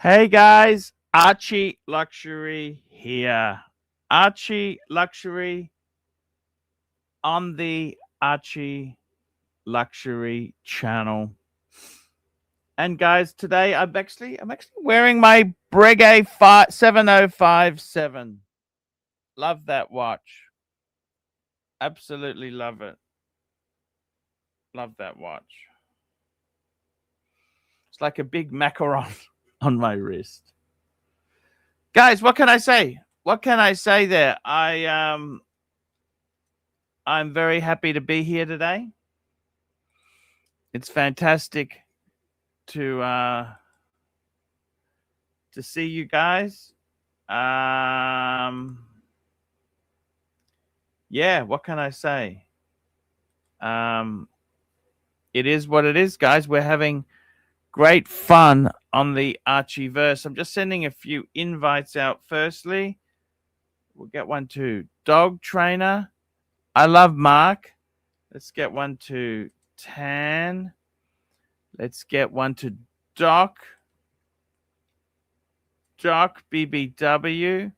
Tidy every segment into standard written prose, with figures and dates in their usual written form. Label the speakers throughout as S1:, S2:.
S1: Hey guys, Archie Luxury here. Archie Luxury on the Archie Luxury channel. And guys, today I'm actually wearing my Breguet 7057. Love that watch. Absolutely love it. Love that watch. It's like a big macaron on my wrist. Guys, what can I say? What can I say there? I'm very happy to be here today. It's fantastic to see you guys. Yeah, what can I say? It is what it is, guys. We're having great fun on the Archieverse. I'm just sending a few invites out. Firstly, we'll get one to Dog Trainer. I love Mark. Let's get one to Tan. Let's get one to Doc BBW.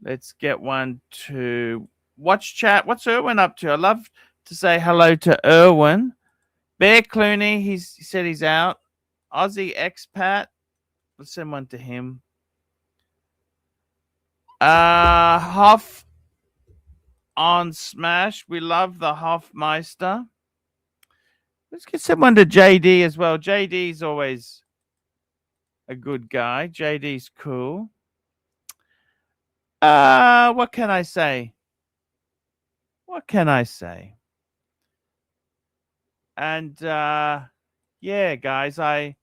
S1: Let's get one to Watch Chat. What's Erwin up to? I love to say hello to Erwin. Bear Clooney, he said he's out. Aussie Expat. Let's send one to him. Hoff on Smash. We love the Hoffmeister. Let's get someone to JD as well. JD's always a good guy. JD's cool. What can I say? What can I say? And yeah, guys, I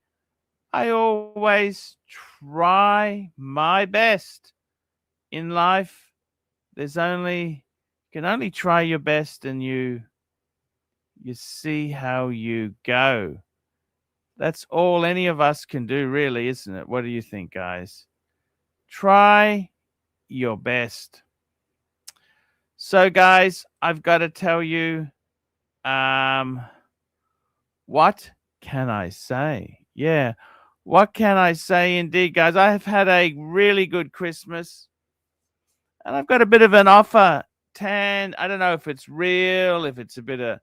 S1: always try my best in life. You can only try your best, and you see how you go. That's all any of us can do, really, isn't it? What do you think, guys? Try your best. So, guys, I've got to tell you, what can I say? Yeah, what can I say indeed, guys? I have had a really good Christmas, and I've got a bit of an offer. Tan, I don't know if it's real, if it's a bit of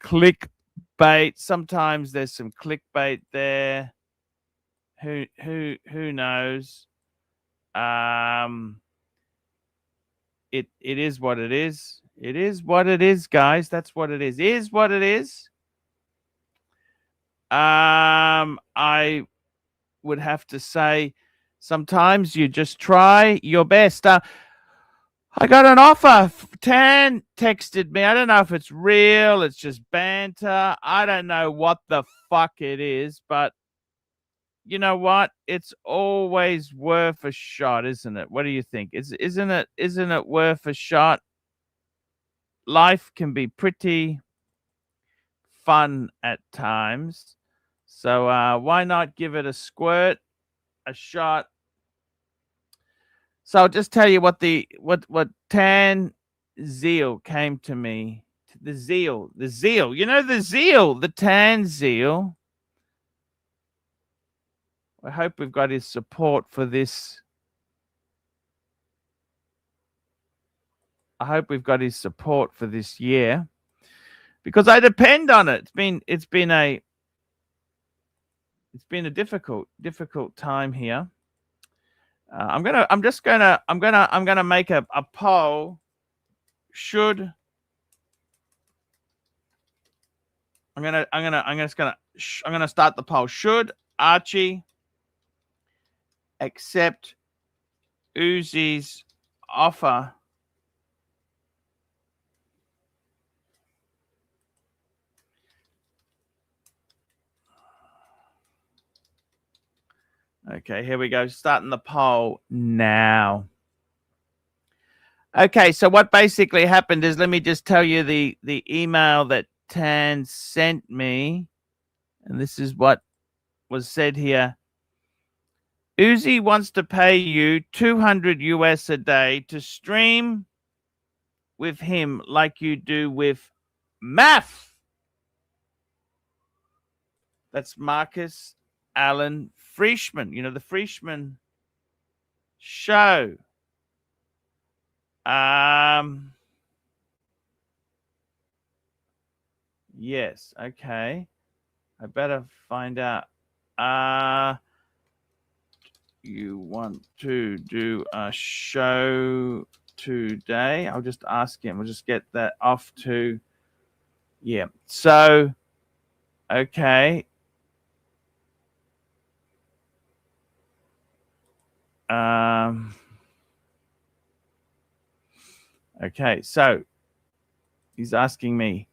S1: clickbait. Sometimes there's some clickbait there. Who knows? It is what it is. It is what it is, guys. That's what it is. Is what it is. I would have to say sometimes you just try your best. I got an offer. Tan texted me. I don't know if it's real. It's just banter. I don't know what the fuck it is, but you know what? It's always worth a shot, isn't it? What do you think? Isn't it worth a shot? Life can be pretty fun at times. So why not give it a squirt, a shot? So I'll just tell you what Tan Zeal came to me. The zeal. You know the zeal, the Tan Zeal. I hope we've got his support for this. I hope we've got his support for this year, because I depend on it. It's been a difficult time here. I'm gonna make a poll. I'm gonna start the poll. Should Archie accept Uzi's offer? Okay, here we go. Starting the poll now. Okay, so what basically happened is, let me just tell you the email that Tan sent me. And this is what was said here. Uzi wants to pay you $200 a day to stream with him like you do with Math. That's Marcus Alan Frischman, the Frischman show. Yes, okay. I better find out. You want to do a show today? I'll just ask him. We'll just get that off to. Yeah. So, okay. Okay. So he's asking me,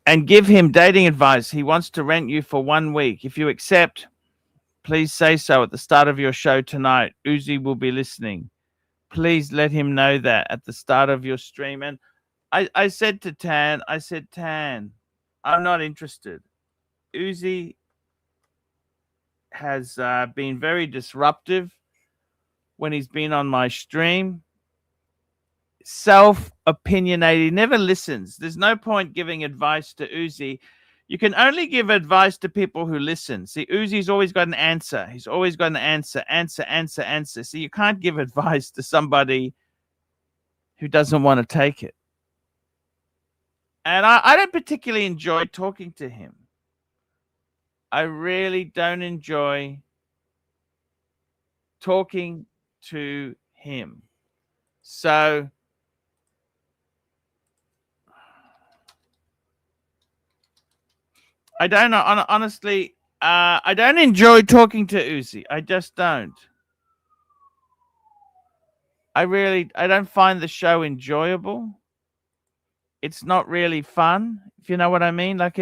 S1: and give him dating advice. He wants to rent you for 1 week. If you accept, please say so at the start of your show tonight. Uzi will be listening. Please let him know that at the start of your stream. And I said to Tan, I'm not interested. Uzi has been very disruptive when he's been on my stream. Self-opinionated. He never listens. There's no point giving advice to Uzi. You can only give advice to people who listen. See, Uzi's always got an answer. He's always got an answer. So you can't give advice to somebody who doesn't want to take it. And I don't particularly enjoy talking to him. I really don't enjoy talking to him. So I don't know. Honestly, I don't enjoy talking to Uzi. I just don't. I don't find the show enjoyable. It's not really fun, if you know what I mean. Like,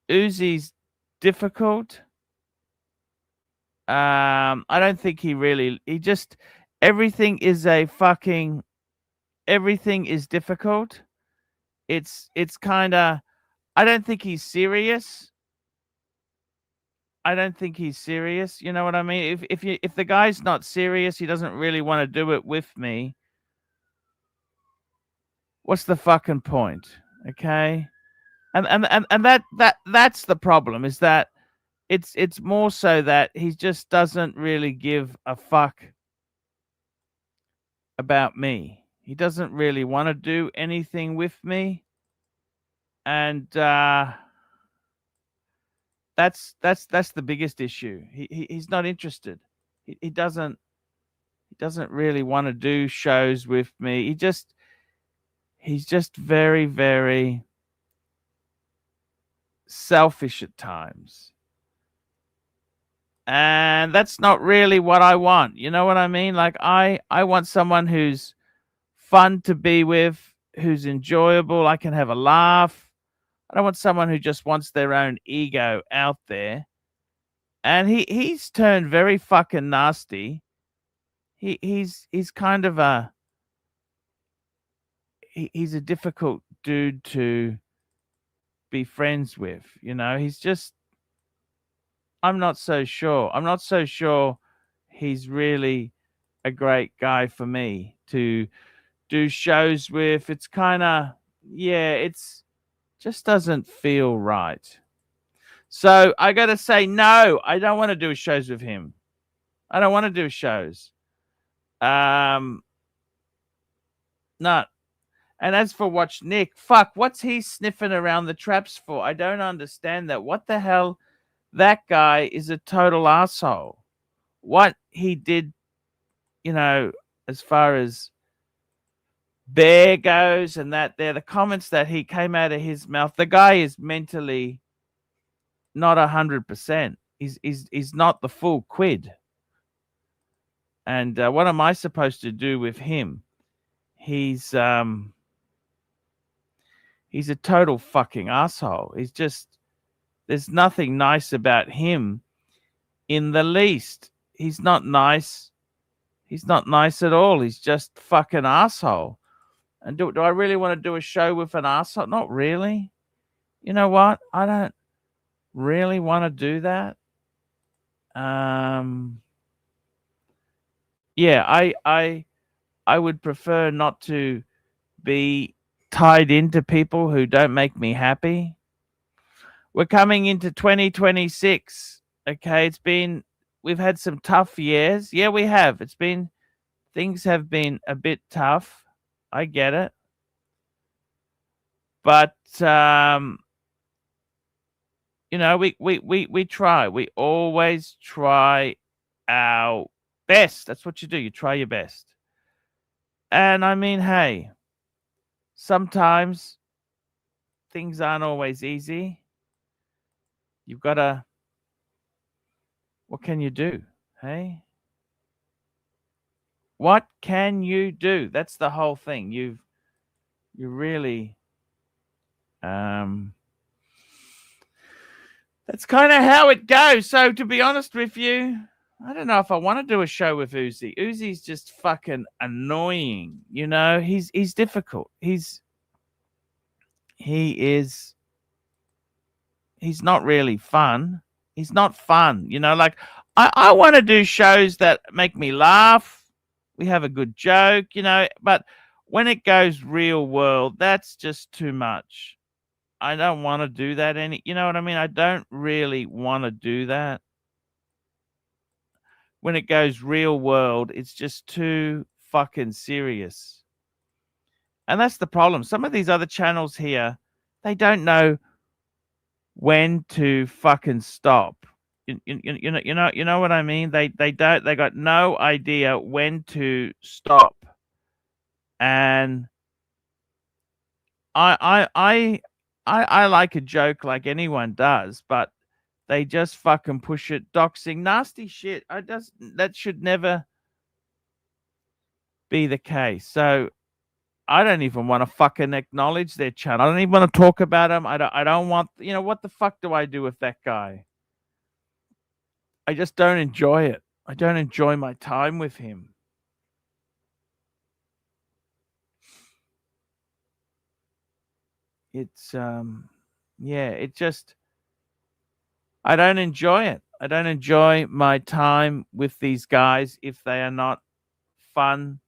S1: Uzi's difficult. I don't think everything is difficult. It's kind of, I don't think he's serious. You know what I mean? If the guy's not serious, he doesn't really want to do it with me. What's the fucking point? Okay? And that's the problem, is that it's more so that he just doesn't really give a fuck about me. He doesn't really want to do anything with me. And that's the biggest issue. He's not interested. He doesn't really want to do shows with me. He's just very, very selfish at times. And that's not really what I want. You know what I mean? Like, I want someone who's fun to be with, who's enjoyable. I can have a laugh. I don't want someone who just wants their own ego out there. And he's turned very fucking nasty. He's kind of he's a difficult dude to be friends with. He's just, I'm not so sure he's really a great guy for me to do shows with. It's kind of, it's just doesn't feel right. So I got to say, no, I don't want to do shows with him. I don't want to do shows. No. And as for Watch Nick, fuck, what's he sniffing around the traps for? I don't understand that. What the hell? That guy is a total asshole. What he did, as far as Bear goes, and the comments that he came out of his mouth, the guy is mentally not 100%. He's not the full quid. And what am I supposed to do with him? He's a total fucking asshole. He's just, there's nothing nice about him in the least. He's not nice. He's not nice at all. He's just fucking asshole. And do I really want to do a show with an asshole? Not really. You know what? I don't really want to do that. I would prefer not to be tied into people who don't make me happy. we're coming into 2026. Okay, we've had some tough years. Yeah, we have. Things have been a bit tough. I get it. But you know, we try. We always try our best. That's what you do. You try your best. And I mean, hey, sometimes things aren't always easy. You've got to, what can you do? Hey? What can you do? That's the whole thing. You really, that's kind of how it goes. So to be honest with you, I don't know if I want to do a show with Uzi. Uzi's just fucking annoying. You know, he's difficult. He's not really fun. He's not fun. You know, like I want to do shows that make me laugh. We have a good joke, you know, but when it goes real world, that's just too much. I don't want to do that you know what I mean? I don't really want to do that. When it goes real world, it's just too fucking serious. And that's the problem. Some of these other channels here, they don't know when to fucking stop. You know what I mean? They got no idea when to stop. And I like a joke like anyone does, but they just fucking push it, doxing, nasty shit. That should never be the case. So I don't even want to fucking acknowledge their channel. I don't even want to talk about them. I don't want, you know, what the fuck do I do with that guy? I just don't enjoy it. I don't enjoy my time with him. It's yeah, it just, I don't enjoy it. I don't enjoy my time with these guys if they are not fun,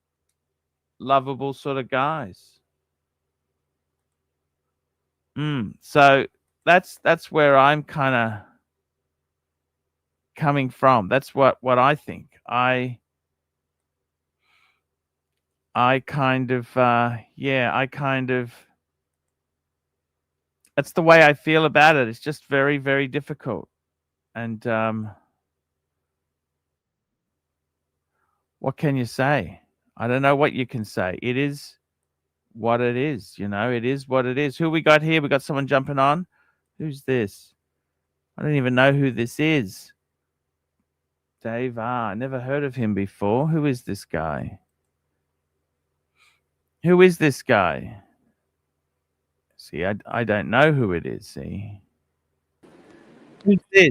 S1: lovable sort of guys. So that's where I'm kind of coming from. That's what I think. I kind of that's the way I feel about it. It's just very, very difficult. And what can you say? I don't know what you can say. It is what it is, you know. It is what it is. Who we got here? We got someone jumping on. Who's this? I don't even know who this is. Dave R. Never heard of him before. Who is this guy? Who is this guy? See, I don't know who it is. See, who's this?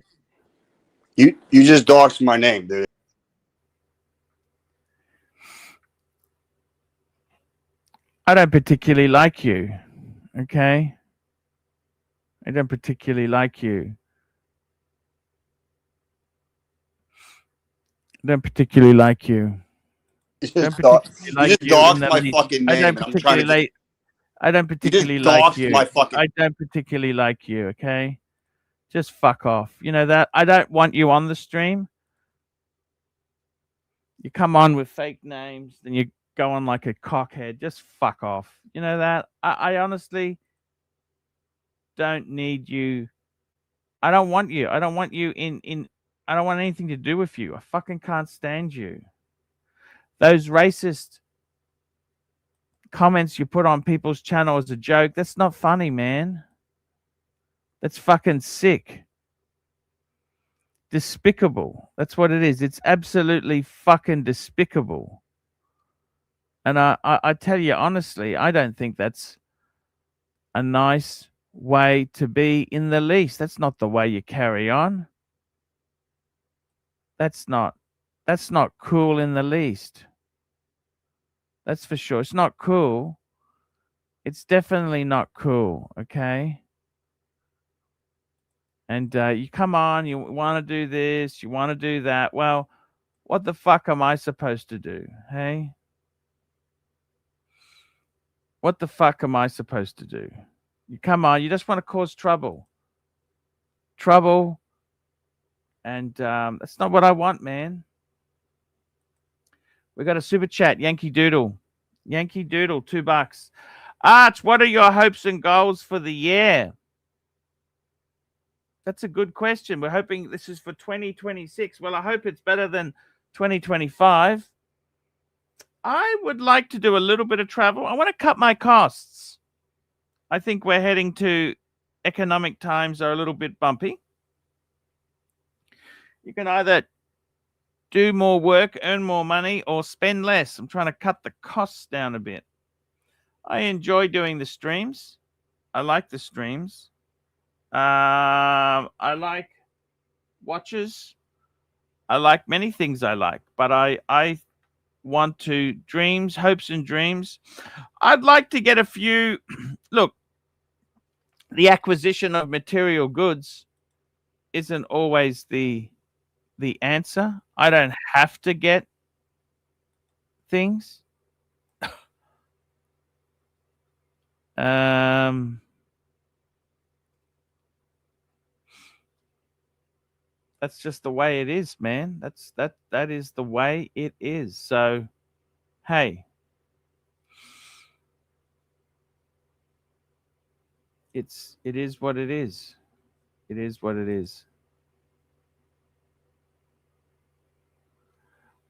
S2: You just doxed my name, dude.
S1: I don't particularly like you. Okay, I don't particularly like you. I don't particularly like you.
S2: You just doxed my fucking name.
S1: I don't particularly like you. I don't particularly like you, okay? Just fuck off. You know that? I don't want you on the stream. You come on with fake names, then you go on like a cockhead. Just fuck off. You know that? I honestly don't need you. I don't want you. I don't want you in I don't want anything to do with you. I fucking can't stand you. Those racist comments you put on people's channel as a joke, that's not funny, man. That's fucking sick. Despicable. That's what it is. It's absolutely fucking despicable. And I tell you honestly, I don't think that's a nice way to be in the least. That's not the way you carry on. That's not cool in the least. That's for sure. It's not cool. It's definitely not cool, okay? And you come on, you want to do this, you want to do that. Well, what the fuck am I supposed to do, hey? What the fuck am I supposed to do? You come on, you just want to cause trouble. trouble. And that's not what I want, man. We got a super chat, Yankee Doodle. Yankee Doodle, $2. Arch, what are your hopes and goals for the year? That's a good question. We're hoping this is for 2026. Well, I hope it's better than 2025. I would like to do a little bit of travel. I want to cut my costs. I think we're heading to economic times are a little bit bumpy. You can either do more work, earn more money, or spend less. I'm trying to cut the costs down a bit. I enjoy doing the streams. I like the streams. I like watches. I like many things I like, but I want to dreams, hopes and dreams. I'd like to get a few. Look, the acquisition of material goods isn't always the answer. I don't have to get things. That's just the way it is, man. That is the way it is. So, hey, it is what it is. It is what it is.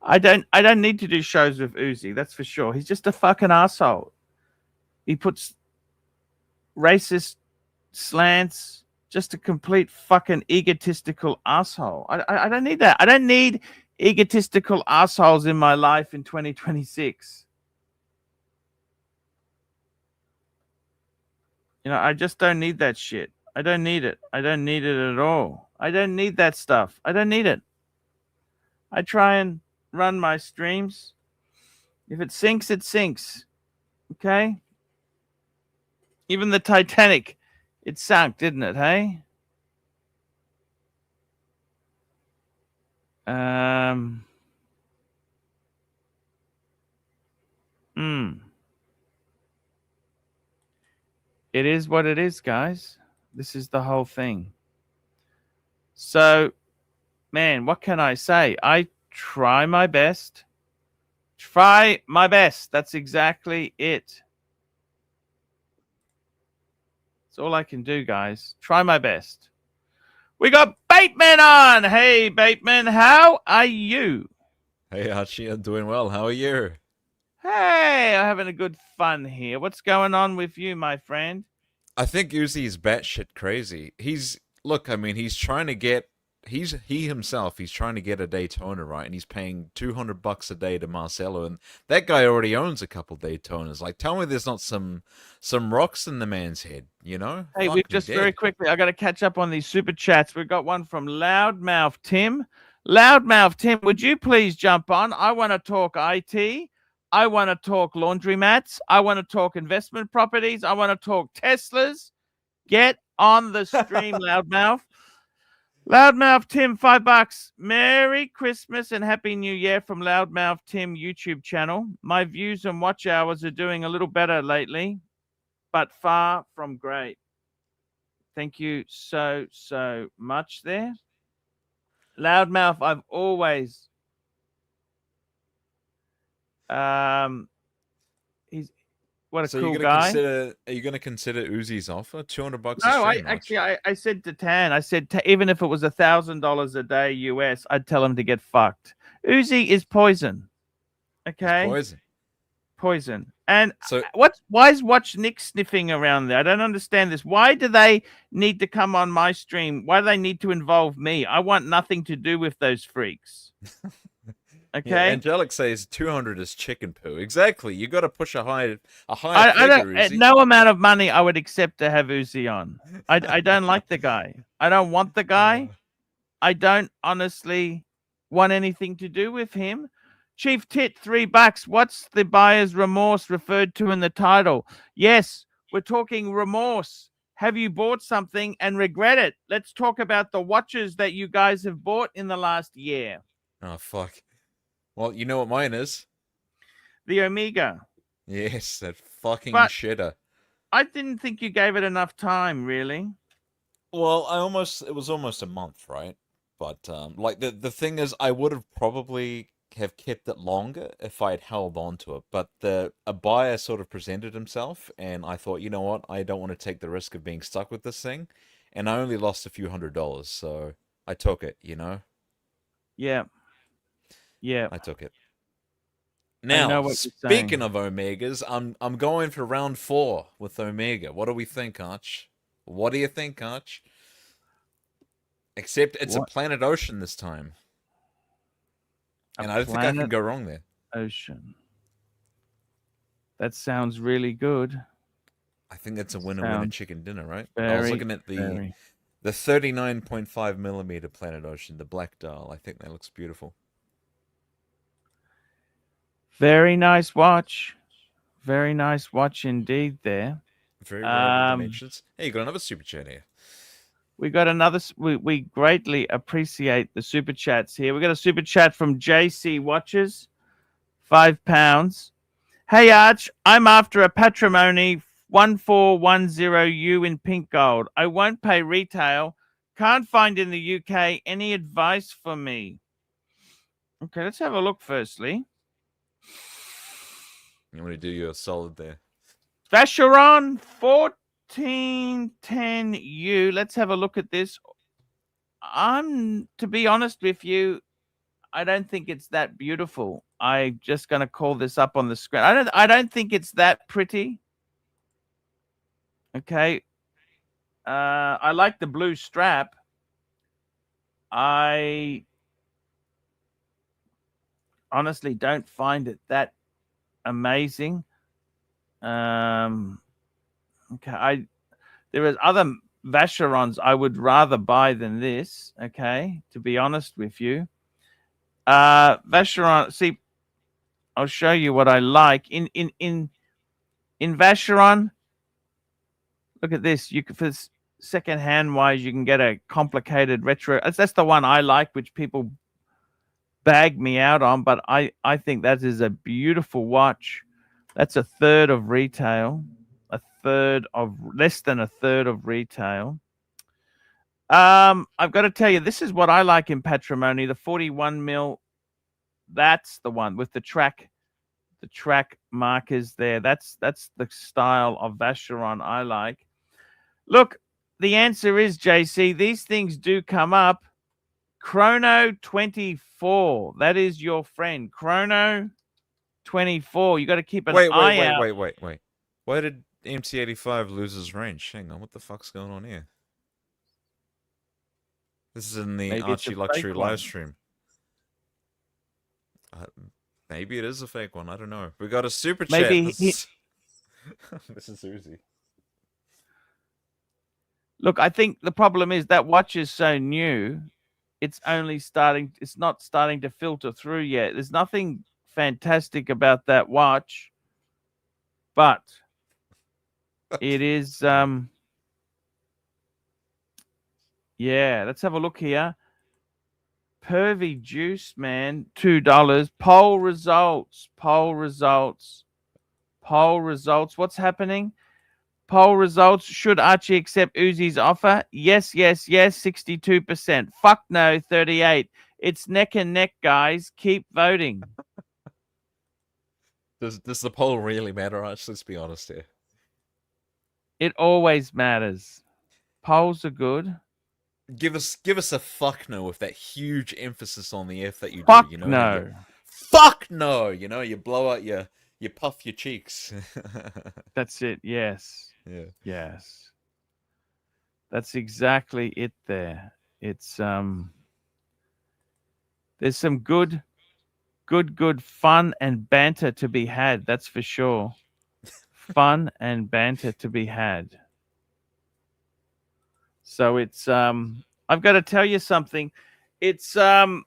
S1: I don't need to do shows with Uzi, that's for sure. He's just a fucking asshole. He puts racist slants, just a complete fucking egotistical asshole. I don't need that. I don't need egotistical assholes in my life in 2026. You know, I just don't need that shit. I don't need it. I don't need it at all. I don't need that stuff. I don't need it. I try and run my streams. If it sinks, it sinks. Okay? Even the Titanic, it sank, didn't it, hey? It is what it is, guys. This is the whole thing. So, man, what can I say? I try my best. Try my best. That's exactly it. That's all I can do, guys. Try my best. We got Bateman on. Hey, Bateman, how are you?
S3: Hey, Archie, I'm doing well. How are you?
S1: Hey, I'm having a good fun here. What's going on with you, my friend?
S3: I think Uzi's batshit crazy. He's trying to get he's trying to get a Daytona, right? And he's paying $200 a day to Marcelo, and that guy already owns a couple Daytonas. Like, tell me there's not some rocks in the man's head, you know?
S1: Hey, we just very quickly, I got to catch up on these super chats. We've got one from Loudmouth Tim. Loudmouth Tim, would you please jump on? I want to talk IT. I want to talk laundromats. I want to talk investment properties. I want to talk Teslas. Get on the stream, Loudmouth. Loudmouth Tim, $5. Merry Christmas and Happy New Year from Loudmouth Tim YouTube channel. My views and watch hours are doing a little better lately, but far from great. Thank you so much there. Loudmouth, I've always he's what a cool guy.
S3: Are you going to consider Uzi's offer? $200
S1: No,
S3: a stream,
S1: I said to Tan, I said even if it was $1,000 a day US, I'd tell him to get fucked. Uzi is poison. Okay, poison. And
S3: so
S1: why is Watch Nick sniffing around there? I don't understand this. Why do they need to come on my stream? Why do they need to involve me? I want nothing to do with those freaks. Okay.
S3: Yeah, Angelic says 200 is chicken poo. Exactly. You got to push a higher
S1: figure,
S3: Uzi.
S1: No amount of money I would accept to have Uzi on. I don't like the guy. I don't want the guy. I don't honestly want anything to do with him. Chief Tit, $3. What's the buyer's remorse referred to in the title? Yes, we're talking remorse. Have you bought something and regret it? Let's talk about the watches that you guys have bought in the last year.
S3: Oh, fuck. Well, you know what mine is?
S1: The Omega.
S3: Yes, that fucking shitter.
S1: I didn't think you gave it enough time, really.
S3: Well, it was almost a month, right? But like the thing is, I would have probably have kept it longer if I had held on to it. But a buyer sort of presented himself, and I thought, you know what, I don't want to take the risk of being stuck with this thing, and I only lost a few $100s, so I took it. You know,
S1: Yeah. Yeah.
S3: I took it.
S1: I know
S3: Now,
S1: what you're saying.
S3: speaking of Omegas, I'm going for round 4 with Omega. What do we think, Arch? What do you think, Arch? Except it's a Planet Ocean this time. And I don't think I can go wrong there.
S1: Ocean. That sounds really good.
S3: I think that's a winner chicken dinner, right?
S1: Very,
S3: I was looking at the 39.5 millimeter Planet Ocean, the black dial. I think that looks beautiful.
S1: Very nice watch. Very nice watch indeed there.
S3: Very rare dimensions. Hey, you got another super chat here.
S1: We got another. We greatly appreciate the super chats here. We got a super chat from JC Watches, £5. Hey Arch, I'm after a Patrimony 1410U in pink gold. I won't pay retail. Can't find in the UK. Any advice for me? Okay, let's have a look firstly.
S3: You want to do you a solid there.
S1: Vacheron 1410U. Let's have a look at this. To be honest with you, I don't think it's that beautiful. I'm just going to call this up on the screen. I don't think it's that pretty. Okay. I like the blue strap. I honestly don't find it that amazing. Okay, there is other Vacherons I would rather buy than this. Okay, to be honest with you, Vacheron. See, I'll show you what I like in Vacheron. Look at this. You can, for second hand wise, you can get a complicated retro. That's the one I like, which people bag me out on, but I think that is a beautiful watch. That's a third of retail, less than a third of retail. I've got to tell you, this is what I like in Patrimony, the 41 mil. That's the one with the track markers there. That's the style of Vacheron I like. Look, the answer is, JC, these things do come up. Chrono 24. That is your friend. Chrono 24. You got to keep an eye out.
S3: Wait. Why did MC85 lose his range? Hang on, what the fuck's going on here? This is in the Archie Luxury live stream. Maybe it is a fake one. I don't know. We got a super chat. This is Uzi.
S1: Look, I think the problem is that watch is so new. It's not starting to filter through yet. There's nothing fantastic about that watch, but it is yeah, let's have a look here. Pervy Juice, man, $2. Poll results. What's happening? Poll results. Should Archie accept Uzi's offer? Yes, 62%. Fuck no, 38%. It's neck and neck, guys. Keep voting.
S3: Does the poll really matter, Archie? Let's be honest here.
S1: It always matters. Polls are good.
S3: Give us a fuck no with that huge emphasis on the F that you
S1: fuck
S3: do. You know,
S1: no.
S3: Fuck no. You know, you blow out you puff your cheeks.
S1: That's it. Yes.
S3: Yeah.
S1: Yes. That's exactly it there. It's there's some good fun and banter to be had, that's for sure. Fun and banter to be had. So it's I've got to tell you something. It's yeah.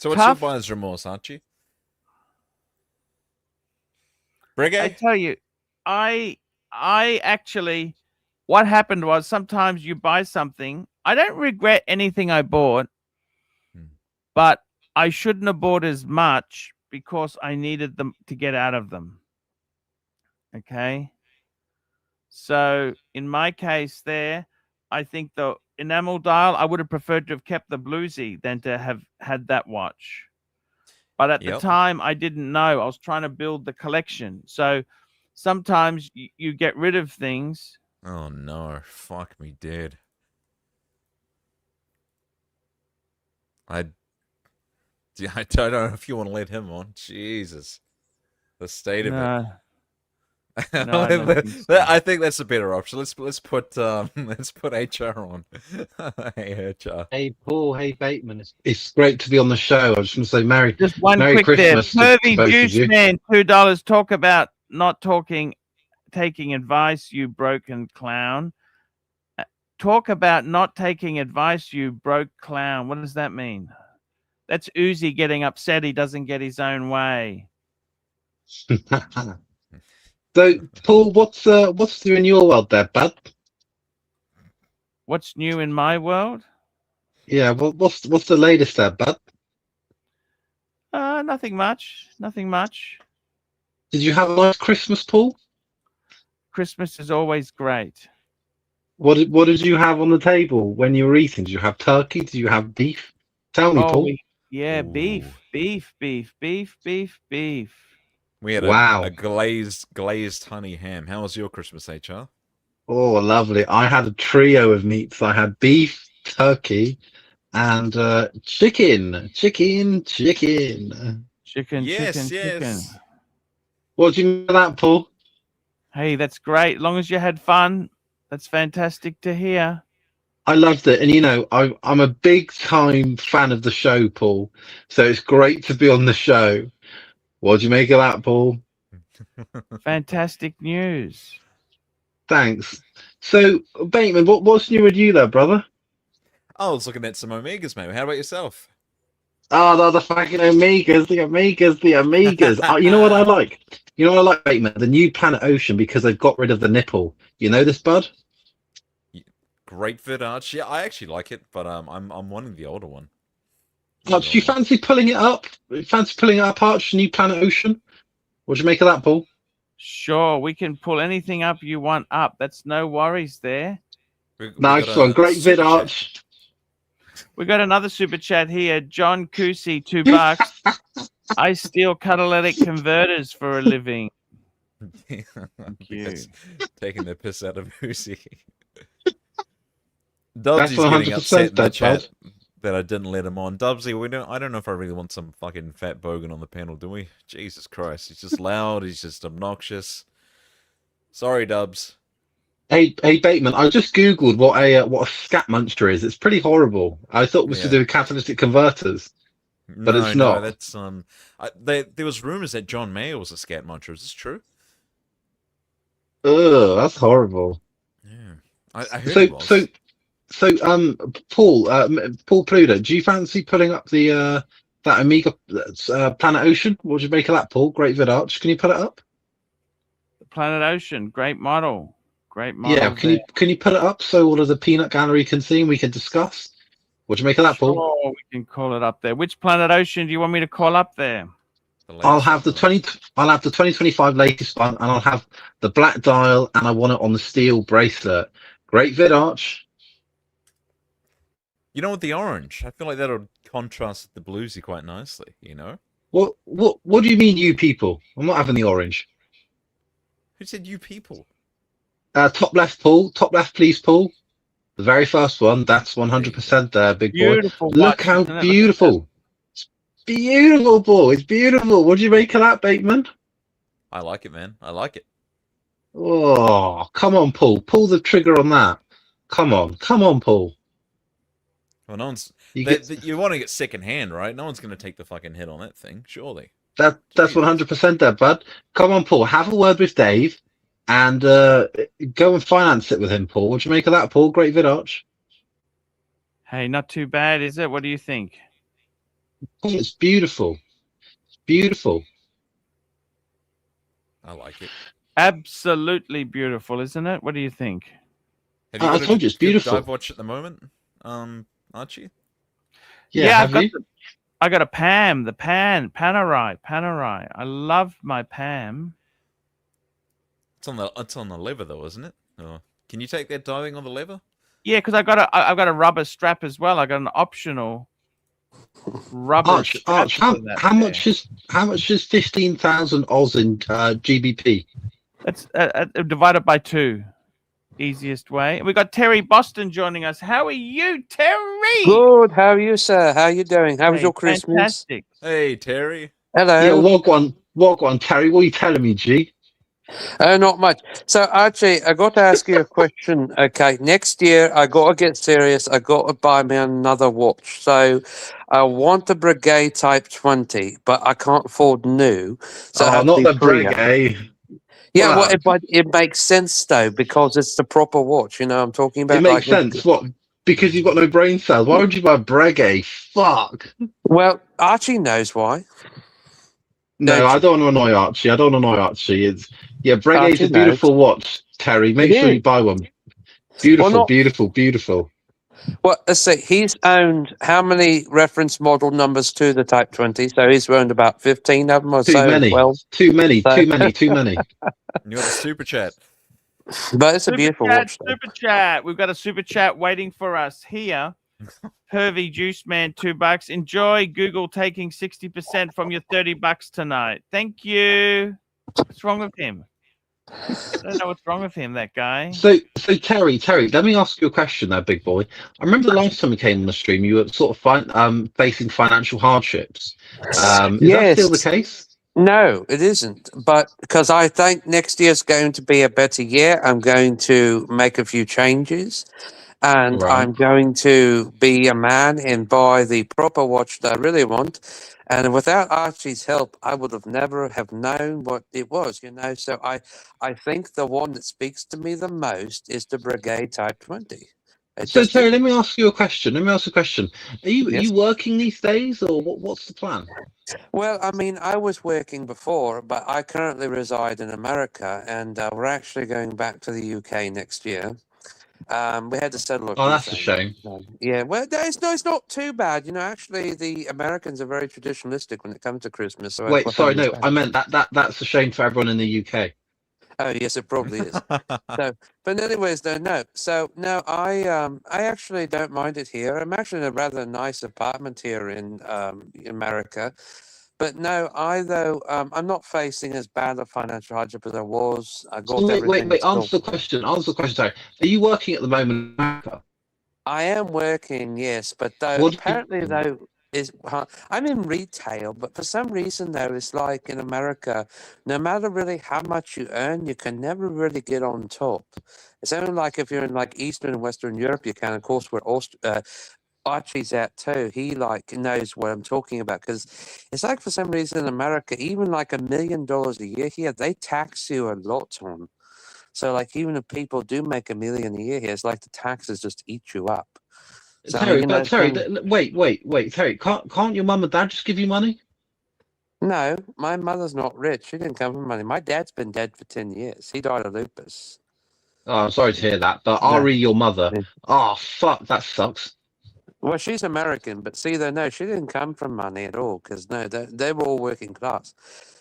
S3: So what's your buyer's remorse, Archie? Brigade?
S1: I tell you, I actually, what happened was sometimes you buy something. I don't regret anything I bought, but I shouldn't have bought as much because I needed them to get out of them. Okay. So in my case there, I think the enamel dial, I would have preferred to have kept the bluesy than to have had that watch. But at the time, I didn't know. I was trying to build the collection. So sometimes you get rid of things.
S3: Oh, no. Fuck me, dude. I don't know if you want to let him on. Jesus. The state of it.
S1: No, I don't think so.
S3: I think that's a better option. Let's put HR on. Hey HR.
S4: Hey Paul, hey Bateman. It's great to be on the show. I was just going to say Merry
S1: Just one
S4: Merry
S1: quick
S4: Christmas
S1: there.
S4: to
S1: Pervy
S4: both of
S1: Juice
S4: you.
S1: Man, $2. Talk about not taking advice, you broken clown. Talk about not taking advice, you broke clown. What does that mean? That's Uzi getting upset he doesn't get his own way.
S4: So, Paul, what's new in your world there, bud?
S1: What's new in my world?
S4: Yeah, what's the latest there, bud?
S1: Nothing much. Nothing much.
S4: Did you have a nice Christmas, Paul?
S1: Christmas is always great.
S4: What did you have on the table when you were eating? Did you have turkey? Did you have beef? Tell me, Paul.
S1: Yeah,
S3: Ooh.
S1: beef.
S3: We had a glazed honey ham. How was your Christmas, HR?
S4: Oh, lovely. I had a trio of meats. I had beef, turkey, and chicken.
S1: Chicken.
S4: What do you mean by that, Paul?
S1: Hey, that's great. As long as you had fun, that's fantastic to hear.
S4: I loved it. And, you know, I'm a big time fan of the show, Paul. So it's great to be on the show. What do you make of that, Paul?
S1: Fantastic news.
S4: Thanks. So, Bateman, what's new with you there, brother?
S3: I was looking at some Omegas, mate. How about yourself?
S4: Oh, the fucking Omegas. You know what I like? You know what I like, Bateman? The new Planet Ocean, because they've got rid of the nipple. You know this, bud?
S3: Great fit, Archie. Yeah, I actually like it, but I'm wanting the older one.
S4: Arch, do you fancy pulling it up? Arch, new Planet Ocean? What do you make of that, Paul?
S1: Sure, we can pull anything up you want up. That's no worries there.
S4: Nice one. Great vid, Arch.
S1: We got another super chat here. John Cousy, $2. I steal catalytic converters for a living. Thank you.
S3: Taking the piss out of Uzi.
S4: That's
S3: Dubsy's getting upset in the chat
S4: bud.
S3: that I didn't let him on. Dubsy, I don't know if I really want some fucking fat bogan on the panel, do we? Jesus Christ, he's just loud. He's just obnoxious. Sorry, Dubs.
S4: Hey, Bateman, I just googled what a scat muncher is. It's pretty horrible. I thought it was to do with catalytic converters, but it's not.
S3: No, that's there was rumors that John Mayer was a scat muncher. Is this true?
S4: Ugh, that's horrible.
S3: Yeah, I heard it was.
S4: So, Paul Pluto, do you fancy putting up the that Omega Planet Ocean? What do you make of that, Paul? Great vid, Arch. Can you put it up?
S1: The Planet Ocean, great model. Great model.
S4: Yeah, can you put it up so all of the peanut gallery can see and we can discuss? What do you make of that, Paul?
S1: Sure, we can call it up there. Which Planet Ocean do you want me to call up there?
S4: I'll have the 2025 latest one, and I'll have the black dial, and I want it on the steel bracelet. Great vid, Arch.
S3: You know, with the orange, I feel like that'll contrast the bluesy quite nicely. You know.
S4: What do you mean, you people? I'm not having the orange.
S3: Who said you people?
S4: Top left, Paul. Top left, please, Paul. The very first one. That's 100% there, big boy.
S1: Beautiful.
S4: Look how beautiful. It's beautiful, Paul. It's beautiful. What do you make of that, Bateman? I
S3: like it, man. I like it.
S4: Oh, come on, Paul. Pull the trigger on that. Come on, Paul.
S3: Well, no one's. You want to get second hand, right? No one's going to take the fucking hit on that thing, surely.
S4: That's 100% there, bud. Come on, Paul. Have a word with Dave, and go and finance it with him, Paul. What do you make of that, Paul? Great vid, Arch.
S1: Hey, not too bad, is it? What do you think?
S4: It's beautiful. It's beautiful.
S3: I like it.
S1: Absolutely beautiful, isn't it? What do you think?
S4: I told you it's beautiful.
S3: Dive watch at the moment, Archie.
S4: Yeah,
S1: I got a Pam, the Panerai. I love my Pam.
S3: It's on the lever though, isn't it? Oh. Can you take that diving on the lever?
S1: Yeah, because I've got a rubber strap as well. I got an optional rubber strap.
S4: Arch, how much is 15,000 Oz in GBP?
S1: That's divided by 2. Easiest way. We got Terry Boston joining us. How are you, Terry?
S5: Good. How are you, sir? How are you doing? How was your Christmas?
S1: Fantastic.
S3: Hey, Terry.
S5: Hello.
S4: Yeah, walk one, Terry. What are you telling me, G?
S5: Not much. So, Archie, I got to ask you a question. Okay, next year I got to get serious. I got to buy me another watch. So, I want the Brigade Type 20, but I can't afford new. So it has to
S4: not
S5: be
S4: the
S5: pre-owned.
S4: Brigade.
S5: Yeah, well,
S4: Well,
S5: it makes sense though because it's the proper watch. You know, I'm talking about.
S4: it makes sense. What? Because you've got no brain cells. Why would you buy a Brigade? Fuck.
S5: Well, Archie knows why.
S4: No, I don't want to annoy Archie. It's Brigade's
S5: Archie
S4: a beautiful watch, Terry. Make sure you buy one. Beautiful, beautiful.
S5: Well, let's see. He's owned how many reference model numbers to the Type 20? So he's owned about 15 of them or
S4: Too
S5: so.
S4: many. Too many.
S3: You got a super chat.
S5: But it's a beautiful watch.
S1: Super chat. We've got a super chat waiting for us here. Hervey Juice Man, $2. Enjoy Google taking 60% from your $30 tonight. Thank you. What's wrong with him? I don't know what's wrong with him, that guy.
S4: So Terry, let me ask you a question there, big boy. I remember the last time you came on the stream, you were sort of facing financial hardships. Is that still the case?
S5: No, it isn't. But because I think next year's going to be a better year, I'm going to make a few changes. And I'm going to be a man and buy the proper watch that I really want. And without Archie's help, I would have never have known what it was, you know. So I think the one that speaks to me the most is the Brigade Type 20.
S4: So Terry, let me ask you a question. Are you working these days, or what's the plan?
S5: Well, I mean, I was working before, but I currently reside in America, and we're actually going back to the UK next year. We had to settle.
S4: Oh, that's a shame.
S5: Yeah, well, it's not too bad. You know, actually, the Americans are very traditionalistic when it comes to Christmas. So
S4: wait, sorry, no, I meant that's a shame for everyone in the UK.
S5: Oh yes, it probably is. So, but anyways, no. So no, I actually don't mind it here. I'm actually in a rather nice apartment here in America. But no, I'm not facing as bad a financial hardship as I was. I got everything.
S4: Wait. Answer the question. Sorry. Are you working at the moment in America?
S5: I am working, yes, but though apparently I'm in retail, but for some reason though, it's like in America, no matter really how much you earn, you can never really get on top. It's only like if you're in like Eastern and Western Europe, you can. Of course, where Archie's out too. He like knows what I'm talking about because it's like for some reason in America, even like $1 million a year here, they tax you a lot on. So like even if people do make $1 million a year here, it's like the taxes just eat you up. So,
S4: Terry, wait, Terry, can't your mum and dad just give you money?
S5: No, my mother's not rich. She didn't come from money. My dad's been dead for 10 years. He died of lupus.
S4: Oh, I'm sorry to hear that. But Ari, your mother, oh fuck, that sucks.
S5: Well, she's American, but see, no, she didn't come from money at all because no, they were all working class.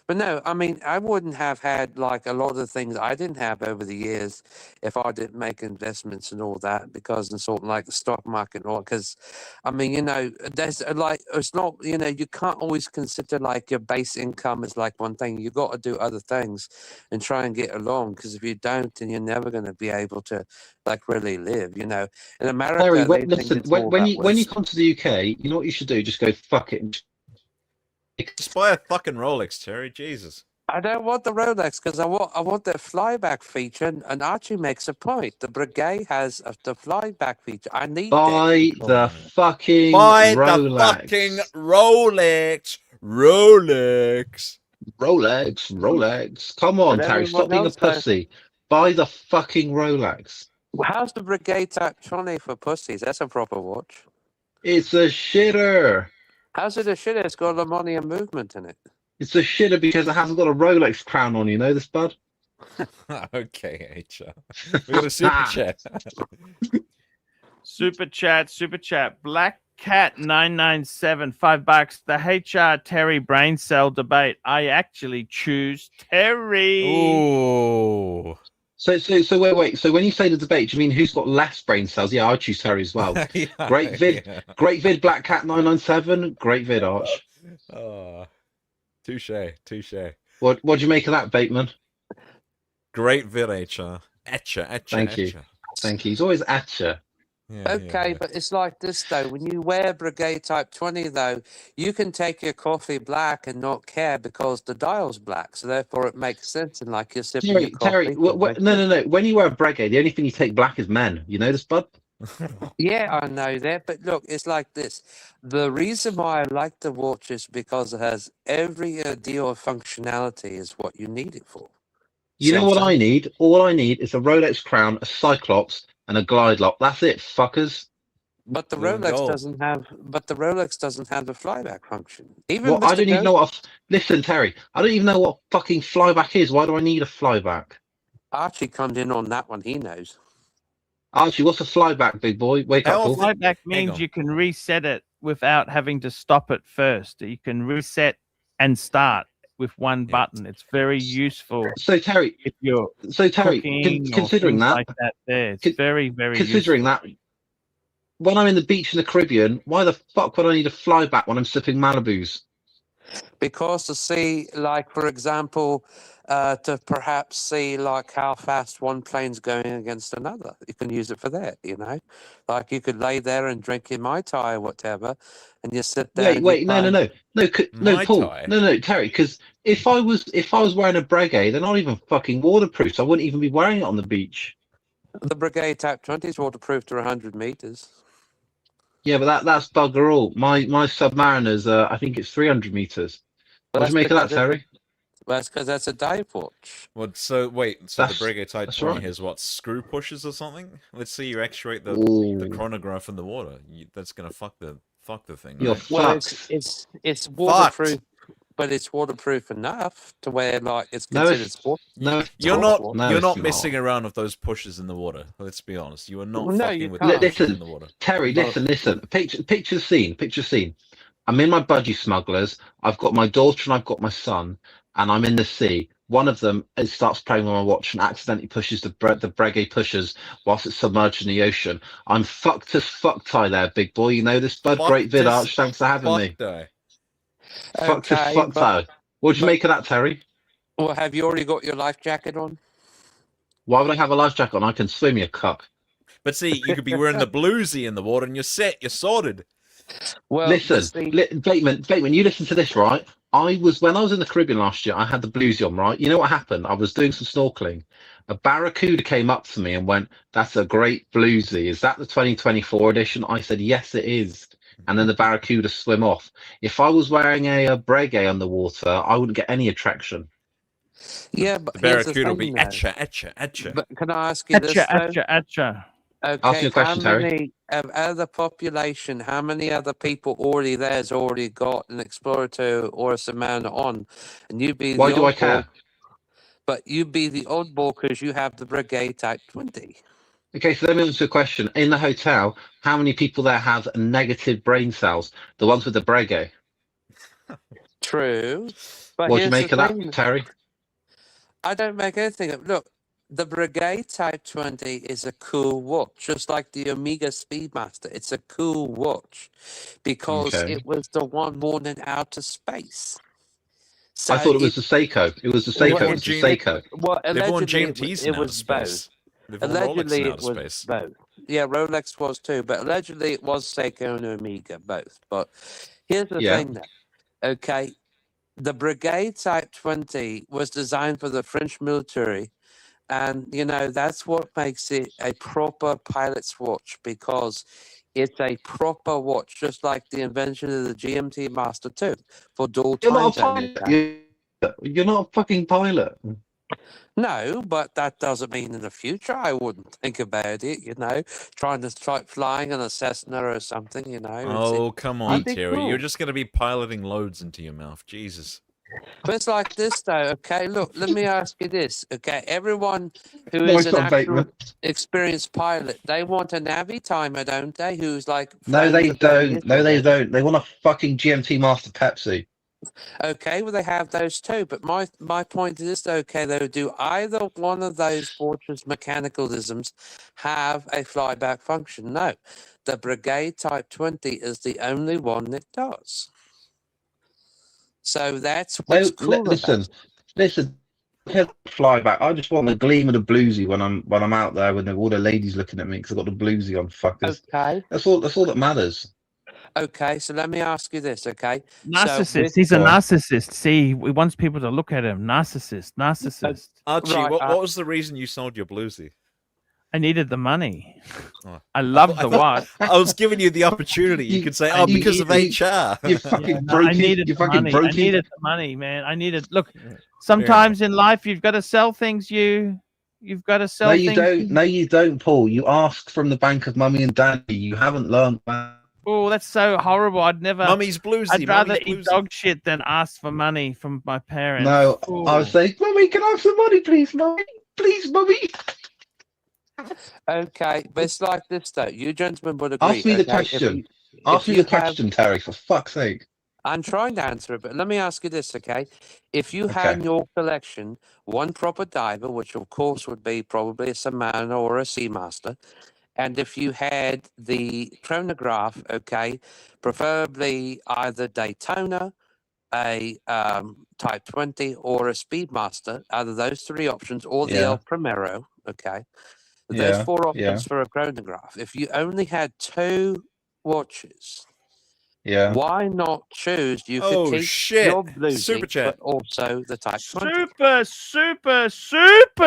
S5: But no, I mean, I wouldn't have had like a lot of the things I didn't have over the years if I didn't make investments and all that because and sort of like the stock market and all. Because, I mean, you know, there's like it's not, you know, you can't always consider like your base income as like one thing. You got to do other things and try and get along because if you don't, then you're never going to be able to like really live. You know, in America,
S4: Terry, listen, when you come to the UK, you know what you should do? Just go fuck it.
S3: Just buy a fucking Rolex, Terry. Jesus.
S5: I don't want the Rolex because I want the flyback feature, and Archie makes a point. The Brigade has the flyback feature. I need
S4: the fucking
S3: Rolex.
S4: Rolex. Come on, Terry, stop being a pussy. Buy the fucking Rolex.
S5: How's the Brigade Type 20 for pussies? That's a proper watch.
S4: It's a shitter.
S5: How's it a shitter? It's got Lamonian movement in it.
S4: It's a shitter because it hasn't got a Rolex crown on, you know this, bud?
S3: Okay, HR. We got a super chat.
S1: Super chat. Black Cat 997, $5. The HR Terry brain cell debate. I actually choose Terry.
S3: Ooh.
S4: So wait. So when you say the debate, do you mean who's got less brain cells? Yeah, I choose Terry as well.
S3: Yeah,
S4: Great vid,
S3: yeah.
S4: great vid. Black Cat 997. Great vid, Arch.
S3: Touche, touche.
S4: What do you make of that, Bateman?
S3: Great vid, HR. Etcha.
S4: Thank you. Thank you. He's always at you.
S3: Yeah,
S5: Okay, but it's like this though. When you wear Brigade Type 20, though, you can take your coffee black and not care because the dial's black. So therefore, it makes sense. And like you're sipping your
S4: Terry,
S5: coffee.
S4: no. When you wear a Breguet, the only thing you take black is men. You know this, bud?
S5: Yeah, I know that. But look, it's like this. The reason why I like the watch is because it has every deal of functionality is what you need it for.
S4: You know what I need? All I need is a Rolex crown, a Cyclops, and a glide lock. That's it, fuckers.
S5: But the
S3: Blue and
S5: Rolex
S3: gold.
S5: doesn't have. But the Rolex doesn't have the flyback function. Even
S4: Well, I
S5: Mr.
S4: don't even know
S5: Ghost-
S4: what. Listen, Terry, I don't even know what fucking flyback is. Why do I need a flyback?
S5: Archie comes in on that one. He knows.
S4: Archie, what's a flyback, big boy? Wake up,
S3: Hell,
S4: Paul.
S1: Flyback
S3: Hang
S1: means
S3: on.
S1: you can reset it without having to stop it first. You can reset and start with one
S3: Yeah.
S1: button. It's very useful
S4: So Terry,
S1: if you're cooking or
S4: considering
S1: things
S4: that,
S1: like that. There, it's
S4: con-
S1: very, very
S4: considering
S1: useful.
S4: that, when I'm in the beach in the Caribbean, why the fuck would I need a flyback when I'm sipping Malibus?
S5: Because to see, like, for example, to perhaps see, like, how fast one plane's going against another. You can use it for that, you know? Like, you could lay there and drink your Mai Tai or whatever, and you sit there.
S4: Wait, no,
S3: Mai
S4: Paul,
S3: Tai?
S4: no, Terry, because if I was wearing a Breguet, they're not even fucking waterproof, so I wouldn't even be wearing it on the beach.
S5: The Brigade Type 20 is waterproof to 100 meters.
S4: Yeah, but that's bugger all. My Submariner's, I think it's 300 meters.
S5: But
S4: What do you make of that,
S5: because
S4: Terry?
S5: that's because that's a dive watch.
S3: What? So wait. So the
S4: That's-
S3: Breguet Type
S4: that's
S3: 20
S4: right.
S3: has what? Screw pushes or something? Let's see you actuate the
S4: Ooh,
S3: chronograph in the water. That's gonna fuck the thing.
S4: you're
S3: Right?
S5: Well,
S4: fucked.
S5: it's waterproof, but it's waterproof enough to where like it's
S4: No,
S5: considered
S4: it's-
S5: sport.
S4: No, it's
S3: You're
S4: not.
S3: not.
S4: No,
S3: You're
S4: it's
S3: not messing around with those pushes in the water. Let's be honest. You are not
S5: No,
S3: fucking
S5: you
S3: with
S5: can't.
S3: the pushes
S4: Listen,
S3: in the water.
S4: Terry,
S5: But-
S4: listen. Picture the scene. I'm in my budgie smugglers. I've got my daughter and I've got my son, and I'm in the sea. One of them starts playing on my watch and accidentally pushes the Breguet pushers whilst it's submerged in the ocean. I'm fucked as fuck, Ty there, big boy. You know this, bud.
S3: Fucked
S4: Great vid,
S3: as
S4: Arch. Thanks for having me.
S3: Fuck die.
S4: Fucked as
S5: Okay,
S4: fuck, Ty. What do you
S5: but-
S4: make of that, Terry?
S5: Well, have you already got your life jacket on?
S4: Why would I have a life jacket on? I can swim, you cuck.
S3: But see, you could be wearing the bluesy in the water, and you're set. You're sorted.
S5: Well,
S4: Listen, Bateman, you listen to this, right? When I was in the Caribbean last year, I had the bluesy on, right? You know what happened? I was doing some snorkeling. A barracuda came up to me and went, "That's a great bluesy. Is that the 2024 edition?" I said, "Yes, it is." And then the barracuda swim off. If I was wearing a Breguet underwater, I wouldn't get any attraction.
S5: yeah, but
S3: The
S5: here's the
S3: barracuda will be
S5: thing, though.
S3: etcha.
S5: But can I ask you this?
S1: Atcha,
S5: though?
S1: atcha.
S4: Ask me
S5: Okay,
S4: a question,
S5: how
S4: Terry.
S5: many out of the population, how many other people already there's already got an Explorer 2 or a Savannah on, and you'd be
S4: Why
S5: the
S4: do I
S5: oddball,
S4: care?
S5: but you'd be the oddball because you have the Brigade Type 20.
S4: Okay, so let me answer a question. In the hotel, how many people there have negative brain cells? The ones with the Breguet.
S5: True, but
S4: What do you
S5: here's
S4: make
S5: the
S4: of
S5: thing.
S4: that, Terry?
S5: I don't make anything of. Look, the Brigade Type 20 is a cool watch, just like the Omega Speedmaster. It's a cool watch because
S4: Okay.
S5: it was the one born in outer space. So
S4: I thought it was the Seiko. It was the Seiko.
S3: Well,
S4: It was the Seiko.
S5: Well,
S3: They've worn
S5: allegedly
S3: GMTs
S5: it
S3: in outer
S5: was both.
S3: space. They've worn Rolex
S5: Allegedly
S3: in
S5: it
S3: outer
S5: was
S3: space.
S5: both. Yeah, Rolex was too, but allegedly it was Seiko and Omega, both. But here's the
S4: Yeah.
S5: thing now. Okay, the Brigade Type 20 was designed for the French military. And, you know, that's what makes it a proper pilot's watch because it's a proper watch, just like the invention of the GMT Master 2 for dual
S4: You're
S5: time
S4: not a
S5: zone.
S4: pilot. You're not a fucking pilot.
S5: No, but that doesn't mean in the future I wouldn't think about it, you know, trying to try flying on a Cessna or something, you know.
S3: Oh, come on,
S5: That'd be
S3: Terry.
S5: cool.
S3: You're just going to be piloting loads into your mouth. Jesus.
S5: But it's like this, though, okay? Look, let me ask you this, okay? Everyone who
S4: Nice
S5: is an
S4: one,
S5: actual
S4: Bateman.
S5: experienced pilot, they want a Navi timer, don't they? Who's like...
S4: No,
S5: flown
S4: they
S5: for 30 years
S4: don't. No,
S5: or
S4: they
S5: whatever.
S4: don't. They want a fucking GMT Master Pepsi.
S5: Okay, well, they have those too. But my point is, okay, though, do either one of those watches mechanicalisms have a flyback function? No. The Brigade Type 20 is the only one that does. So that's what's cool
S4: listen,
S5: about it.
S4: listen. Flyback. I just want the gleam of the bluesy when I'm out there when all the ladies looking at me because I've got the bluesy on. Fuckers.
S5: Okay.
S4: That's all that matters.
S5: Okay, so let me ask you this, okay?
S1: Narcissist. He's a narcissist. See, he wants people to look at him. Narcissist.
S3: Archie,
S5: Right,
S3: what was the reason you sold your bluesy?
S1: I needed the money.
S3: Oh.
S1: I love the watch.
S3: I was giving you the opportunity. You could say, "Oh, because of HR."
S4: You fucking
S1: I needed the money. I needed the money, man. I needed. Look, sometimes in life you've got to sell things. You've got to sell.
S4: No, you don't. No, you don't, Paul. You ask from the bank of mummy and daddy. You haven't learned.
S1: Oh, that's so horrible. I'd never.
S3: Mummy's bluesy.
S1: I'd rather eat dog shit than ask for money from my parents.
S4: No, I would say, "Mummy, can I have some money, please, mummy? Please, mummy."
S5: Okay, but it's like this though. You gentlemen would agree.
S4: Ask me the question. Ask me the question, Terry. For fuck's sake.
S5: I'm trying to answer it, but let me ask you this, okay? If you had in your collection one proper diver, which of course would be probably a Samana or a Seamaster, and if you had the chronograph, okay, preferably either Daytona, a Type 20, or a Speedmaster, out of those three options, or the El Primero, okay? There's four options for a chronograph. If you only had two watches, why not choose? You could keep your bluesy,
S3: super chat,
S5: but also the Type 20.
S1: Super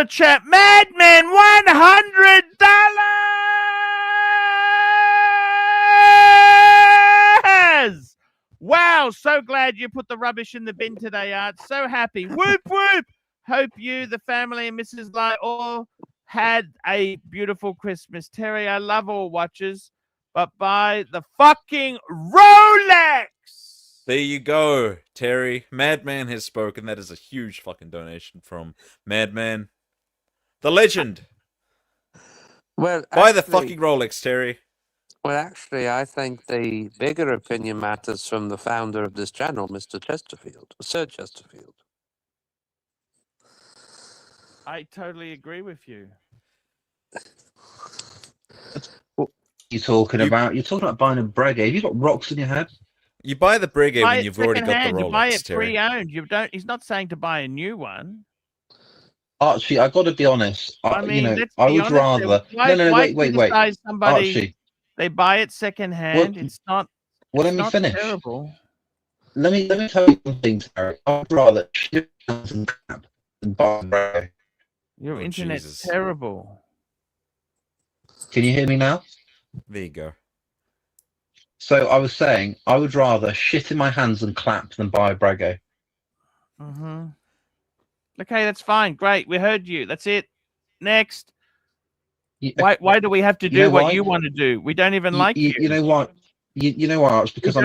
S1: chat, Madman, $100. Wow, so glad you put the rubbish in the bin today, Art. So happy. Whoop whoop. Hope you, the family, and Mrs. Lai all had a beautiful Christmas. Terry, I love all watches, but buy the fucking Rolex.
S3: There you go, Terry. Madman has spoken. That is a huge fucking donation from Madman. The legend.
S5: Well,
S3: buy the fucking Rolex, Terry.
S5: Well, actually, I think the bigger opinion matters from the founder of this channel, Mr. Chesterfield, Sir Chesterfield.
S1: I totally agree with you.
S4: You're talking about buying a Breguet. Have you got rocks in your head?
S3: You buy the Breguet when you've already got the Rolex.
S1: You buy it
S3: Terry.
S1: pre-owned. You don't. He's not saying to buy a new one.
S4: Archie, I got to be honest.
S1: I mean,
S4: I would rather. Wait.
S1: Somebody,
S4: Archie,
S1: they buy it secondhand. It's not.
S4: Well, let me finish.
S1: Terrible.
S4: Let me tell you one thing, Terry. I'd rather ship and crap than buy a Breguet.
S1: Your internet's terrible.
S4: Can you hear me now?
S3: There you go.
S4: So I was saying, I would rather shit in my hands and clap than buy a Breguet.
S1: Mm-hmm. Okay, that's fine. Great. We heard you. That's it. Next. Why do we have to do what you want to do? We don't even like you.
S4: You know what? You know what? It's because I'm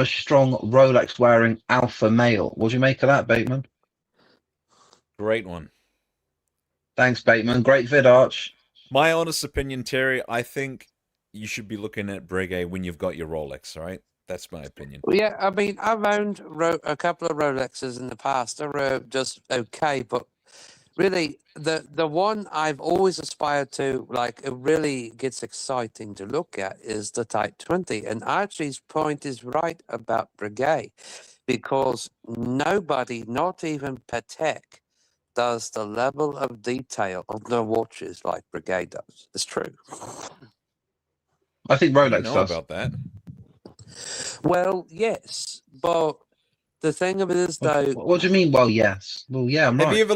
S4: a strong Rolex wearing alpha male. What do you make of that, Bateman?
S3: Great one.
S4: Thanks, Bateman. Great vid, Arch.
S3: My honest opinion, Terry, I think you should be looking at Breguet when you've got your Rolex, all right? That's my opinion.
S5: Well, yeah, I mean, I've owned a couple of Rolexes in the past. They're just okay, but really, the one I've always aspired to, like, it really gets exciting to look at, is the Type 20. And Archie's point is right about Breguet, because nobody, not even Patek, does the level of detail of their watches like Breguet does. It's true.
S4: I think Rolex
S3: does about that.
S5: Well, yes, but the thing of it is, though.
S4: What do you mean? Well, yes. Well, yeah, I'm right.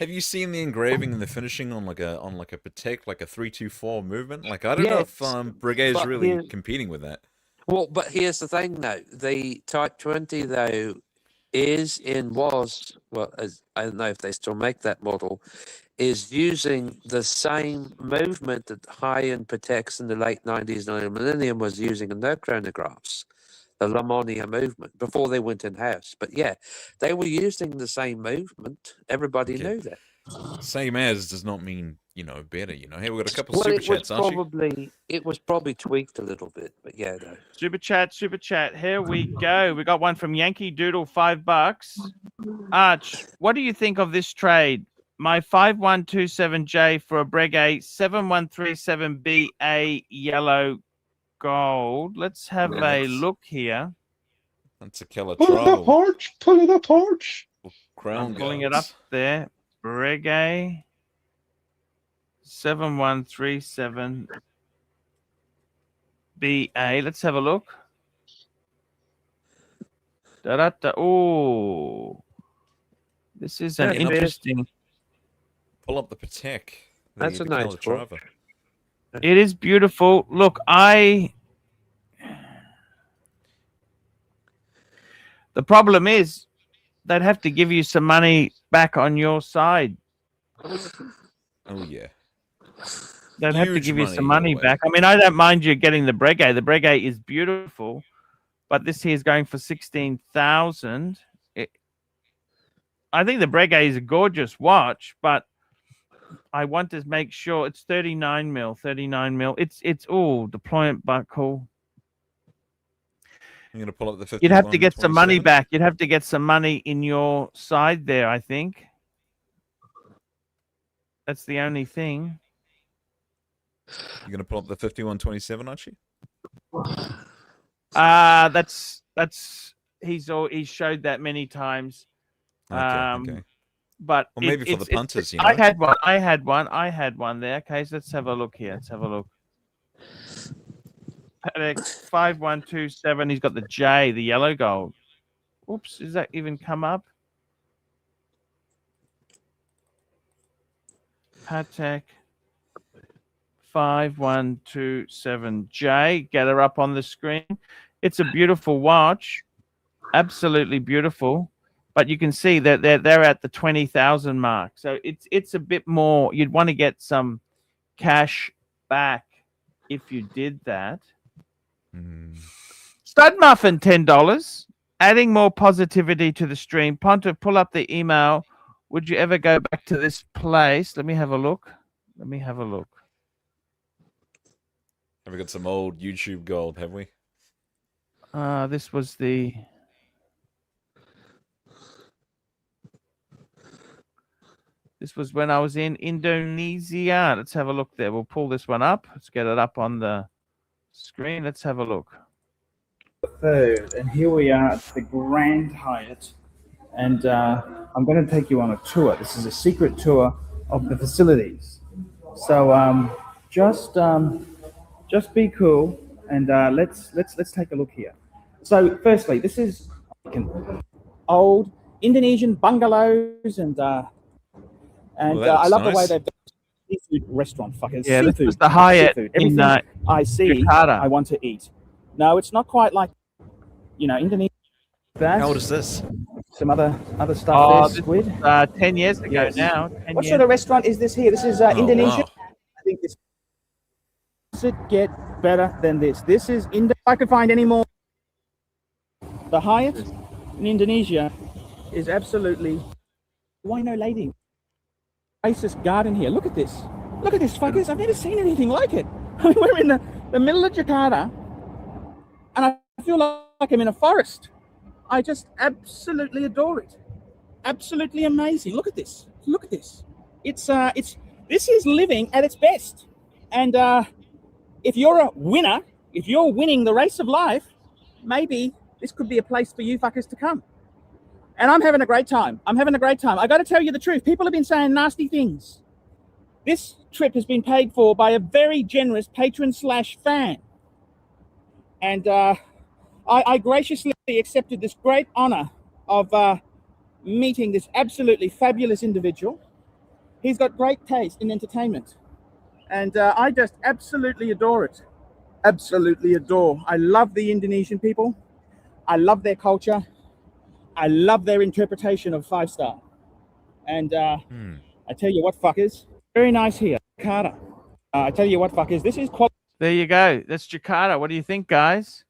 S3: Have you seen the engraving and the finishing on like a Patek, like a 324 movement? Like, I don't know if Breguet is really competing with that.
S5: Well, but here's the thing, though. The Type 20, though, I don't know if they still make that model, is using the same movement that high-end Pateks in the late 90s and early millennium was using in their chronographs, the Lamonia movement, before they went in-house. But yeah, they were using the same movement. Everybody knew that.
S3: Same as does not mean, you know, better, you know. Hey, we've got a couple
S5: Well,
S3: super
S5: it was
S3: chats, Archie.
S5: probably tweaked a little bit, but yeah, no.
S1: Super chat. Here we go. We got one from Yankee Doodle, $5. Arch, what do you think of this trade? My 5127J for a Breguet 7137BA yellow gold. Let's have a look here.
S3: That's a killer
S4: Pull it up, Arch. Pull it up, Arch.
S3: Crown
S1: I'm pulling it up there. Breguet 7137BA. Let's have a look. Oh, this is an interesting.
S3: Pull up the Patek.
S5: That's a nice book.
S1: It is beautiful. Look, the problem is they'd have to give you some money back on your side.
S3: Oh, yeah.
S1: They'd have to give you some money back. I mean, I don't mind you getting the Breguet. The Breguet is beautiful, but this here is going for 16,000. I think the Breguet is a gorgeous watch, but I want to make sure it's 39 mil. It's deployment buckle.
S3: I'm gonna pull up the 51.
S1: You'd have to get some money back. You'd have to get some money in your side there, I think. That's the only thing.
S3: You're gonna pull up the 5127, Archie?
S1: That's he's showed that many times.
S3: Okay.
S1: But
S3: well, maybe for the punters, you know.
S1: I had one there. Okay, so let's have a look here. Let's have a look. 5127. He's got the J, the yellow gold. Oops, does that even come up? Patek 5127J. Get her up on the screen. It's a beautiful watch, absolutely beautiful. But you can see that they're at the 20,000 mark. So it's a bit more. You'd want to get some cash back if you did that. Stud Muffin, $10. Adding more positivity to the stream. Ponto, pull up the email. Would you ever go back to this place? Let me have a look. Have we
S3: got some old YouTube gold, have we?
S1: This was the... This was when I was in Indonesia. Let's have a look there. We'll pull this one up. Let's get it up on the screen. Let's have a look.
S6: Third, and here we are at the Grand Hyatt, and I'm going to take you on a tour. This is a secret tour of the facilities. So just be cool, and let's take a look here. So firstly, this is old Indonesian bungalows, and I love the way they've done seafood restaurant, fuckers.
S1: Yeah,
S6: seafood,
S1: this was the Hyatt
S6: everything I see,
S1: Jakarta.
S6: I want to eat. No, it's not quite like, Indonesia.
S3: How old is this?
S6: Some other stuff there, squid.
S1: 10 years ago now.
S6: What sort of restaurant is this here? This is Indonesia.
S3: Wow.
S6: I think this should get better than this. This is If I could find any more. The Hyatt in Indonesia is absolutely... Why no lady? Oasis garden here. Look at this. Look at this, fuckers. I've never seen anything like it. We're in the middle of Jakarta, and I feel like I'm in a forest. I just absolutely adore it. Absolutely amazing. Look at this. Look at this. This is living at its best. And if you're a winner, if you're winning the race of life, maybe this could be a place for you fuckers to come. And I'm having a great time. I got to tell you the truth. People have been saying nasty things. This trip has been paid for by a very generous patron/fan. And I graciously accepted this great honor of meeting this absolutely fabulous individual. He's got great taste in entertainment. And I just absolutely adore it. Absolutely adore. I love the Indonesian people. I love their culture. I love their interpretation of 5-star. And I tell you what, fuckers, very nice here, Jakarta. I tell you what, fuckers, this is quality.
S1: There you go. That's Jakarta. What do you think, guys?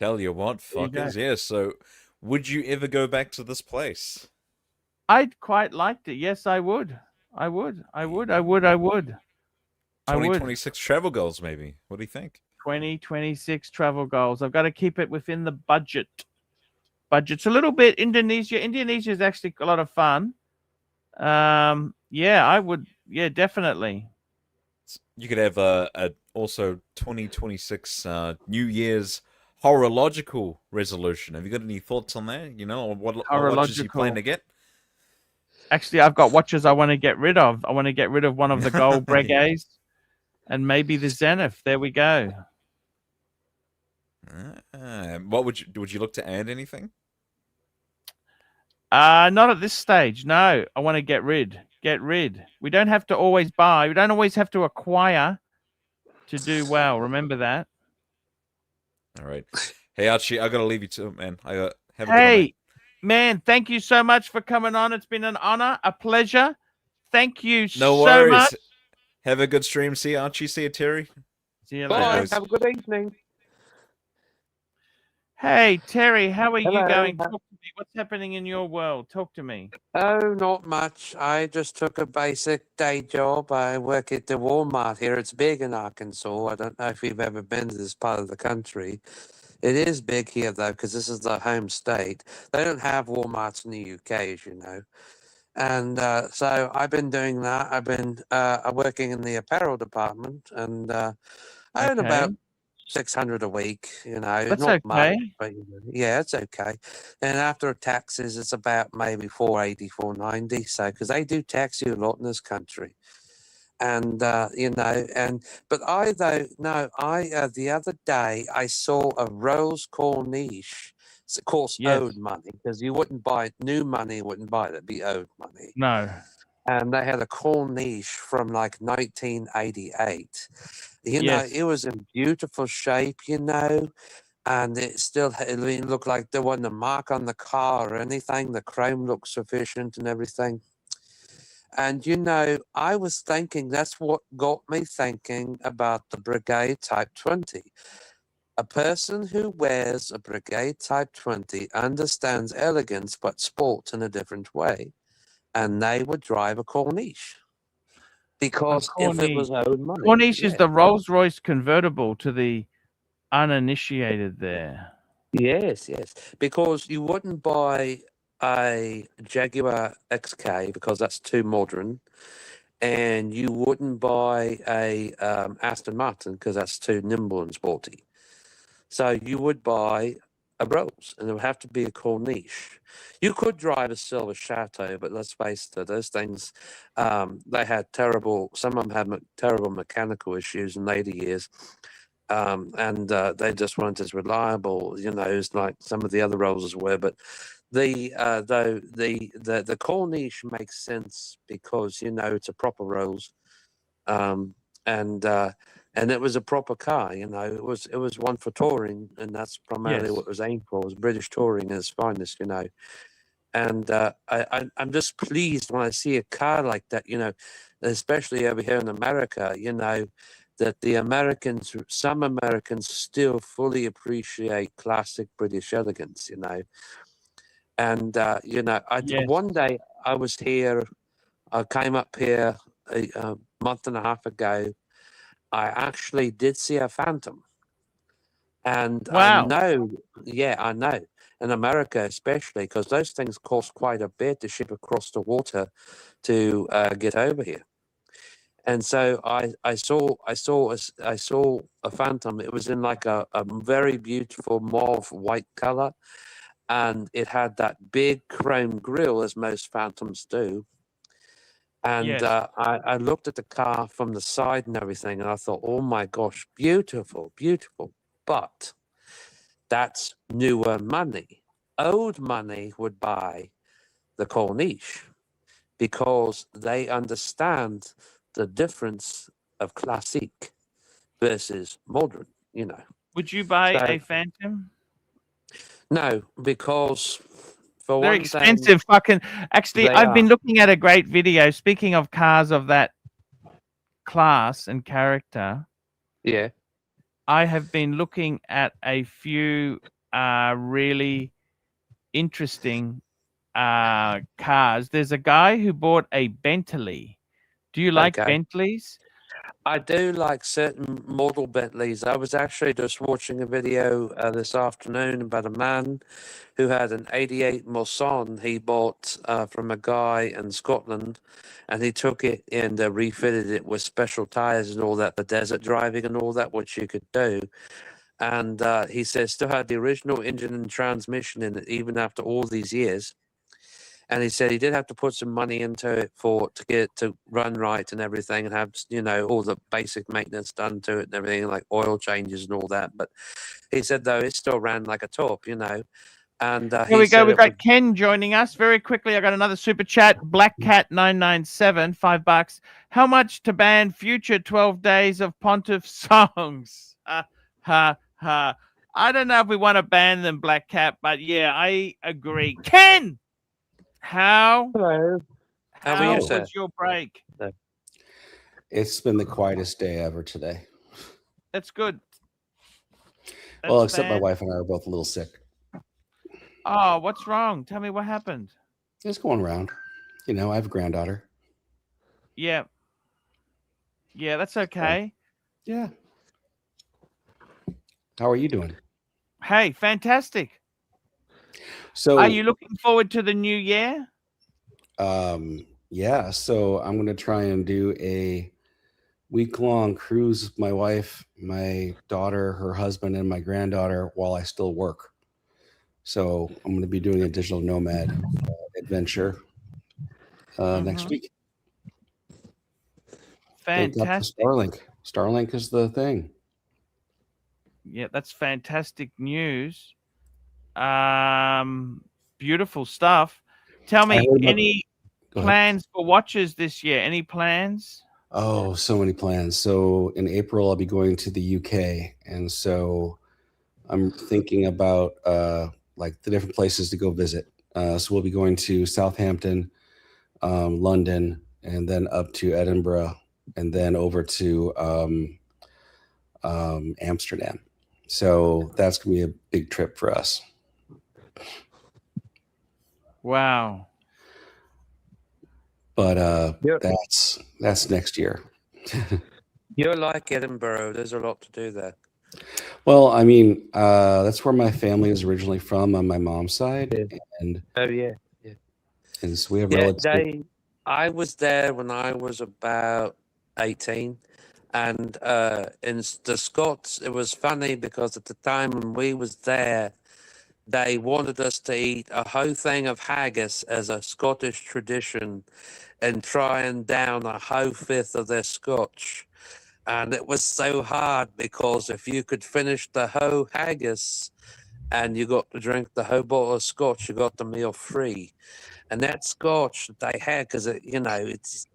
S3: Tell you what, fuckers. Yeah, so would you ever go back to this place?
S1: I quite liked it. Yes, I would. I would. I would. I would. I would. I would.
S3: 2026 travel goals, maybe. What do you think?
S1: 2026 travel goals. I've got to keep it within the budget. Budget's a little bit Indonesia. Indonesia is actually a lot of fun. Yeah, I would. Yeah, definitely.
S3: You could have a also 2026 New Year's horological resolution. Have you got any thoughts on that? You know, what watches you plan to get?
S1: Actually, I've got watches I want to get rid of. I want to get rid of one of the gold Breguets and maybe the Zenith. There we go.
S3: What would you look to add anything?
S1: Not at this stage. No, I want to get rid. Get rid. We don't have to always buy. We don't always have to acquire to do well. Remember that.
S3: All right. Hey, Archie, I got to leave you to it, man. Have a good
S1: night. Man, thank you so much for coming on. It's been an honor, a pleasure. Thank you
S3: no
S1: so
S3: worries.
S1: much.
S3: Have a good stream. See you, Archie. See you, Terry.
S1: See you
S5: Bye.
S1: later.
S5: Have a good evening.
S1: Hey, Terry, how are
S5: Hello.
S1: you going? Talk to me. What's happening in your world? Talk to me.
S5: Oh, not much. I just took a basic day job. I work at the Walmart here. It's big in Arkansas. I don't know if you've ever been to this part of the country. It is big here, though, because this is the home state. They don't have Walmarts in the UK, as you know. And so I've been doing that. I've been working in the apparel department, and I earn about 600 a week, you know.
S1: That's
S5: not
S1: okay.
S5: much, but yeah, it's okay. And after taxes, it's about maybe 480, 490. So, because they do tax you a lot in this country. And, you know, but the other day I saw a rose corniche. It's, of course, owed money, because you wouldn't buy it, new money, wouldn't buy it, it'd be owed money.
S1: No.
S5: And they had a corniche from like 1988. You know, it was in beautiful shape, you know, and it still looked like there wasn't a mark on the car or anything. The chrome looked sufficient and everything. And, you know, I was thinking, that's what got me thinking about the Brigade Type 20. A person who wears a Brigade Type 20 understands elegance but sport in a different way. And they would drive a Corniche. Because if it was owed money.
S1: Corniche is the Rolls-Royce convertible to the uninitiated there.
S5: Yes, yes. Because you wouldn't buy a Jaguar XK because that's too modern. And you wouldn't buy a Aston Martin because that's too nimble and sporty. So you would buy a Rolls, and it would have to be a Corniche. You could drive a Silver Chateau, but let's face it, those things, they had some of them had terrible mechanical issues in later years, and they just weren't as reliable, you know, as like some of the other Rollses were. But the Corniche makes sense because, you know, it's a proper Rolls, and it was a proper car, you know. It was one for touring, and that's primarily what it was aimed for. It was British touring at its finest, you know. And I'm just pleased when I see a car like that, you know, especially over here in America, you know, that some Americans still fully appreciate classic British elegance, you know. And, you know, one day I was here, I came up here a month and a half ago. I actually did see a Phantom. And I know, in America especially, because those things cost quite a bit to ship across the water to get over here. And so I saw a Phantom. It was in like a very beautiful mauve white color, and it had that big chrome grille, as most Phantoms do. And I looked at the car from the side and everything, and I thought, oh my gosh, beautiful, beautiful. But that's newer money. Old money would buy the Corniche because they understand the difference of classique versus modern, you know.
S1: Would you buy a Phantom?
S5: No, because for
S1: very
S5: one
S1: expensive fucking. Actually, I've been looking at a great video. Speaking of cars of that class and character, I have been looking at a few really interesting cars. There's a guy who bought a Bentley. Do you like Bentleys?
S5: I do like certain model Bentleys. I was actually just watching a video this afternoon about a man who had an 88 Mousson he bought from a guy in Scotland, and he took it and refitted it with special tires and all that for desert driving and all that, which you could do. And he says still had the original engine and transmission in it even after all these years. And he said he did have to put some money into it to get it to run right and everything, and have, you know, all the basic maintenance done to it and everything, like oil changes and all that. But he said though it still ran like a top, you know. And
S1: here we go. We've got Ken joining us very quickly. I got another super chat. Black Cat 997, $5. How much to ban future 12 days of Pontiff songs? Ha ha. I don't know if we want to ban them, Black Cat, but yeah, I agree. Ken. How was your break?
S7: It's been the quietest day ever today.
S1: That's good.
S7: Well, except my wife and I are both a little sick.
S1: Oh, what's wrong? Tell me what happened.
S7: It's going around. You know, I have a granddaughter.
S1: Yeah. Yeah, that's okay.
S7: Yeah. How are you doing?
S1: Hey, fantastic.
S7: So
S1: are you looking forward to the new year?
S7: Yeah, so I'm going to try and do a week-long cruise with my wife, my daughter, her husband, and my granddaughter while I still work. So I'm going to be doing a digital nomad adventure next week.
S1: Fantastic.
S7: Starlink. Starlink is the thing.
S1: Yeah, that's fantastic news. Beautiful stuff. Tell me, any plans for watches this year? Any plans?
S7: Oh, so many plans. So in April, I'll be going to the UK. And so I'm thinking about like the different places to go visit. So we'll be going to Southampton, London, and then up to Edinburgh, and then over to Amsterdam. So that's going to be a big trip for us.
S1: Wow.
S7: But that's next year.
S5: You're like Edinburgh. There's a lot to do there.
S7: Well, I mean, that's where my family is originally from on my mom's side.
S5: Yeah.
S7: And
S5: and
S7: so we have relatives.
S5: I was there when I was about 18. And in the Scots, it was funny because at the time when we was there, they wanted us to eat a whole thing of haggis as a Scottish tradition and try and down a whole fifth of their scotch. And it was so hard because if you could finish the whole haggis and you got to drink the whole bottle of scotch, you got the meal free. And that scotch that they had, because it's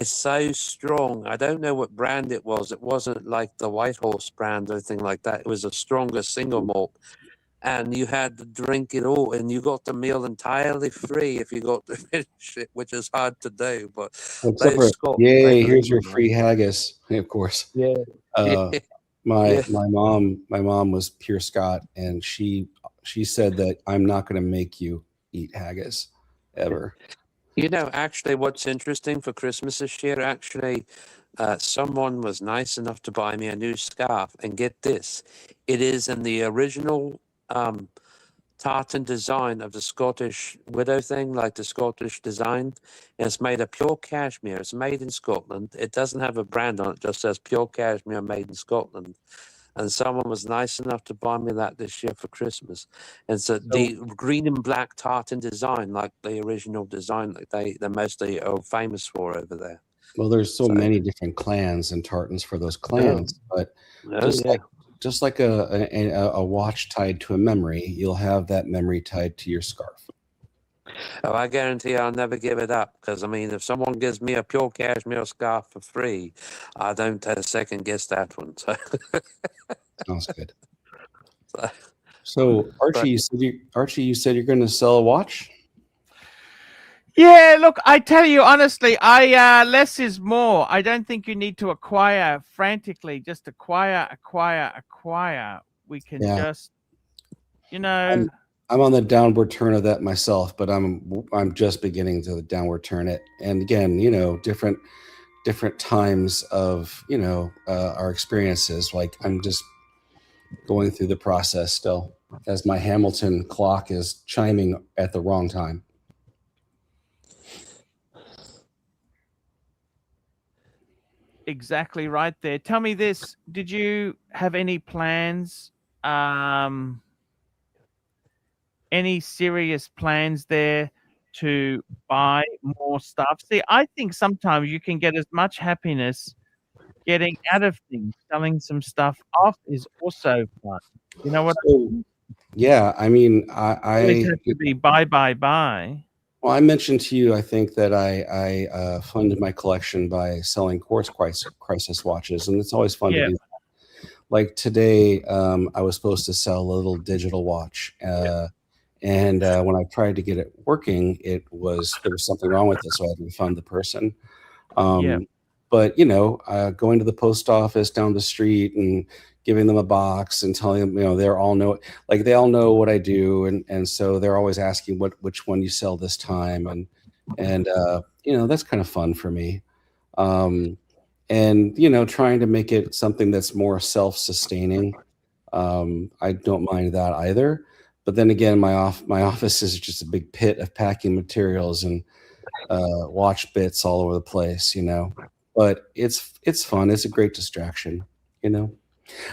S5: so strong. I don't know what brand it was. It wasn't like the White Horse brand or anything like that. It was a stronger single malt. And you had to drink it all, and you got the meal entirely free if you got to finish it, which is hard to do. But
S7: yay! Here's your free haggis, of course.
S5: Yeah.
S7: My mom was pure Scot, and she said that I'm not going to make you eat haggis ever.
S5: You know, actually, what's interesting for Christmas this year, actually, someone was nice enough to buy me a new scarf, and get this, it is in the original tartan design of the Scottish widow thing, like the Scottish design. And it's made of pure cashmere. It's made in Scotland. It doesn't have a brand on it. It just says pure cashmere made in Scotland. And someone was nice enough to buy me that this year for Christmas. And so the green and black tartan design, like the original design, like they're mostly famous for over there.
S7: Well, there's so many different clans and tartans for those clans, but just like a watch tied to a memory, you'll have that memory tied to your scarf.
S5: Oh, I guarantee I'll never give it up, because I mean, if someone gives me a pure cashmere scarf for free, I don't second guess that one. So.
S7: Sounds good. So Archie, you said you're going to sell a watch?
S1: Yeah, look, I tell you honestly, less is more. I don't think you need to acquire frantically. Just acquire. We can just, you know.
S7: I'm on the downward turn of that myself, but I'm just beginning to downward turn it. And again, you know, different different times of, you know, our experiences. Like I'm just going through the process still as my Hamilton clock is chiming at the wrong time.
S1: Exactly right there. Tell me this, did you have any plans, any serious plans there to buy more stuff? See, I think sometimes you can get as much happiness getting out of things. Selling some stuff off is also fun. You know what I mean?
S7: Yeah, I mean,
S1: Always have to be buy.
S7: Well, I mentioned to you, I think that I funded my collection by selling Quartz Crisis watches, and it's always fun to do that. Like today, I was supposed to sell a little digital watch, and when I tried to get it working, there was something wrong with it, so I had to refund the person. But you know, going to the post office down the street and giving them a box and telling them, you know, they all know what I do, and so they're always asking which one you sell this time, and you know, that's kind of fun for me. And you know, trying to make it something that's more self-sustaining. I don't mind that either. But then again, my office is just a big pit of packing materials and watch bits all over the place, you know. But it's fun. It's a great distraction, you know.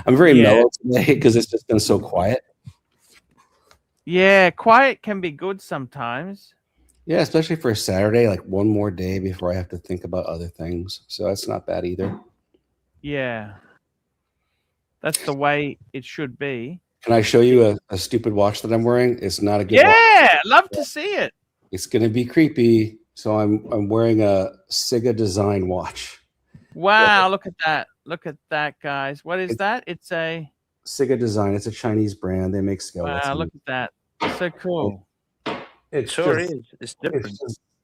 S7: I'm very mellow today because it's just been so quiet.
S1: Yeah, quiet can be good sometimes.
S7: Yeah, especially for a Saturday, like one more day before I have to think about other things. So that's not bad either.
S1: Yeah. That's the way it should be.
S7: Can I show you a stupid watch that I'm wearing? It's not a good watch.
S1: Yeah, love to see it.
S7: It's going to be creepy. So I'm wearing a Siga design watch.
S1: Wow, look at that. Look at that, guys. What is that? It's a
S7: Siga design. It's a Chinese brand. They make skeletons.
S1: Wow, look at that. It's so cool.
S5: It sure is. It's different.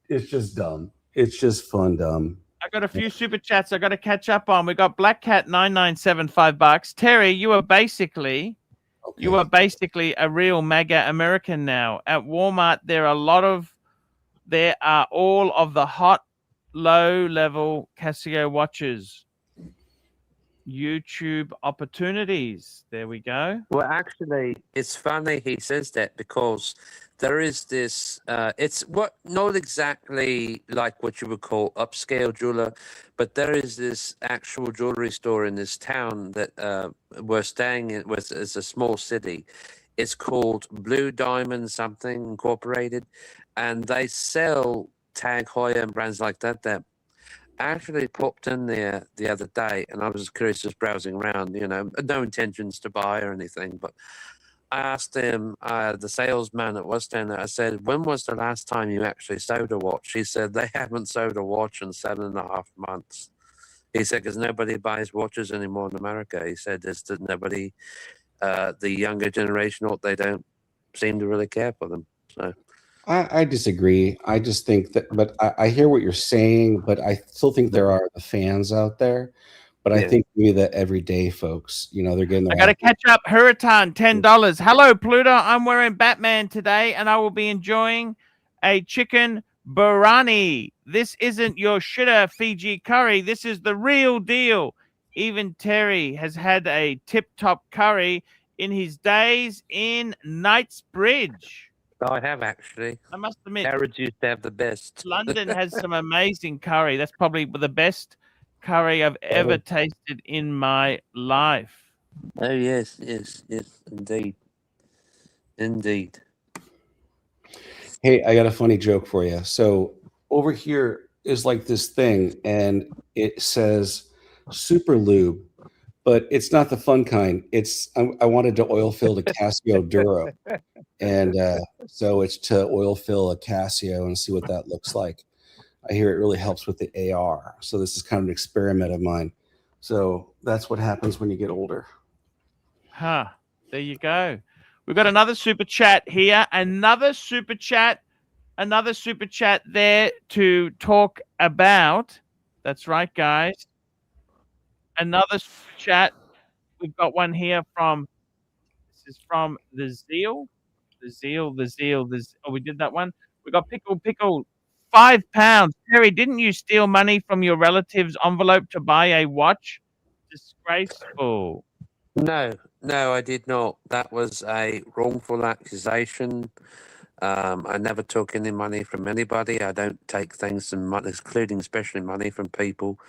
S7: It's just dumb. It's just fun dumb.
S1: I got a few super chats I got to catch up on. We got Black Cat 997 $5. Terry, you are basically a real MAGA American now. At Walmart, there are all of the hot low-level Casio watches. YouTube opportunities. There we go.
S5: Well, actually, it's funny he says that because there is this, it's not exactly like what you would call upscale jeweler, but there is this actual jewelry store in this town that we're staying in. It's a small city. It's called Blue Diamond something Incorporated, and they sell Tag Heuer and brands like that. That actually popped in there the other day, and I was curious, just browsing around. You know, no intentions to buy or anything, but I asked him, the salesman that was standing there, I said, when was the last time you actually sold a watch? He said, they haven't sold a watch in 7.5 months. He said, because nobody buys watches anymore in America. He said, there's nobody, the younger generation, they don't seem to really care for them. So
S7: I disagree. I just think that, but I hear what you're saying, but I still think there are the fans out there. But I think maybe the everyday folks, you know, they're getting.
S1: I got to catch up. Huraton, $10. Hello, Pluto. I'm wearing Batman today, and I will be enjoying a chicken biryani. This isn't your shitter Fiji curry. This is the real deal. Even Terry has had a tip-top curry in his days in Knightsbridge.
S5: I have actually.
S1: I must admit,
S5: Harrods used to have the best.
S1: London has some amazing curry. That's probably the best curry I've ever tasted in my life.
S5: Oh yes, indeed.
S7: Hey, I got a funny joke for you. So over here is like this thing, and it says Super Lube, but it's not the fun kind. I wanted to oil fill a Casio Duro, and so it's to oil fill a Casio and see what that looks like. I hear it really helps with the AR. So this is kind of an experiment of mine. So that's what happens when you get older.
S1: Huh. There you go. We've got another super chat here. Another super chat there to talk about. That's right, guys. Another super chat. We've got one here from, this is from the Zeal. Oh, we did that one. We got Pickle £5. Terry, didn't you steal money from your relative's envelope to buy a watch? Disgraceful.
S5: No, I did not. That was a wrongful accusation. I never took any money from anybody. I don't take things, including especially money from people.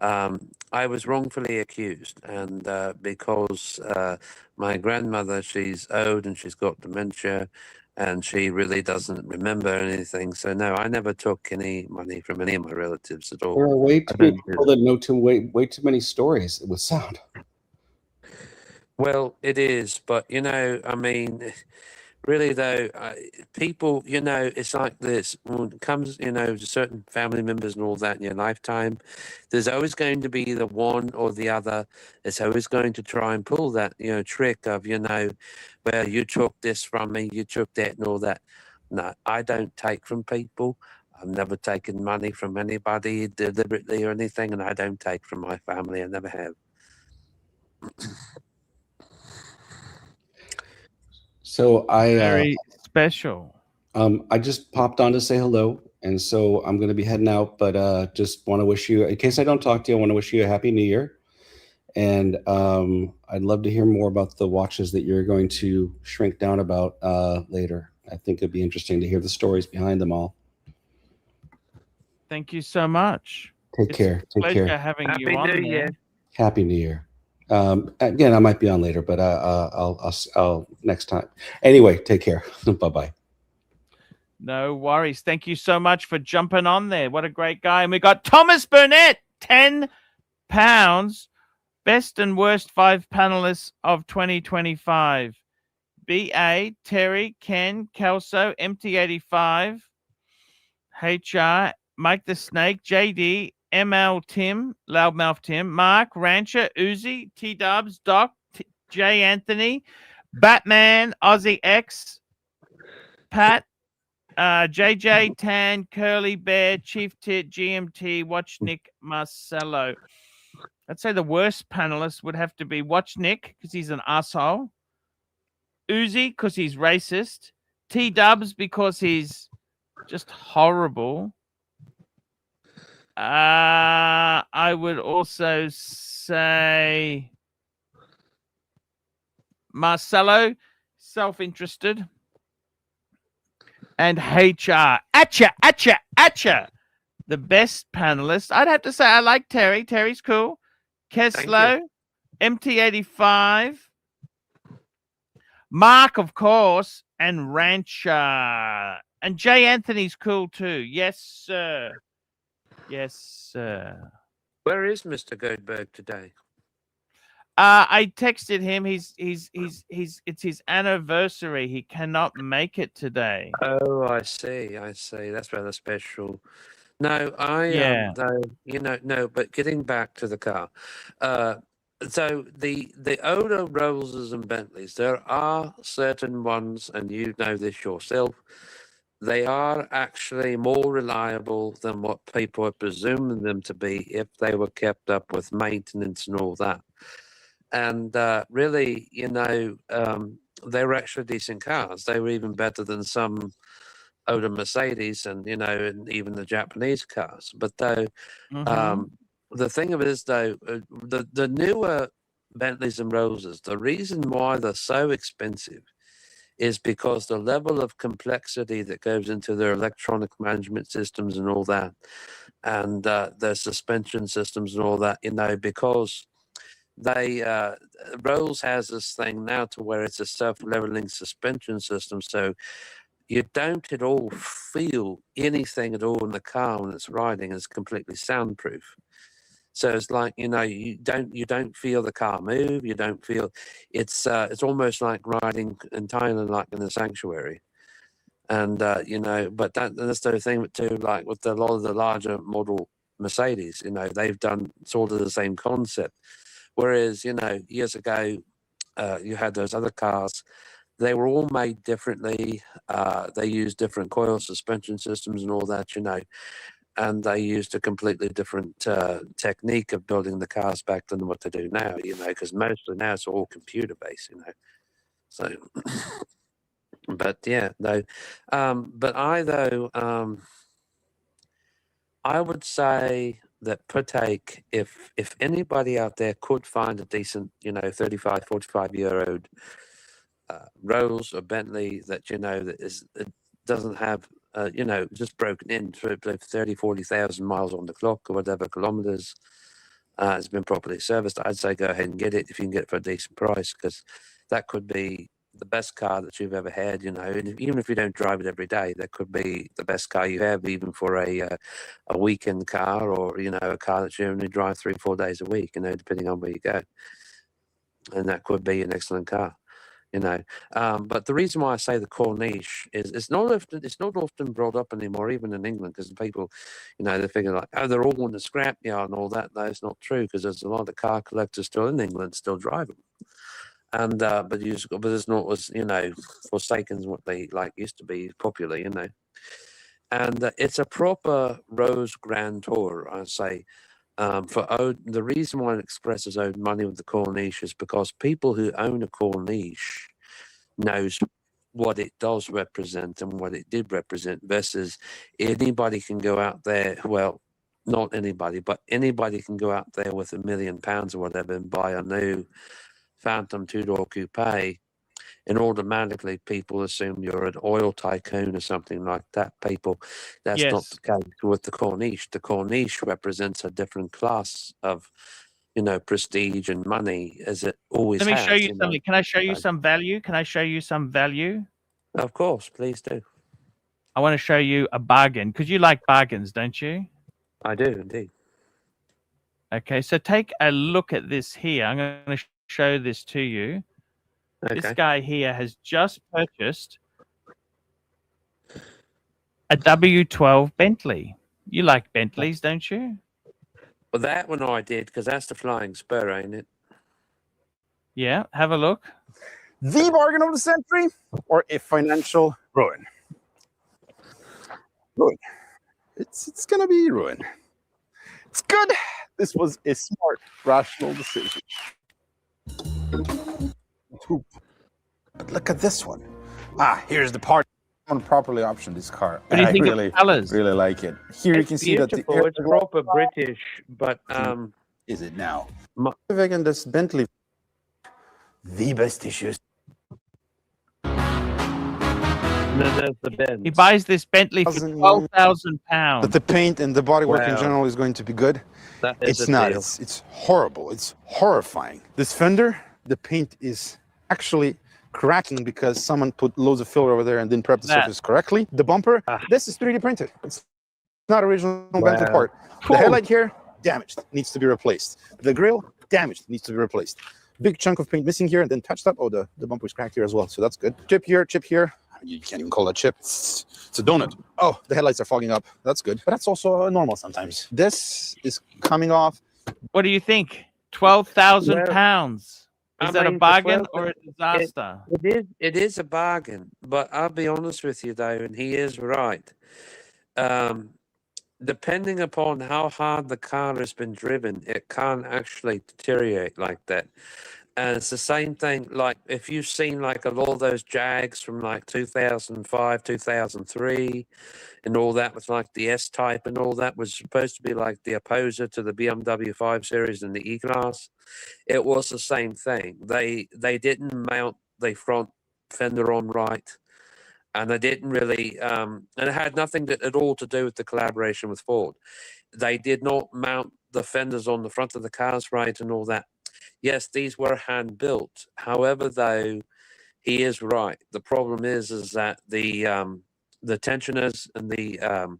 S5: I was wrongfully accused, and because my grandmother, she's old and she's got dementia, and she really doesn't remember anything. So no, I never took any money from any of my relatives at all.
S7: There are way too many people that know way too many stories with sound.
S5: Well, it is, but I mean, really though, people, it's like this. When it comes, to certain family members and all that in your lifetime, there's always going to be the one or the other. It's always going to try and pull that, trick of, well, you took this from me, you took that and all that. No, I don't take from people. I've never taken money from anybody deliberately or anything, and I don't take from my family. I never have.
S7: So
S1: very special.
S7: I just popped on to say hello, and so I'm going to be heading out. But just want to wish you, in case I don't talk to you, I want to wish you a happy New Year. And I'd love to hear more about the watches that you're going to shrink down about later. I think it'd be interesting to hear the stories behind them all.
S1: Thank you so much.
S7: Take care. Take care.
S1: Having
S5: Happy
S1: you on
S5: New Year.
S7: Happy New Year. Again, I might be on later, but I'll next time. Anyway, take care. Bye-bye.
S1: No worries. Thank you so much for jumping on there. What a great guy. And we got Thomas Burnett, £10. Best and worst 5 panelists of 2025. BA, Terry, Ken, Kelso, MT85, HR, Mike the Snake, JD, ML Tim, Loudmouth Tim, Mark, Rancher, Uzi, T-Dubs, Doc, J Anthony, Batman, Aussie X, Pat, JJ, Tan, Curly Bear, Chief Tit, GMT, Watch Nick, Marcelo. I'd say the worst panelist would have to be Watch Nick because he's an asshole. Uzi because he's racist. T-Dubs because he's just horrible. I would also say Marcelo, self-interested. And HR. Atcha. The best panelist. I'd have to say I like Terry. Terry's cool. Keslow, MT85. Mark, of course. And Rancher. And Jay Anthony's cool too. Yes, sir. Yes, sir.
S5: Where is Mr. Goldberg today?
S1: I texted him. It's his anniversary. He cannot make it today.
S5: Oh, I see. That's rather special. No, no. But getting back to the car, so the older Rollses and Bentleys, there are certain ones, and you know this yourself. They are actually more reliable than what people are presuming them to be if they were kept up with maintenance and all that. And really, they were actually decent cars. They were even better than some older Mercedes and, and even the Japanese cars. But though, the thing of it is, though, the newer Bentleys and Rollses, the reason why they're so expensive is because the level of complexity that goes into their electronic management systems and all that, and their suspension systems and all that, because they Rolls has this thing now to where it's a self-leveling suspension system, so you don't at all feel anything at all in the car when it's riding. It's completely soundproof. So it's like, you don't feel the car move. You don't feel it's almost like riding entirely like in a sanctuary. And but that's the thing too, like with a lot of the larger model Mercedes, they've done sort of the same concept. Whereas, years ago, you had those other cars, they were all made differently. They used different coil suspension systems and all that, and they used a completely different technique of building the cars back than what they do now, because mostly now it's all computer based, So, but yeah, no. But I, though, I would say that per take, if anybody out there could find a decent, 35, 45-year-old Rolls or Bentley that, that it doesn't have, just broken in for 30, 40,000 miles on the clock or whatever, kilometers, it's been properly serviced, I'd say go ahead and get it if you can get it for a decent price, because that could be the best car that you've ever had, and even if you don't drive it every day, that could be the best car you have, even for a weekend car, or, a car that you only drive 3-4 days a week, depending on where you go. And that could be an excellent car, But the reason why I say the Corniche is it's not often brought up anymore, even in England, because people, they figure like, oh, they're all in the scrapyard and all that. No, it's not true, because there's a lot of car collectors still in England still drive them. And but it's not as forsaken as what they used to be popular, And it's a proper Rose Grand Tour, I say. The reason why it expresses owed money with the Corniche is because people who own a Corniche knows what it does represent and what it did represent, versus anybody can go out there. Well, not anybody, but anybody can go out there with £1 million or whatever and buy a new Phantom 2-door coupe, and automatically people assume you're an oil tycoon or something like that. That's not the case with the Corniche. The Corniche represents a different class of, prestige and money, as it always has.
S1: Let me show you something. Can I show you some value? Can I show you some value?
S5: Of course, please do.
S1: I want to show you a bargain, because you like bargains, don't you?
S5: I do, indeed.
S1: Okay, so take a look at this here. I'm going to show this to you. Okay. This guy here has just purchased a W12 Bentley. You like Bentleys, don't you?
S5: Well, that one I did, because that's the Flying Spur, ain't it?
S1: Yeah, have a look.
S8: The bargain of the century, or a financial ruin? Ruin. It's gonna be ruin. It's good. This was a smart, rational decision. But look at this one. Here's the part. I'm gonna properly option this car.
S1: What do you think of the colors?
S8: Really like it. Here you can see that
S5: it's proper British, but
S8: is it now? Again, this Bentley, the best issues.
S5: There's the Benz.
S1: He buys this Bentley for £12,000.
S8: But the paint and the bodywork in general is going to be good. It's not. It's horrible. It's horrifying. This fender, the paint is actually cracking because someone put loads of filler over there and didn't prep the surface correctly. The bumper, this is 3D printed. It's not original Bentley part. The headlight here, damaged, needs to be replaced. The grille, damaged, needs to be replaced. Big chunk of paint missing here and then touched up. Oh, the bumper is cracked here as well, so that's good. Chip here, chip here. You can't even call that chip. It's a donut. Oh, the headlights are fogging up. That's good, but that's also normal sometimes. This is coming off.
S1: What do you think? £12,000. Is that a bargain or a disaster?
S5: It is a bargain, but I'll be honest with you though, and he is right. Depending upon how hard the car has been driven, it can actually deteriorate like that. And it's the same thing, like if you've seen like a lot of those Jags from like 2005, 2003 and all that with like the S-Type and all that was supposed to be like the opposer to the BMW 5 Series and the E-Class. It was the same thing. They didn't mount the front fender on right, and they didn't really, and it had nothing at all to do with the collaboration with Ford. They did not mount the fenders on the front of the cars right and all that. Yes, these were hand built. However, though, he is right. The problem is that the tensioners and the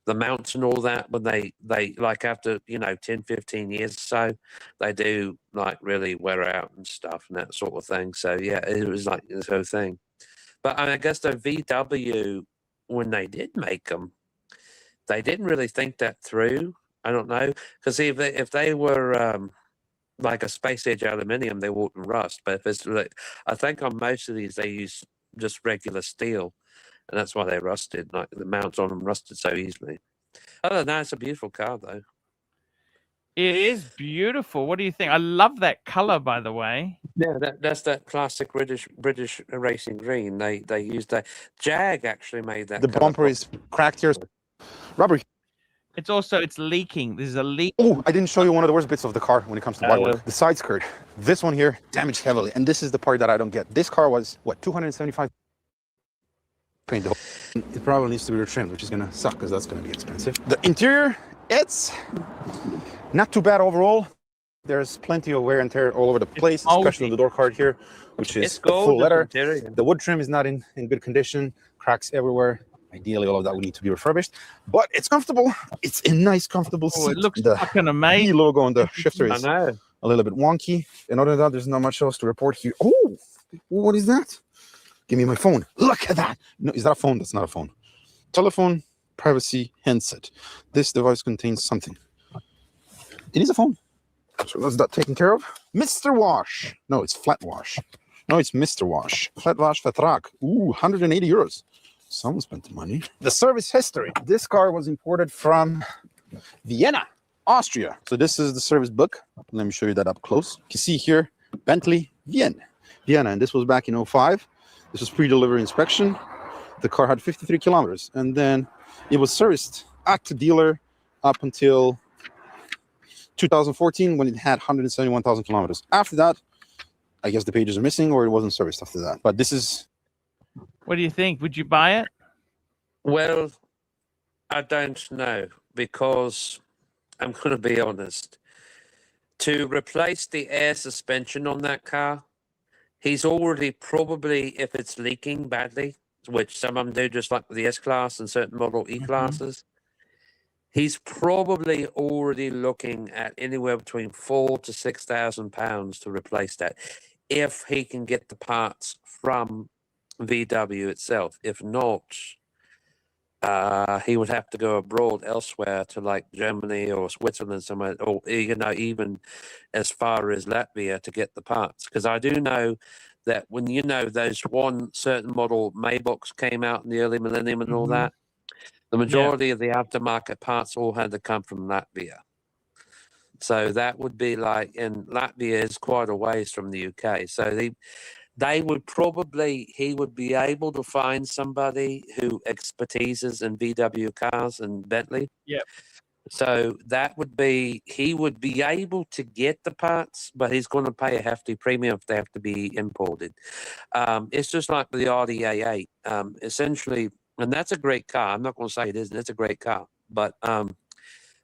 S5: mounts and all that, when they like after 10, 15 years or so, they do like really wear out and stuff and that sort of thing. So yeah, it was like this whole thing. But I guess the VW, when they did make them, they didn't really think that through. I don't know, because if they were like a space age aluminium, they wouldn't rust. But if it's like, I think on most of these they use just regular steel, and that's why they rusted. Like the mounts on them rusted so easily. Other than that, it's a beautiful car, though.
S1: It is beautiful. What do you think? I love that color, by the way.
S5: Yeah, that's that classic British racing green. They used that. Jag actually made that.
S8: The bumper is cracked here. Rubber.
S1: It's also, it's leaking. There's a leak.
S8: Oh, I didn't show you one of the worst bits of the car when it comes to bodywork. The side skirt. This one here, damaged heavily. And this is the part that I don't get. This car was, what, 275? Paint the whole. It probably needs to be retrimmed, which is going to suck because that's going to be expensive. The interior, it's not too bad overall. There's plenty of wear and tear all over the place, especially on the door card here, which is full leather. The wood trim is not in good condition. Cracks everywhere. Ideally, all of that would need to be refurbished, but it's comfortable. It's a nice, comfortable seat.
S1: It looks
S8: the
S1: fucking amazing.
S8: The logo on the shifter is a little bit wonky. And other than that, there's not much else to report here. Oh, what is that? Give me my phone. Look at that. No, is that a phone? That's not a phone. Telephone, privacy, handset. This device contains something. It is a phone. So that's that taken care of. Mr. Wash. No, it's Flat Wash. No, it's Mr. Wash. Flat Wash Vertrag. Ooh, 180 euros. Someone spent the money. The service history. This car was imported from Vienna, Austria. So this is the service book. Let me show you that up close. You can see here, Bentley, Vienna. And this was back in 2005. This was pre-delivery inspection. The car had 53 kilometers. And then it was serviced at the dealer up until 2014 when it had 171,000 kilometers. After that, I guess the pages are missing or it wasn't serviced after that. But this is...
S1: What do you think? Would you buy it?
S5: Well, I don't know, because I'm going to be honest. To replace the air suspension on that car, he's already probably, if it's leaking badly, which some of them do, just like the S-Class and certain Model E-Classes, he's probably already looking at anywhere between £4,000 to £6,000 to replace that, if he can get the parts from VW itself. If not, he would have to go abroad elsewhere to like Germany or Switzerland somewhere, or even as far as Latvia to get the parts. Because I do know that when those one certain model Maybachs came out in the early millennium and all that, the majority of the aftermarket parts all had to come from Latvia. So that would be like, and Latvia is quite a ways from the UK. So he would be able to find somebody who expertises in VW cars and Bentley.
S1: Yeah.
S5: So that would be, he would be able to get the parts, but he's going to pay a hefty premium if they have to be imported. It's just like the Audi A8, essentially, and that's a great car. I'm not going to say it isn't. It's a great car, but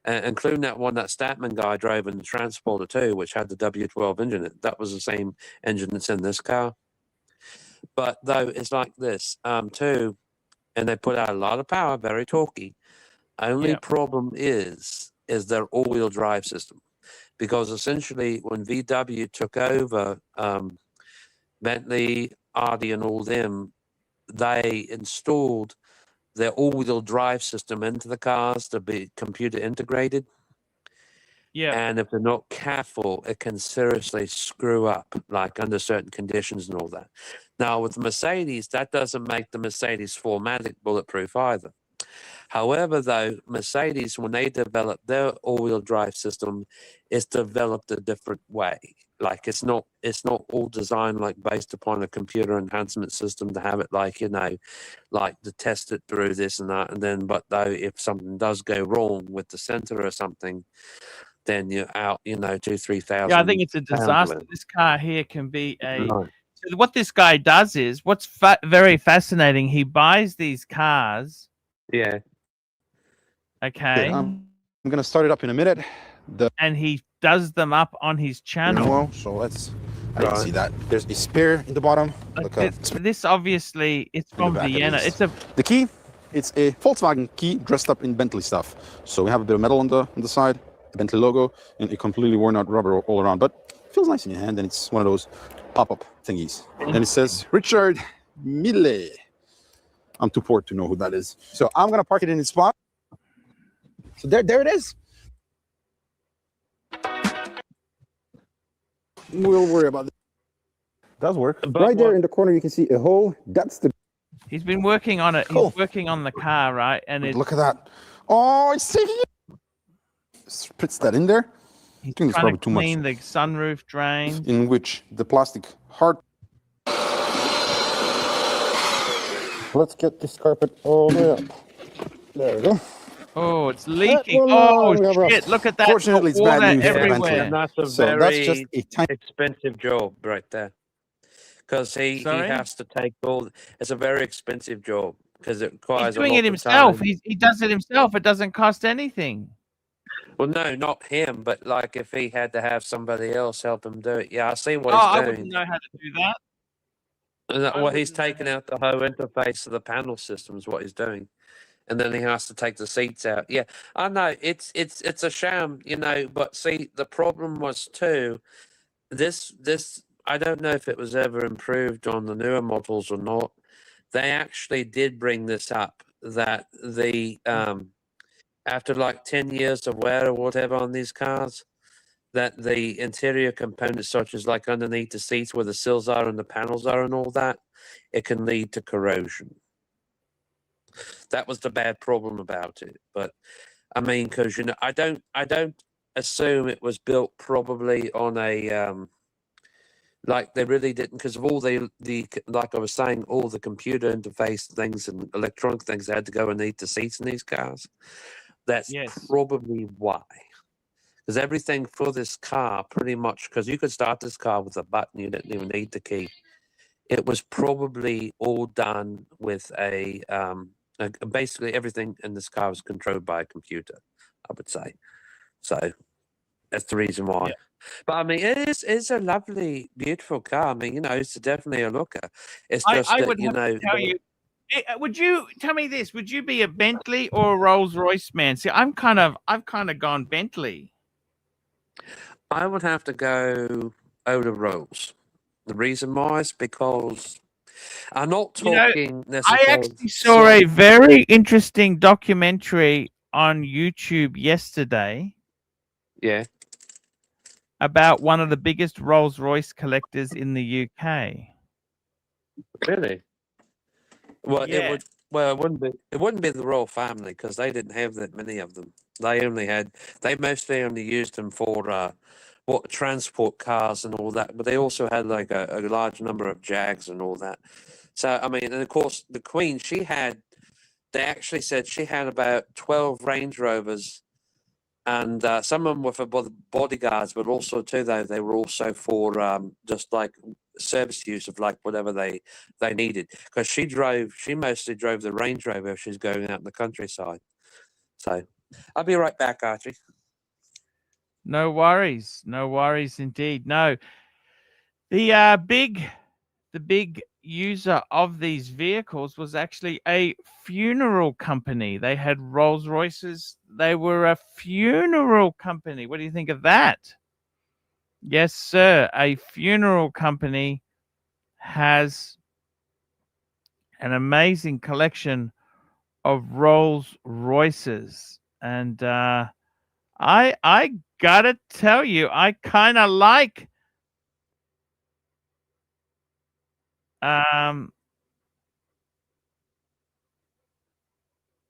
S5: including that one that Statman guy drove in the Transporter too, which had the W12 engine in it. That was the same engine that's in this car. But though it's like this too, and they put out a lot of power, very torquey. Only problem is their all-wheel drive system, because essentially when VW took over Bentley, Audi, and all them, they installed their all-wheel drive system into the cars to be computer integrated. Yeah. And if they're not careful, it can seriously screw up, like under certain conditions and all that. Now, with the Mercedes, that doesn't make the Mercedes 4MATIC bulletproof either. However, though, Mercedes, when they developed their all-wheel drive system, it's developed a different way. Like it's not all designed like based upon a computer enhancement system to have it like, like to test it through this and that. And then, but though, if something does go wrong with the center or something, then you're out, 2,000-3,000.
S1: Yeah, I think it's a disaster. This car here can be a... So what this guy does is, what's very fascinating, he buys these cars.
S5: Yeah.
S1: Okay.
S8: Yeah, I'm going to start it up in a minute.
S1: And he does them up on his channel.
S8: So I didn't see that. There's a spare in the bottom.
S1: This obviously, it's from Vienna.
S8: The key, it's a Volkswagen key dressed up in Bentley stuff. So we have a bit of metal on the side, the Bentley logo, and a completely worn out rubber all around. But it feels nice in your hand, and it's one of those pop-up thingies. And it says Richard Mille. I'm too poor to know who that is. So I'm going to park it in its spot. So there it is. We'll worry about it. Does work. Right there in the corner, you can see a hole. That's the...
S1: He's been working on it. Cool. He's working on the car, right? And
S8: look at that. Oh, it's taking it. Puts that in there.
S1: He's trying to clean the sunroof drain.
S8: In which the plastic heart. Let's get this carpet all the way up. There we go.
S1: Oh, it's
S8: But
S1: leaking.
S8: well,
S1: Oh, shit. Look at that.
S8: Fortunately, it's bad
S1: Water
S8: news for
S1: everywhere.
S5: And that's a
S8: So that's just
S5: very
S8: a tiny.
S5: expensive job right there. Because he
S1: Sorry?
S5: has to take all. It's a very expensive job because it
S1: He's
S5: requires a
S1: doing
S5: lot
S1: it
S5: of
S1: himself.
S5: time.
S1: He does it himself. It doesn't cost anything.
S5: Well, no, not him, but like if he had to have somebody else help him do it. Yeah, I see what
S1: Oh,
S5: he's
S1: I
S5: doing.
S1: wouldn't know how to do that.
S5: And
S1: I
S5: well, he's
S1: wouldn't know
S5: taking out the whole interface of the panel system is what he's doing, and then he has to take the seats out. Yeah, I know it's a sham, you know. But see, the problem was too. This I don't know if it was ever improved on the newer models or not. They actually did bring this up that the after like 10 years of wear or whatever on these cars, that the interior components, such as like underneath the seats where the sills are and the panels are and all that, it can lead to corrosion. That was the bad problem about it. But I mean, because you know, I don't assume it was built probably on a like they really didn't, because of all the like I was saying, all the computer interface things and electronic things that had to go underneath the seats in these cars. That's probably why. Because everything for this car, pretty much, because you could start this car with a button, you didn't even need the key. It was probably all done with a basically everything in this car was controlled by a computer, I would say. So that's the reason why. Yeah. But I mean, it's a lovely, beautiful car. I mean, you know, it's definitely a looker. It's just
S1: I
S5: that,
S1: would
S5: you know.
S1: tell you. Would you tell me this? Would you be a Bentley or a Rolls Royce man? See, I've kind of gone Bentley.
S5: I would have to go over Rolls. The reason why is because I'm not talking necessarily.
S1: I actually saw a very interesting documentary on YouTube yesterday.
S5: Yeah.
S1: About one of the biggest Rolls Royce collectors in the UK.
S5: Really? Well,
S1: yeah.
S5: it would. Well, it wouldn't be the royal family because they didn't have that many of them. They mostly only used them for transport cars and all that. But they also had like a large number of Jags and all that. So I mean, and of course the Queen, they actually said she had about 12 Range Rovers, and some of them were for bodyguards, but also too they were also for just like service use of like whatever they needed, because she mostly drove the Range Rover if she's going out in the countryside. So I'll be right back, Archie.
S1: No worries indeed. No, the big user of these vehicles was actually a funeral company. They had Rolls Royces. They were a funeral company. What do you think of that? Yes, sir. A funeral company has an amazing collection of Rolls Royces, and I gotta tell you, I kind of like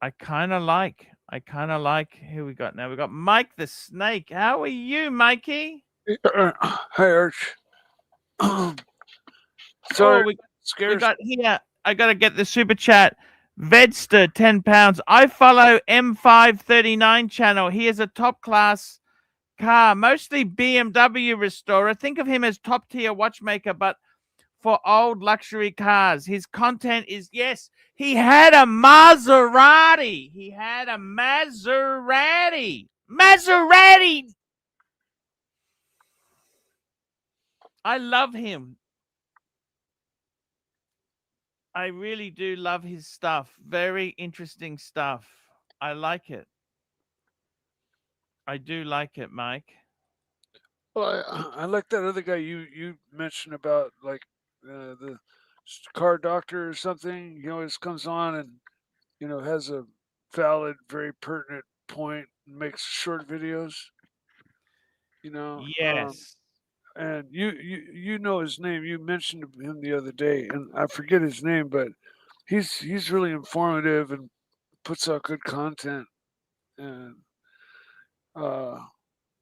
S1: I kind of like who we got now. We got Mike the Snake. How are you, Mikey?
S9: Hi, Arch.
S1: Sorry, we got here. I gotta get the super chat. Vedster, £10. I follow M539 channel. He is a top class car, mostly BMW restorer. Think of him as top tier watchmaker, but for old luxury cars. His content is, yes, he had a Maserati. Maserati. I love him. I really do love his stuff. Very interesting stuff. I like it. I do like it, Mike.
S9: Well, I like that other guy you mentioned about, like the car doctor or something. He always comes on and has a valid, very pertinent point and makes short videos.
S1: Yes.
S9: And you know his name. You mentioned him the other day, and I forget his name, but he's really informative and puts out good content. And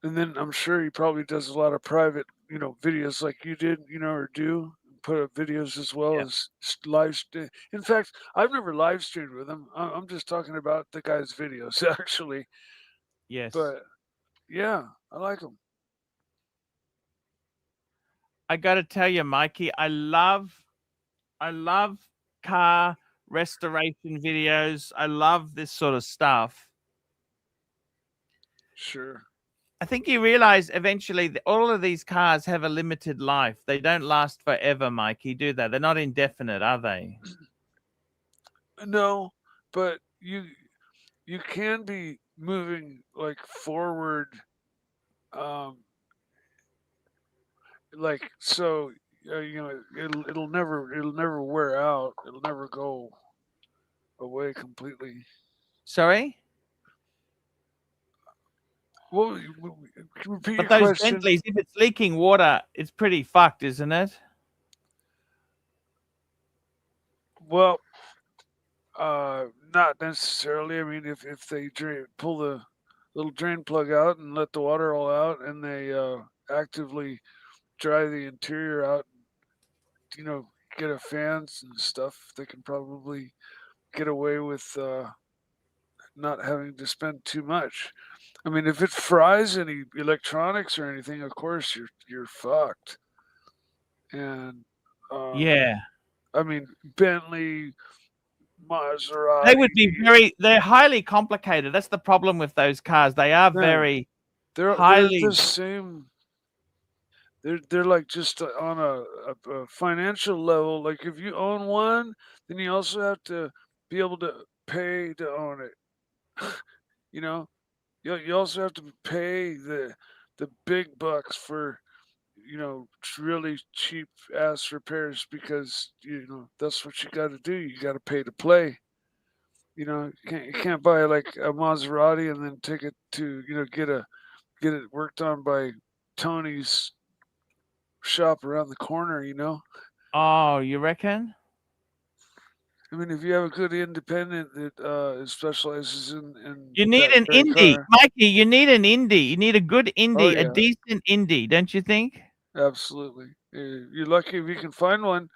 S9: then I'm sure he probably does a lot of private, videos like you did, or do put up videos as well as live stream. In fact, I've never live streamed with him. I'm just talking about the guy's videos actually.
S1: Yes.
S9: But yeah, I like him.
S1: I got to tell you, Mikey, I love car restoration videos. I love this sort of stuff.
S9: Sure.
S1: I think you realize eventually that all of these cars have a limited life. They don't last forever, Mikey, do they? They're not indefinite, are they?
S9: No, but you can be moving like forward, like so. You know, it'll never wear out. It'll never go away completely.
S1: Sorry?
S9: Well, repeat
S1: But
S9: your
S1: those
S9: question.
S1: Bentleys, if it's leaking water, it's pretty fucked, isn't it?
S9: Well, not necessarily. I mean, if they pull the little drain plug out and let the water all out, and they actively dry the interior out, you know, get a fans and stuff, they can probably get away with not having to spend too much. I mean, if it fries any electronics or anything, of course you're fucked. And
S1: Yeah.
S9: I mean, Bentley, Maserati.
S1: They would be they're highly complicated. That's the problem with those cars. They are very
S9: they're
S1: highly
S9: the same. They're like just on a financial level. Like if you own one, then you also have to be able to pay to own it. You know, you also have to pay the big bucks for, you know, really cheap ass repairs, because you know that's what you got to do. You got to pay to play. You know, you can't buy like a Maserati and then take it to, you know, get it worked on by Tony's shop around the corner. You know.
S1: Oh, you reckon?
S9: I mean, if you have a good independent that specializes in
S1: You need
S9: that
S1: an
S9: very
S1: indie,
S9: car.
S1: Mikey. You need an indie. You need a good indie,
S9: Oh,
S1: a
S9: yeah.
S1: decent indie, don't you think?
S9: Absolutely. You're lucky if you can find one,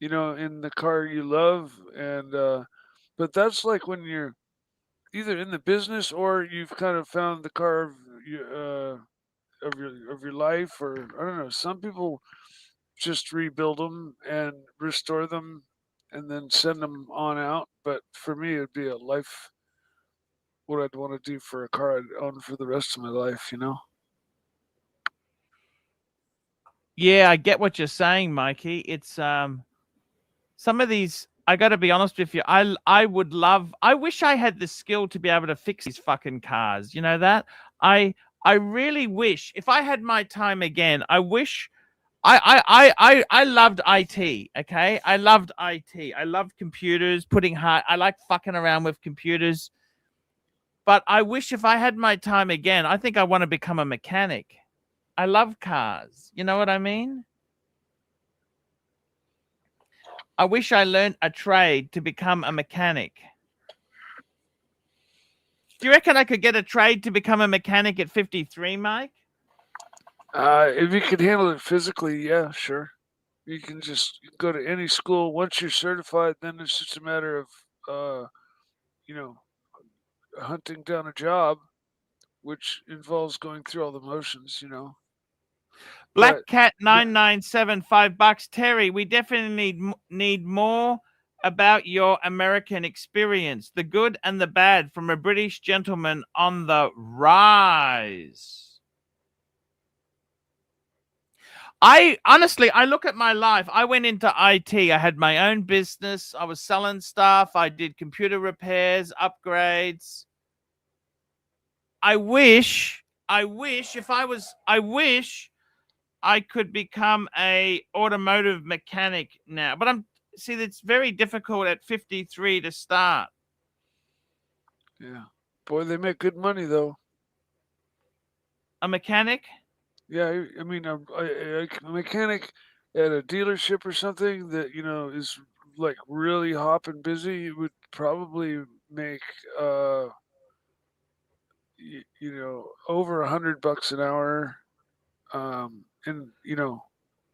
S9: you know, in the car you love. And but that's like when you're either in the business or you've kind of found the car of your life, or I don't know. Some people just rebuild them and restore them and then send them on out. But for me, it'd be a life, what I'd want to do for a car I'd own for the rest of my life, you know?
S1: Yeah, I get what you're saying, Mikey. It's some of these, I got to be honest with you. I wish I had the skill to be able to fix these fucking cars. You know that? I really wish, if I had my time again, I wish I loved IT, okay? I loved IT. I loved computers, I like fucking around with computers. But I wish if I had my time again, I think I want to become a mechanic. I love cars. You know what I mean? I wish I learned a trade to become a mechanic. Do you reckon I could get a trade to become a mechanic at 53, Mike?
S9: If you could handle it physically, yeah, sure. You can just go to any school. Once you're certified, then it's just a matter of, you know, hunting down a job, which involves going through all the motions, you know.
S1: Black Cat 997, $5. Terry, we definitely need more about your American experience, the good and the bad, from a British gentleman on the rise. I look at my life. I went into IT. I had my own business. I was selling stuff. I did computer repairs, upgrades. I wish I could become a automotive mechanic now. But it's very difficult at 53 to start.
S9: Yeah. Boy, they make good money though.
S1: A mechanic?
S9: Yeah, I mean, a mechanic at a dealership or something that, you know, is like really hopping busy would probably make you know, over $100 an hour, and you know,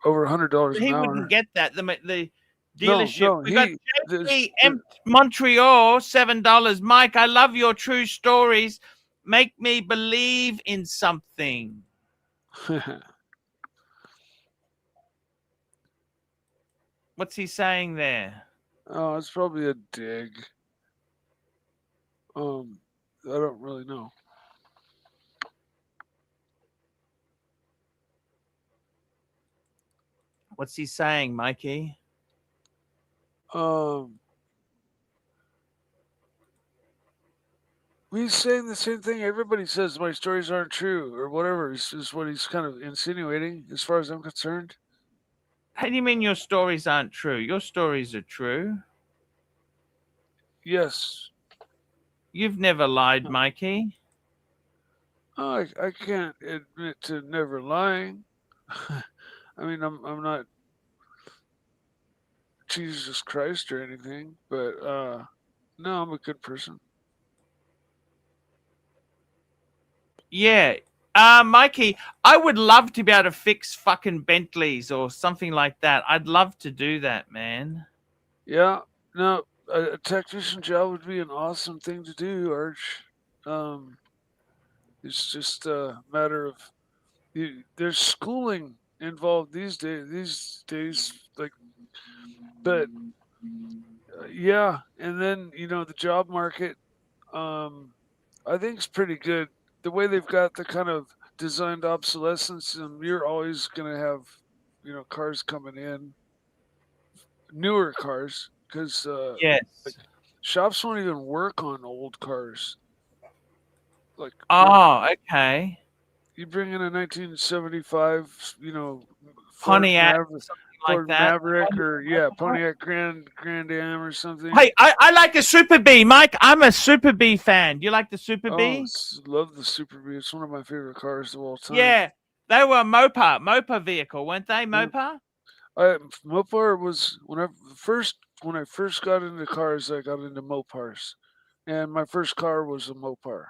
S9: over $100 an
S1: He
S9: hour.
S1: wouldn't get that. The dealership.
S9: No,
S1: we got JP Montreal, $7. Mike, I love your true stories. Make me believe in something. What's he saying there?
S9: Oh, it's probably a dig. I don't really know.
S1: What's he saying, Mikey?
S9: He's saying the same thing. Everybody says my stories aren't true or whatever. Is what he's kind of insinuating, as far as I'm concerned.
S1: How do you mean your stories aren't true? Your stories are true.
S9: Yes.
S1: You've never lied, Mikey.
S9: Oh, I can't admit to never lying. I mean, I'm not Jesus Christ or anything, but no, I'm a good person.
S1: Yeah. Mikey, I would love to be able to fix fucking Bentleys or something like that. I'd love to do that, man.
S9: Yeah. No, a technician job would be an awesome thing to do, Arch. It's just a matter of there's schooling involved these days, like, but yeah, and then the job market, I think it's pretty good. The way they've got the kind of designed obsolescence, and you're always gonna have cars coming in, newer cars, because
S1: yes,
S9: like, shops won't even work on old cars. Like,
S1: oh, okay.
S9: You bring in a 1975,
S1: Pontiac,
S9: Ford Maverick, or Pontiac Grand Am or something.
S1: Hey, I like a Super B, Mike. I'm a Super B fan. Do you like the Super B?
S9: Love the Super B. It's one of my favorite cars of all time.
S1: Yeah, they were a Mopar vehicle, weren't they? Mopar.
S9: Mopar was when I first got into cars. I got into Mopars, and my first car was a Mopar.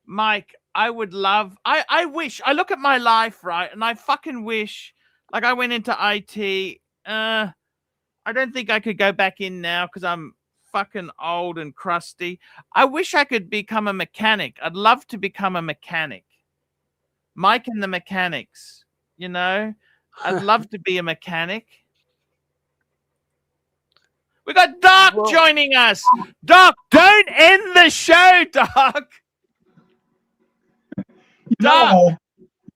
S1: Mike, I would love. I wish. I look at my life, right, and I fucking wish. Like, I went into IT. I don't think I could go back in now because I'm fucking old and crusty. I wish I could become a mechanic. I'd love to become a mechanic. Mike and the Mechanics, I'd love to be a mechanic. We got Doc joining us. Doc, don't end the show, Doc. Doc,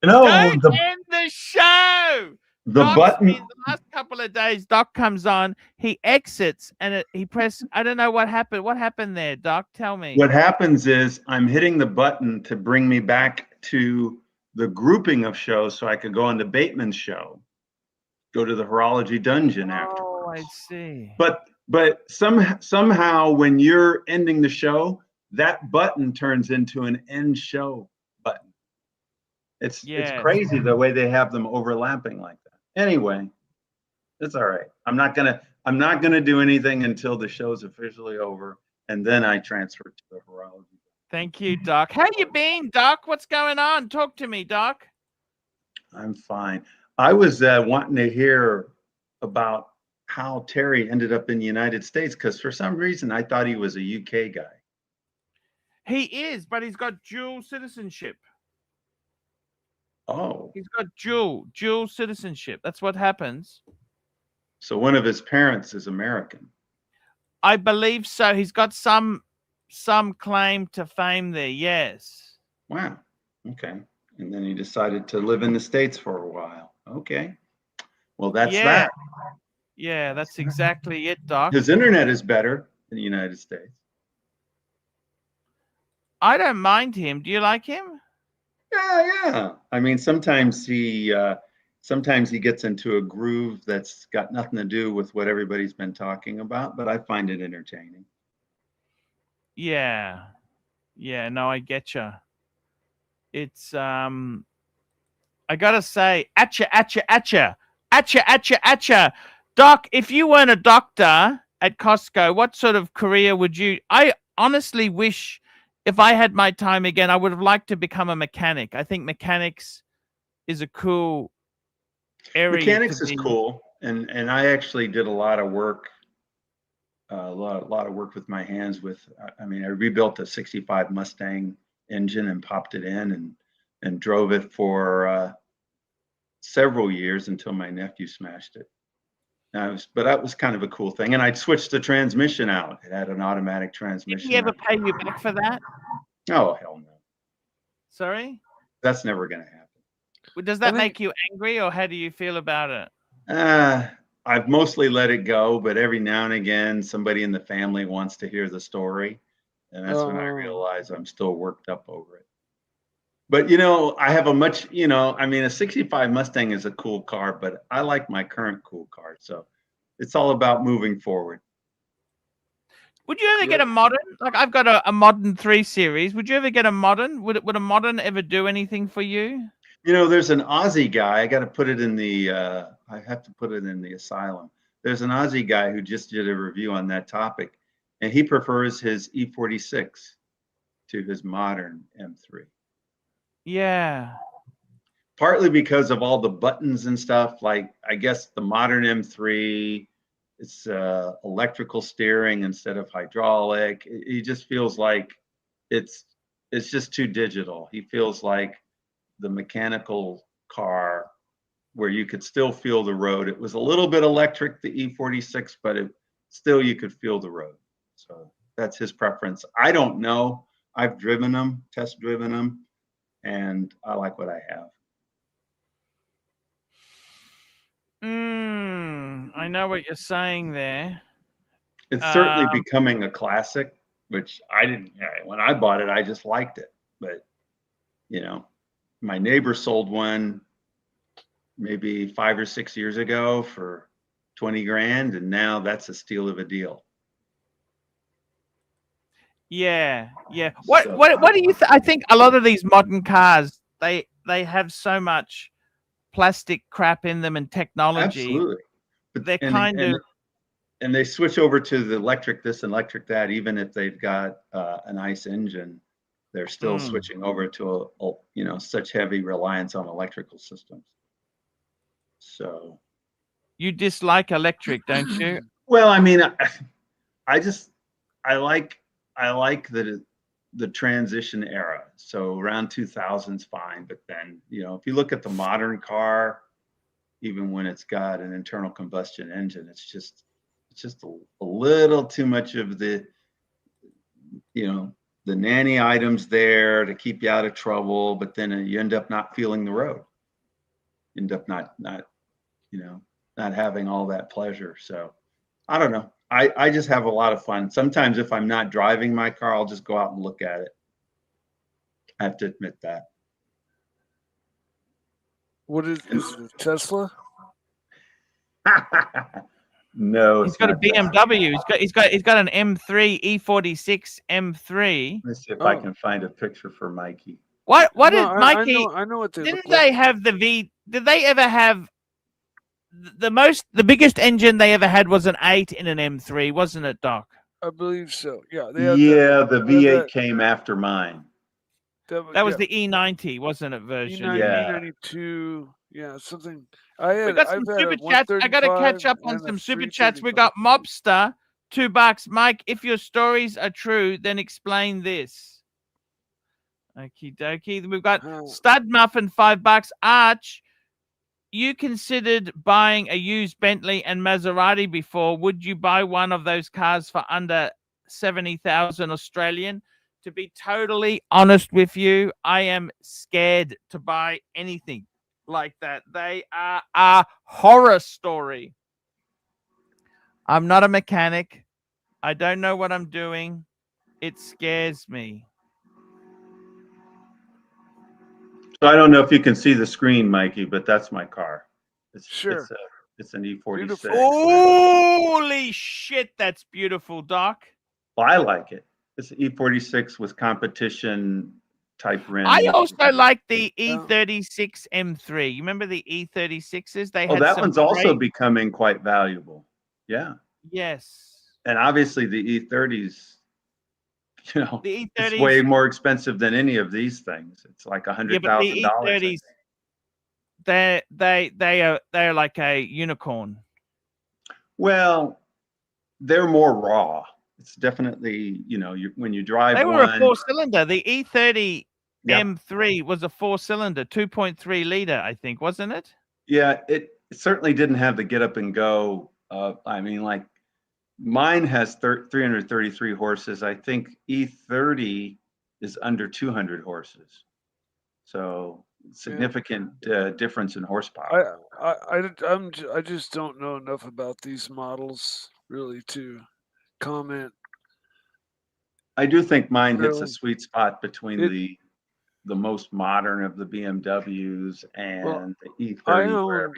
S1: don't end the show.
S2: The
S1: Doc's
S2: button.
S1: The last couple of days, Doc comes on. He exits and he press. I don't know what happened. What happened there, Doc? Tell me.
S2: What happens is I'm hitting the button to bring me back to the grouping of shows, so I could go on the Bateman's show, go to the Horology Dungeon after.
S1: Oh, I see.
S2: But somehow when you're ending the show, that button turns into an end show button. It's crazy the way they have them overlapping like that. Anyway, it's all right. I'm not gonna do anything until the show's officially over, and then I transfer to the Horology.
S1: Thank you, Doc. How you been, Doc? What's going on? Talk to me, Doc.
S2: I'm fine. I was wanting to hear about how Terry ended up in the United States, because for some reason I thought he was a UK guy.
S1: He is, but he's got dual citizenship.
S2: Oh.
S1: He's got dual citizenship. That's what happens.
S2: So one of his parents is American.
S1: I believe so. He's got some claim to fame there. Yes.
S2: Wow. Okay. And then he decided to live in the States for a while. Okay. Well, that's that.
S1: Yeah, that's exactly it, Doc.
S2: His internet is better in the United States.
S1: I don't mind him. Do you like him?
S2: Yeah. I mean, sometimes he gets into a groove that's got nothing to do with what everybody's been talking about, but I find it entertaining.
S1: Yeah. No, I get you. It's I gotta say, atcha. Doc, if you weren't a doctor at Costco, what sort of career would you? I honestly wish, if I had my time again, I would have liked to become a mechanic. I think mechanics is a cool area.
S2: Mechanics is cool, and I actually did a lot of work, a lot of work with my hands. I mean, I rebuilt a '65 Mustang engine and popped it in and drove it for several years until my nephew smashed it. But that was kind of a cool thing. And I'd switched the transmission out. It had an automatic transmission.
S1: Did he ever pay you back for that?
S2: Oh, hell no.
S1: Sorry?
S2: That's never going to happen.
S1: Does that make you angry, or how do you feel about it?
S2: I've mostly let it go, but every now and again, somebody in the family wants to hear the story. And that's when I realize I'm still worked up over it. But, you know, I have a much, you know, I mean, a '65 Mustang is a cool car, but I like my current cool car. So it's all about moving forward.
S1: Would you ever get a modern? Like, I've got a modern 3 Series. Would you ever get a modern? Would a modern ever do anything for you?
S2: You know, there's an Aussie guy. I got to put it in the, I have to put it in the asylum. There's an Aussie guy who just did a review on that topic, and he prefers his E46 to his modern M3.
S1: Yeah.
S2: Partly because of all the buttons and stuff. Like, I guess the modern M3, it's electrical steering instead of hydraulic. He just feels like it's just too digital. He feels like the mechanical car where you could still feel the road. It was a little bit electric, the E46, but still you could feel the road. So that's his preference. I don't know. I've driven them, test driven them, and I like what I have.
S1: I know what you're saying there.
S2: It's certainly becoming a classic, which I didn't, when I bought it, I just liked it. But, you know, my neighbor sold one maybe 5 or 6 years ago for 20 grand, and now that's a steal of a deal.
S1: Yeah. What do you I think a lot of these modern cars, they have so much plastic crap in them and technology.
S2: Absolutely. But
S1: they're
S2: and they switch over to the electric this and electric that. Even if they've got an ICE engine, they're still switching over to a such heavy reliance on electrical systems. So
S1: you dislike electric, don't you?
S2: Well, I mean, I like the transition era. So around 2000's fine, but then, you know, if you look at the modern car, even when it's got an internal combustion engine, it's just a little too much of the, you know, the nanny items there to keep you out of trouble, but then you end up not feeling the road. You end up not having all that pleasure. So I don't know. I just have a lot of fun. Sometimes if I'm not driving my car, I'll just go out and look at it. I have to admit that.
S9: What is it, a Tesla?
S2: No,
S1: he's got a BMW. He's got an M3 E46 M3.
S2: Let's see if I can find a picture for Mikey.
S1: What is Mikey?
S9: I know what they
S1: didn't
S9: look
S1: they
S9: like.
S1: have the V? Did they ever have the biggest engine they ever had was an 8 in an M3, wasn't it, Doc?
S9: I believe so. Yeah.
S2: The V8 came after mine.
S1: That was the E90, wasn't it? Version.
S9: E90, E92. Yeah, something.
S1: We got some super chats. I got to catch up on some super chats. We got Mobster, $2. Mike, if your stories are true, then explain this. Okie dokie. We've got Stud Muffin, $5. Arch, you considered buying a used Bentley and Maserati before. Would you buy one of those cars for under 70,000 Australian? To be totally honest with you, I am scared to buy anything like that. They are a horror story. I'm not a mechanic. I don't know what I'm doing. It scares me.
S2: So I don't know if you can see the screen, Mikey, but that's my car. It's an E46.
S9: Beautiful.
S1: Holy shit, that's beautiful, Doc.
S2: Well, I like it. It's an E46 with competition type rims.
S1: I also like the E36 M3. You remember the E36s?
S2: That one's also becoming quite valuable. Yeah.
S1: Yes.
S2: And obviously the E30s, you know,
S1: the E30s,
S2: it's way more expensive than any of these things. It's like $100,000.
S1: they're like a unicorn.
S2: Well, they're more raw. It's definitely, you know, when you drive
S1: They were a
S2: one.
S1: 4-cylinder. The E30
S2: Yeah.
S1: M3 was a 4-cylinder, 2.3 liter, I think, wasn't it?
S2: Yeah, it certainly didn't have the get up and go. I mean, like mine has 333 horses. I think E30 is under 200 horses. So significant difference in horsepower.
S9: I just don't know enough about these models really to comment.
S2: I do think mine hits a sweet spot between the most modern of the BMWs and the E30.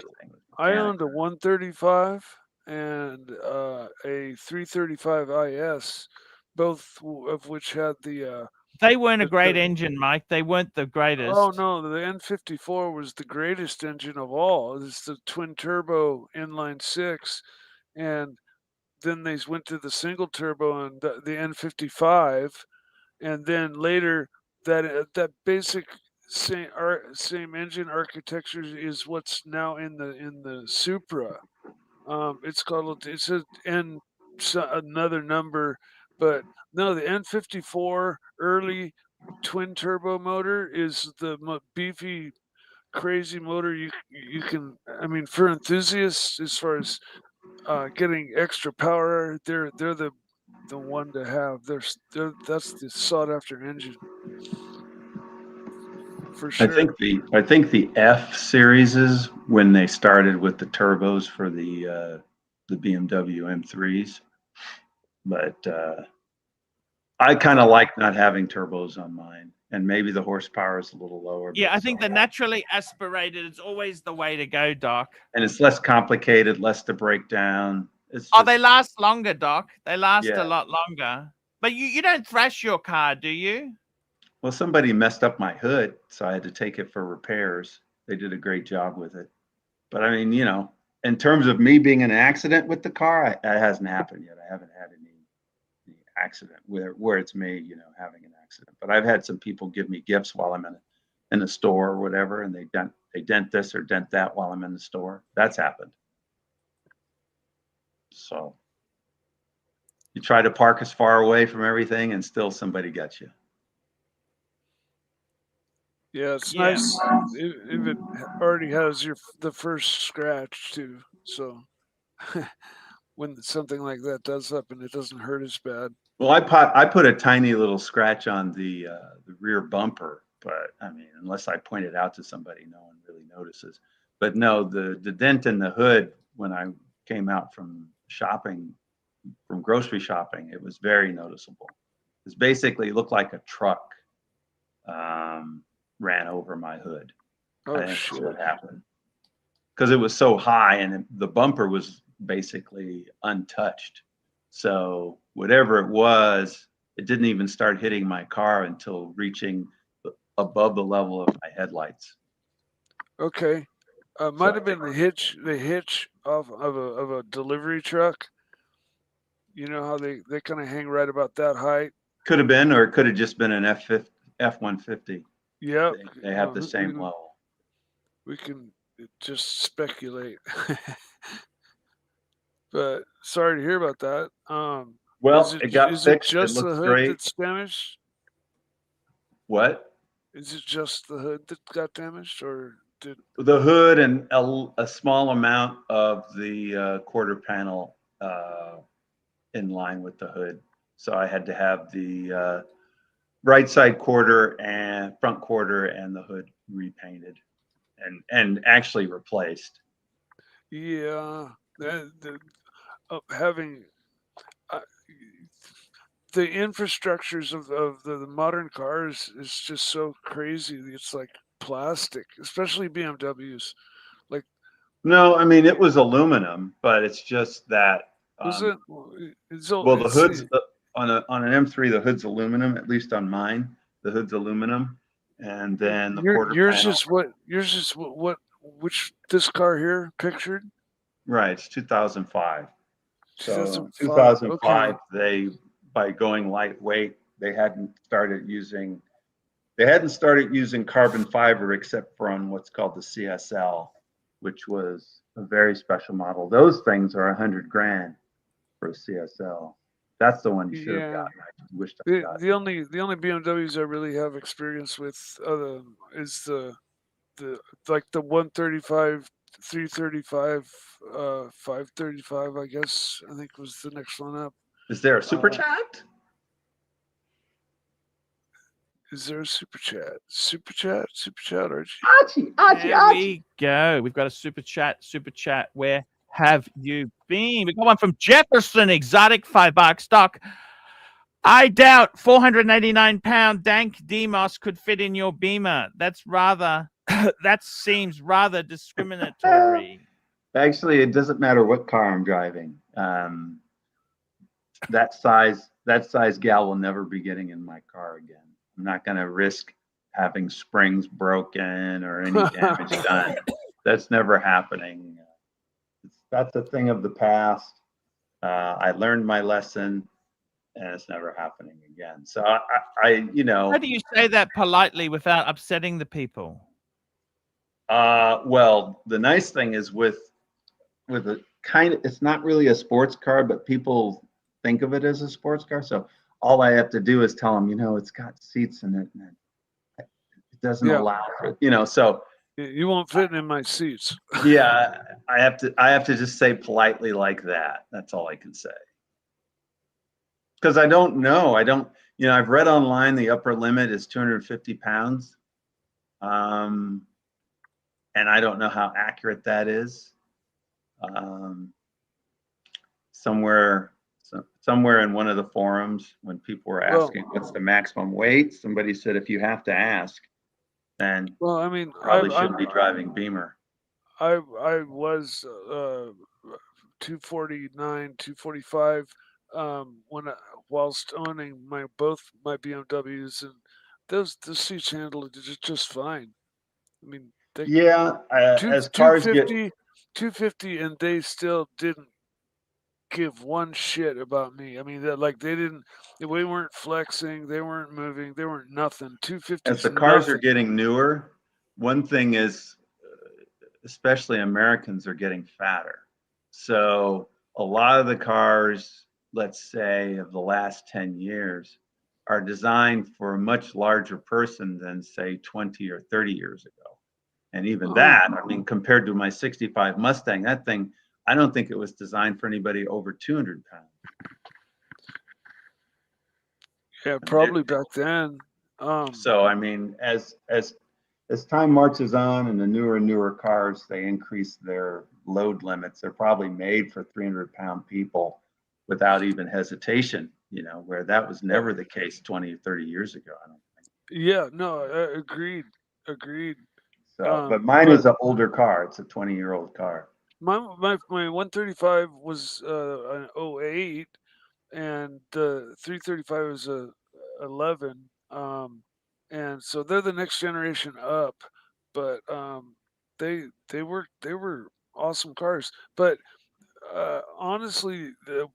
S9: I owned a 135 and a 335 IS, both of which had the.
S1: They weren't a great engine, Mike. They weren't the greatest.
S9: Oh no, the N54 was the greatest engine of all. It's the twin turbo inline 6, and then they went to the single turbo and the N55, and then later that basic same engine architecture is what's now in the Supra. It's another number, but no, the N54 early twin turbo motor is the beefy, crazy motor you can. I mean, for enthusiasts, as far as getting extra power, they're the one to have. That's the sought after engine. For sure.
S2: I think the F series is when they started with the turbos for the BMW M3s, but I kind of like not having turbos on mine, and maybe the horsepower is a little lower.
S1: Yeah, I think the naturally aspirated is always the way to go, Doc.
S2: And it's less complicated, less to break down.
S1: They last longer, Doc. They last a lot longer. But you don't thrash your car, do you?
S2: Well, somebody messed up my hood, so I had to take it for repairs. They did a great job with it. But I mean, you know, in terms of me being in an accident with the car, it hasn't happened yet. I haven't had any accident where it's me, you know, having an accident. But I've had some people give me gifts while I'm in the store or whatever, and they dent this or dent that while I'm in the store. That's happened. So you try to park as far away from everything, and still somebody gets you.
S9: Yeah, it's nice if it already has the first scratch too. So when something like that does happen, it doesn't hurt as bad.
S2: Well, I put a tiny little scratch on the rear bumper, but I mean, unless I point it out to somebody, no one really notices. But no, the dent in the hood when I came out from grocery shopping, it was very noticeable. It basically looked like a truck ran over my hood. I think that's what happened, because it was so high and the bumper was basically untouched. So whatever it was, it didn't even start hitting my car until reaching above the level of my headlights.
S9: Okay, might have been the hitch of a delivery truck. You know how they kind of hang right about that height.
S2: Could have been, or it could have just been an F-150.
S9: Yeah,
S2: they have the same level.
S9: We can just speculate. But sorry to hear about that.
S2: Well, it got fixed.
S9: Is it just the hood
S2: great.
S9: that's damaged?
S2: What?
S9: Is it just the hood that got damaged, or did
S2: the hood and a small amount of the quarter panel in line with the hood? So I had to have the right side quarter and front quarter and the hood repainted and actually replaced.
S9: Yeah, having the infrastructures of the modern cars is just so crazy. It's like plastic, especially BMWs. Like,
S2: no, I mean it was aluminum, but it's just that.
S9: Was it?
S2: Well, the hood's on an M3. The hood's aluminum, at least on mine. The hood's aluminum, and then the quarter panel.
S9: Yours is which this car here pictured?
S2: Right, it's 2005. So
S9: 2005,
S2: they, by going lightweight, they hadn't started using They hadn't started using carbon fiber except for on what's called the CSL, which was a very special model. Those things are $100,000 for a CSL. That's the one you should have gotten. I wished I got.
S9: The only BMWs I really have experience with is the like the 135, 335, 535. I guess I think was the next one up.
S2: Is there a super chat?
S9: Is there a super chat? Super chat,
S2: Archie.
S1: There we go. We've got a super chat. Where have you been? We got one from Jefferson. Exotic, $5. Doc, I doubt 489-pound Dank Demos could fit in your Beamer. That's rather. That seems rather discriminatory.
S2: Actually, it doesn't matter what car I'm driving. That size gal will never be getting in my car again. I'm not going to risk having springs broken or any damage done. That's never happening. That's a thing of the past. I learned my lesson, and it's never happening again. So I
S1: How do you say that politely without upsetting the people?
S2: Well, the nice thing is with a kind of, it's not really a sports car, but people think of it as a sports car. So all I have to do is tell them, it's got seats in it, and it doesn't allow for, so
S9: you won't fit in my seats.
S2: Yeah, I have to just say politely like that. That's all I can say. Because I don't know. I've read online the upper limit is 250 pounds. And I don't know how accurate that is. Somewhere in one of the forums, when people were asking what's the maximum weight, somebody said if you have to ask, then probably shouldn't be driving Beamer.
S9: I was 249, 245 whilst owning both my BMWs, and those seats handled it just fine. I mean,
S2: as cars
S9: 250, and they still didn't give one shit about me. I mean, we weren't flexing, they weren't moving, they weren't nothing. 250.
S2: As the cars are getting newer, one thing is, especially Americans are getting fatter. So a lot of the cars, let's say of the last 10 years, are designed for a much larger person than say 20 or 30 years ago. And even that, I mean, compared to my 65 Mustang, that thing, I don't think it was designed for anybody over 200 pounds.
S9: Yeah, probably back then.
S2: So, I mean, as time marches on and the newer and newer cars, they increase their load limits. They're probably made for 300-pound people without even hesitation, where that was never the case 20 or 30 years ago, I don't think.
S9: Yeah, no, agreed.
S2: So, but mine is an older car. It's a 20-year-old car.
S9: My 135 was an 08, and the 335 was a 11. And so they're the next generation up, but they were awesome cars. But honestly,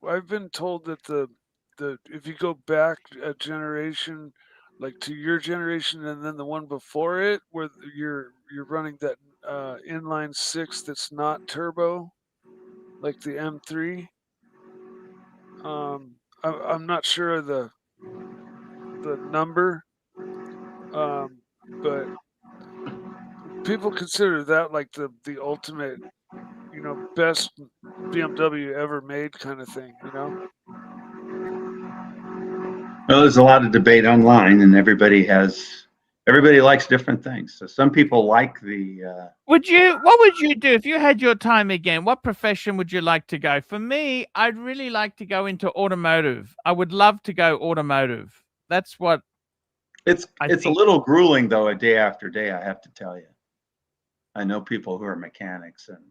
S9: I've been told that the if you go back a generation, like to your generation and then the one before it, where you're running that inline six that's not turbo, like the M3. I'm not sure of the number, but people consider that like the ultimate, best BMW ever made kind of thing,
S2: Well, there's a lot of debate online, and everybody likes different things. So some people like the.
S1: What would you do if you had your time again? What profession would you like to go? For me, I'd really like to go into automotive. I would love to go automotive. That's what.
S2: It's a little grueling though, a day after day. I have to tell you. I know people who are mechanics, and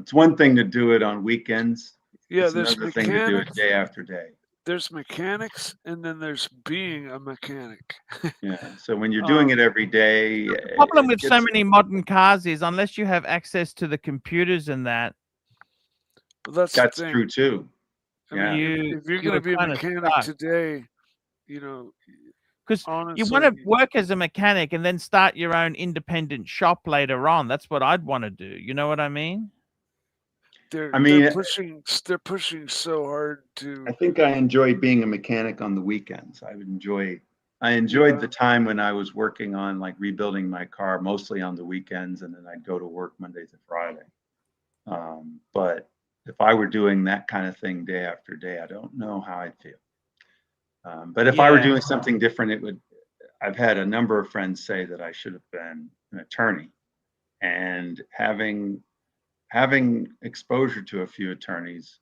S2: it's one thing to do it on weekends.
S9: Yeah,
S2: it's
S9: there's
S2: another thing to do it day after day.
S9: There's mechanics, and then there's being a mechanic.
S2: Yeah. So when you're doing it every day,
S1: the problem with so many modern cars is unless you have access to the computers and that.
S9: Well,
S2: that's true too.
S9: I mean, if you're going to be a mechanic today,
S1: Because you want to work as a mechanic and then start your own independent shop later on. That's what I'd want to do. You know what I mean?
S9: They're pushing so hard to.
S2: I think I enjoy being a mechanic on the weekends. I enjoyed the time when I was working on like rebuilding my car, mostly on the weekends, and then I'd go to work Monday to Friday. But if I were doing that kind of thing day after day, I don't know how I'd feel. But if I were doing something different, I've had a number of friends say that I should have been an attorney, and having exposure to a few attorneys,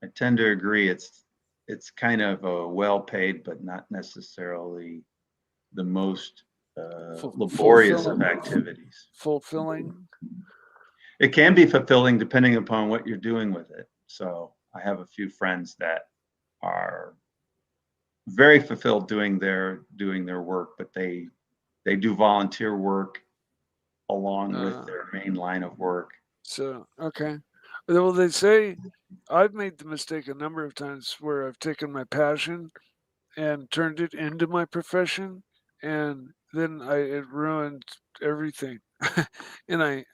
S2: I tend to agree it's kind of a well-paid, but not necessarily the most laborious of activities.
S9: Fulfilling.
S2: It can be fulfilling depending upon what you're doing with it. So I have a few friends that are very fulfilled doing their work, but they do volunteer work along with their main line of work.
S9: So okay, well, they say I've made the mistake a number of times where I've taken my passion and turned it into my profession, and then it ruined everything, and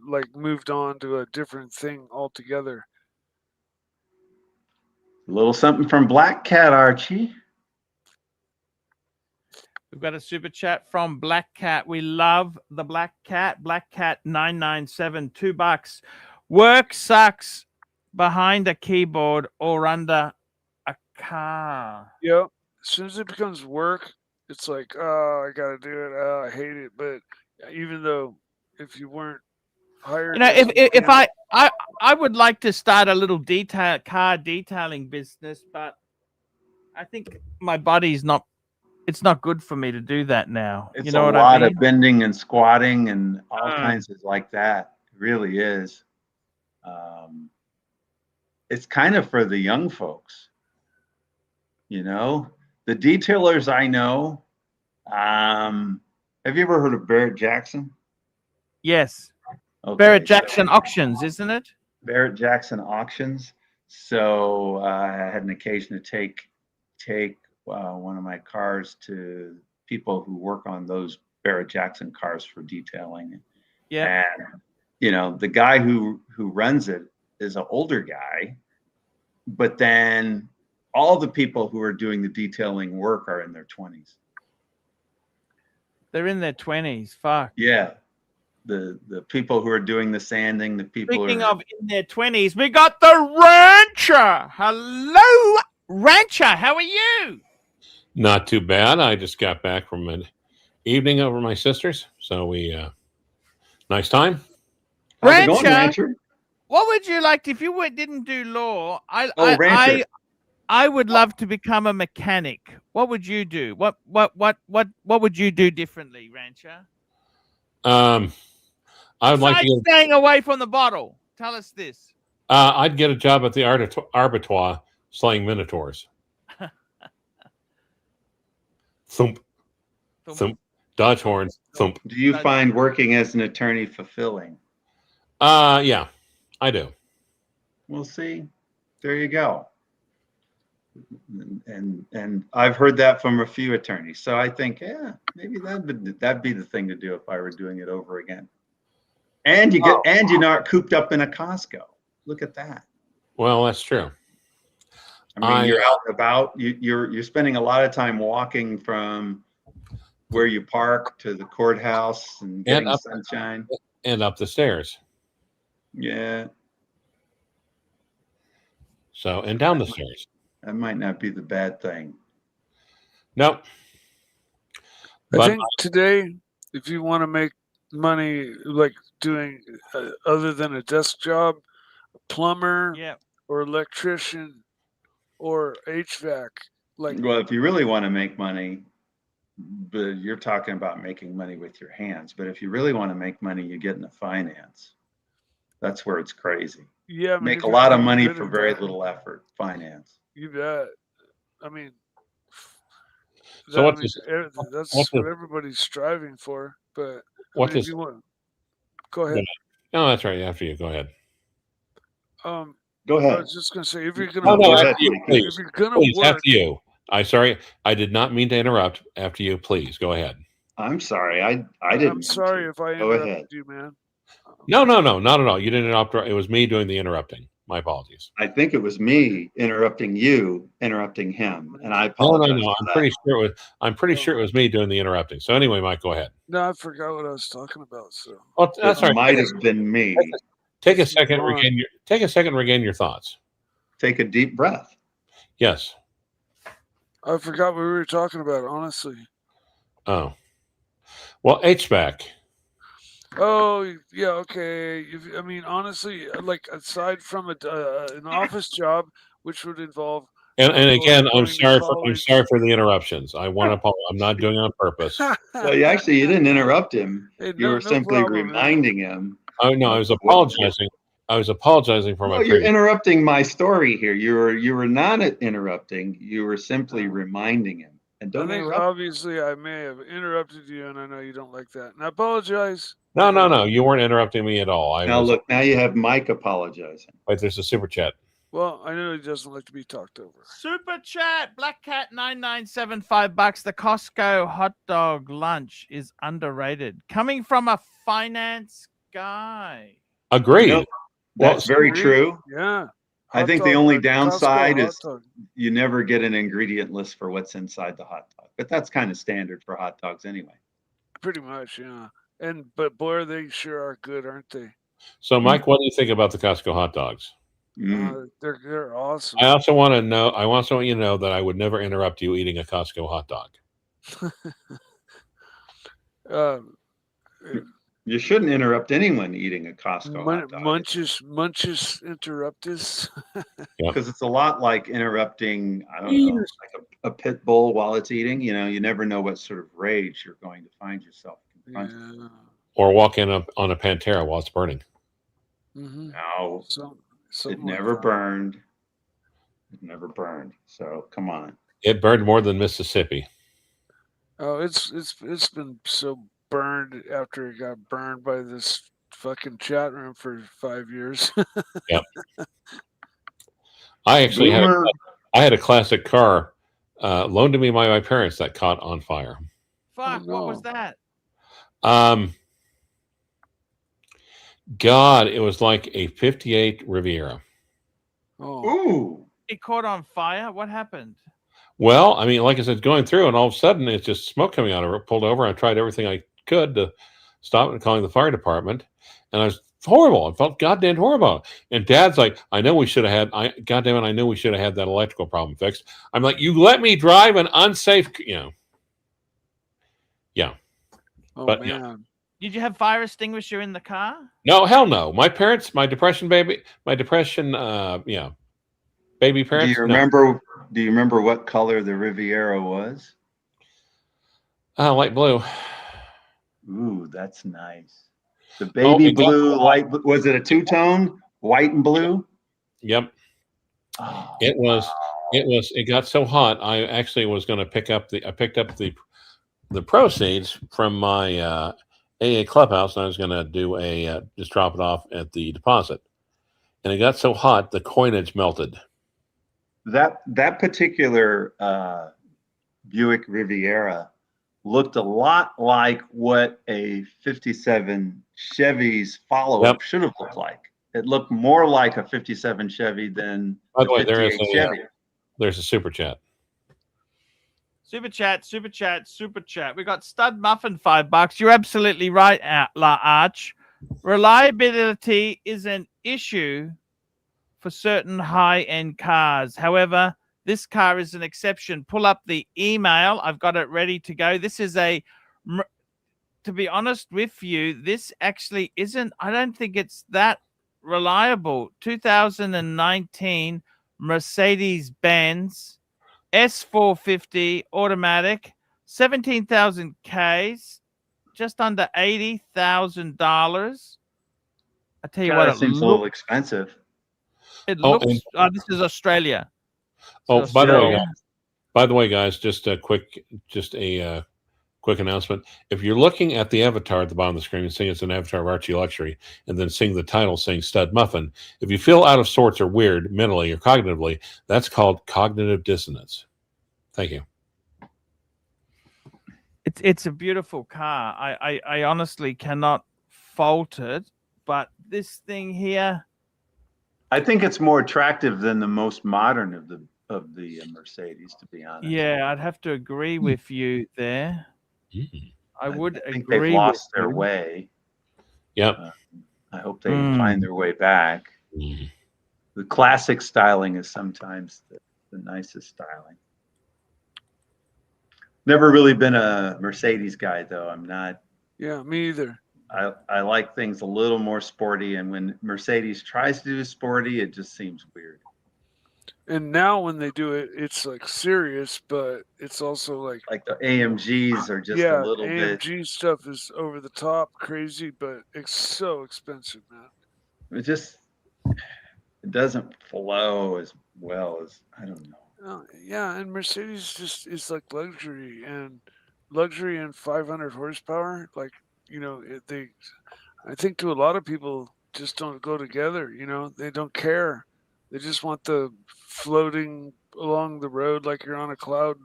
S9: like moved on to a different thing altogether.
S2: A little something from Black Cat, Archie.
S1: We've got a super chat from Black Cat. We love the Black Cat. Black Cat 997, $2. Work sucks behind a keyboard or under a car.
S9: Yeah. As soon as it becomes work, it's like, oh, I gotta do it. Oh, I hate it. But even though if you weren't hired,
S1: if I would like to start a little car detailing business, but I think my body's not. It's not good for me to do that now.
S2: It's
S1: you know
S2: a
S1: what
S2: lot
S1: I mean?
S2: of bending and squatting and all kinds of like that. It really is. It's kind of for the young folks. You know, the detailers I know. Have you ever heard of Barrett Jackson?
S1: Yes.
S2: Okay.
S1: Barrett Jackson Auctions, isn't it?
S2: Barrett Jackson Auctions. So I had an occasion to take one of my cars to people who work on those Barrett Jackson cars for detailing.
S1: Yeah.
S2: And you know, the guy who runs it is an older guy, but then all the people who are doing the detailing work are in their 20s.
S1: They're in their 20s. Fuck.
S2: Yeah. The people who are doing the sanding, the people
S1: Speaking of in their 20s, we got the Rancher. Hello, Rancher. How are you?
S10: Not too bad. I just got back from an evening over my sister's, so we nice time.
S2: How's it going, Rancher?
S1: What would you like if you didn't do law?
S2: Rancher.
S1: I would love to become a mechanic. What would you do? What would you do differently, Rancher?
S10: I would like to
S1: staying away from the bottle. Tell us this.
S10: I'd get a job at the Arbitoire slaying minotaurs. Thump. Thump. Dodge horns. Thump.
S2: Do you find working as an attorney fulfilling?
S10: Yeah, I do.
S2: We'll see. There you go. And I've heard that from a few attorneys. So I think, yeah, maybe that'd be the thing to do if I were doing it over again. And you're not cooped up in a Costco. Look at that.
S10: Well, that's true.
S2: I mean, you're out and about. You're spending a lot of time walking from where you park to the courthouse and getting sunshine.
S10: And up the stairs.
S2: Yeah.
S10: So, and down the stairs.
S2: That might not be the bad thing.
S10: Nope.
S9: I think today, if you want to make money, like doing other than a desk job, a plumber, or electrician, or HVAC,
S2: well, if you really want to make money, but you're talking about making money with your hands. But if you really want to make money, you get into finance. That's where it's crazy.
S9: Yeah, I mean,
S2: make a lot of money for very little effort. Finance.
S9: You bet. I mean,
S10: so
S9: that's what everybody's striving for. But if you want, go ahead.
S10: No, that's right. After you, go ahead.
S2: Go ahead.
S9: I was just going to say, if you're going to
S10: work, after you. Sorry, I did not mean to interrupt. After you, please go ahead.
S2: I'm sorry. I didn't.
S9: I'm sorry if I
S2: Go
S9: interrupted
S2: ahead.
S9: you, man.
S10: No, not at all. You didn't interrupt. It was me doing the interrupting. My apologies.
S2: I think it was me interrupting you, interrupting him, and I apologize.
S10: No. I'm pretty sure it was me doing the interrupting. So anyway, Mike, go ahead.
S9: No, I forgot what I was talking about. So
S10: that's
S2: it might have been me.
S10: Take a second. Take a second. Regain your thoughts.
S2: Take a deep breath.
S10: Yes.
S9: I forgot what we were talking about. Honestly.
S10: Oh. Well, HVAC.
S9: Oh yeah, okay. I mean, honestly, like aside from an office job, which would involve.
S10: And again, I'm sorry for the interruptions. I want to apologize. I'm not doing it on purpose.
S2: Well, you didn't interrupt him.
S9: Hey,
S2: you were simply reminding him.
S10: Oh no, I was apologizing. I was apologizing for my.
S2: You're interrupting my story here. You were not interrupting. You were simply reminding him. And don't interrupt.
S9: Obviously, I may have interrupted you, and I know you don't like that. And I apologize.
S10: No. You weren't interrupting me at all.
S2: Look, now you have Mike apologizing.
S10: Wait, there's a super chat.
S9: Well, I know he doesn't like to be talked over.
S1: Super chat, Black Cat 9975 $5. The Costco hot dog lunch is underrated. Coming from a finance guy.
S10: Agreed.
S2: That's very true.
S9: Yeah.
S2: I think the only downside is you never get an ingredient list for what's inside the hot dog, but that's kind of standard for hot dogs anyway.
S9: Pretty much, yeah. But boy, they sure are good, aren't they?
S10: So, Mike, what do you think about the Costco hot dogs?
S9: They're awesome.
S10: I also want to know. I also want you to know that I would never interrupt you eating a Costco hot dog.
S2: You shouldn't interrupt anyone eating a Costco hot dog.
S9: Munches interruptus.
S2: Because it's a lot like interrupting, I don't know, like a pit bull while it's eating. You never know what sort of rage you're going to find yourself confronted.
S10: Or walk in on a Pantera while it's burning.
S9: Mm-hmm.
S2: No, it never burned. It never burned. So come on.
S10: It burned more than Mississippi.
S9: Oh, it's been so burned after it got burned by this fucking chat room for 5 years.
S10: Yep. I actually had a classic car loaned to me by my parents that caught on fire.
S1: Fuck, what was that?
S10: God, it was like a 58 Riviera.
S9: Oh.
S2: Ooh.
S1: It caught on fire? What happened?
S10: Well, I mean, like I said, going through, and all of a sudden it's just smoke coming out of it. Pulled over. I tried everything I could to stop it, calling the fire department, and I was horrible. I felt goddamn horrible. And Dad's like, I know we should have had. Goddamn it, I know we should have had that electrical problem fixed. I'm like, you let me drive an unsafe, Yeah.
S9: Oh,
S10: but
S9: man.
S10: yeah.
S1: Did you have fire extinguisher in the car?
S10: No, hell no. My parents, my depression, baby parents.
S2: Do you remember what color the Riviera was?
S10: Light blue.
S2: Ooh, that's nice. The baby blue, light. Was it a two-tone, white and blue?
S10: Yep.
S2: Oh,
S10: it was. Wow. It got so hot. I actually was going to pick up I picked up the proceeds from my AA clubhouse, and I was going to do just drop it off at the deposit. And it got so hot, the coinage melted.
S2: That particular Buick Riviera looked a lot like what a 57 Chevy's follow-up should have looked like. It looked more like a 57 Chevy than
S10: By the way,
S2: Chevy.
S10: There's a super chat.
S1: Super chat. We got Stud Muffin $5. You're absolutely right, Arch. Reliability is an issue for certain high-end cars. However, this car is an exception. Pull up the email. I've got it ready to go. This is to be honest with you, this actually isn't, I don't think it's that reliable. 2019 Mercedes-Benz S450 automatic, 17,000 Ks, just under $80,000. I tell you what, it
S2: seems a little expensive.
S1: It looks. This is Australia.
S10: By the way, guys, just a quick announcement. If you're looking at the avatar at the bottom of the screen and seeing it's an avatar of Archie Luxury, and then seeing the title saying Stud Muffin, if you feel out of sorts or weird mentally or cognitively, that's called cognitive dissonance. Thank you.
S1: It's a beautiful car. I honestly cannot fault it, but this thing here,
S2: I think it's more attractive than the most modern of the Mercedes, to be honest.
S1: yeah, I'd have to agree with you there. I would
S2: I think
S1: agree.
S2: they've lost
S1: with
S2: their
S1: you.
S2: way.
S10: Yep.
S2: I hope they find their way back. The classic styling is sometimes the nicest styling. Never really been a Mercedes guy, though. I'm not.
S9: Yeah, me either.
S2: I like things a little more sporty, and when Mercedes tries to do sporty, it just seems weird.
S9: And now when they do it, it's like serious, but it's also like
S2: the AMGs are just a little bit.
S9: AMG stuff is over the top, crazy, but it's so expensive, man.
S2: It doesn't flow as well as, I don't know.
S9: Yeah, and Mercedes just is like luxury and 500 horsepower. Like, you know, I think to a lot of people just don't go together. You know, they don't care. They just want the floating along the road like you're on a cloud,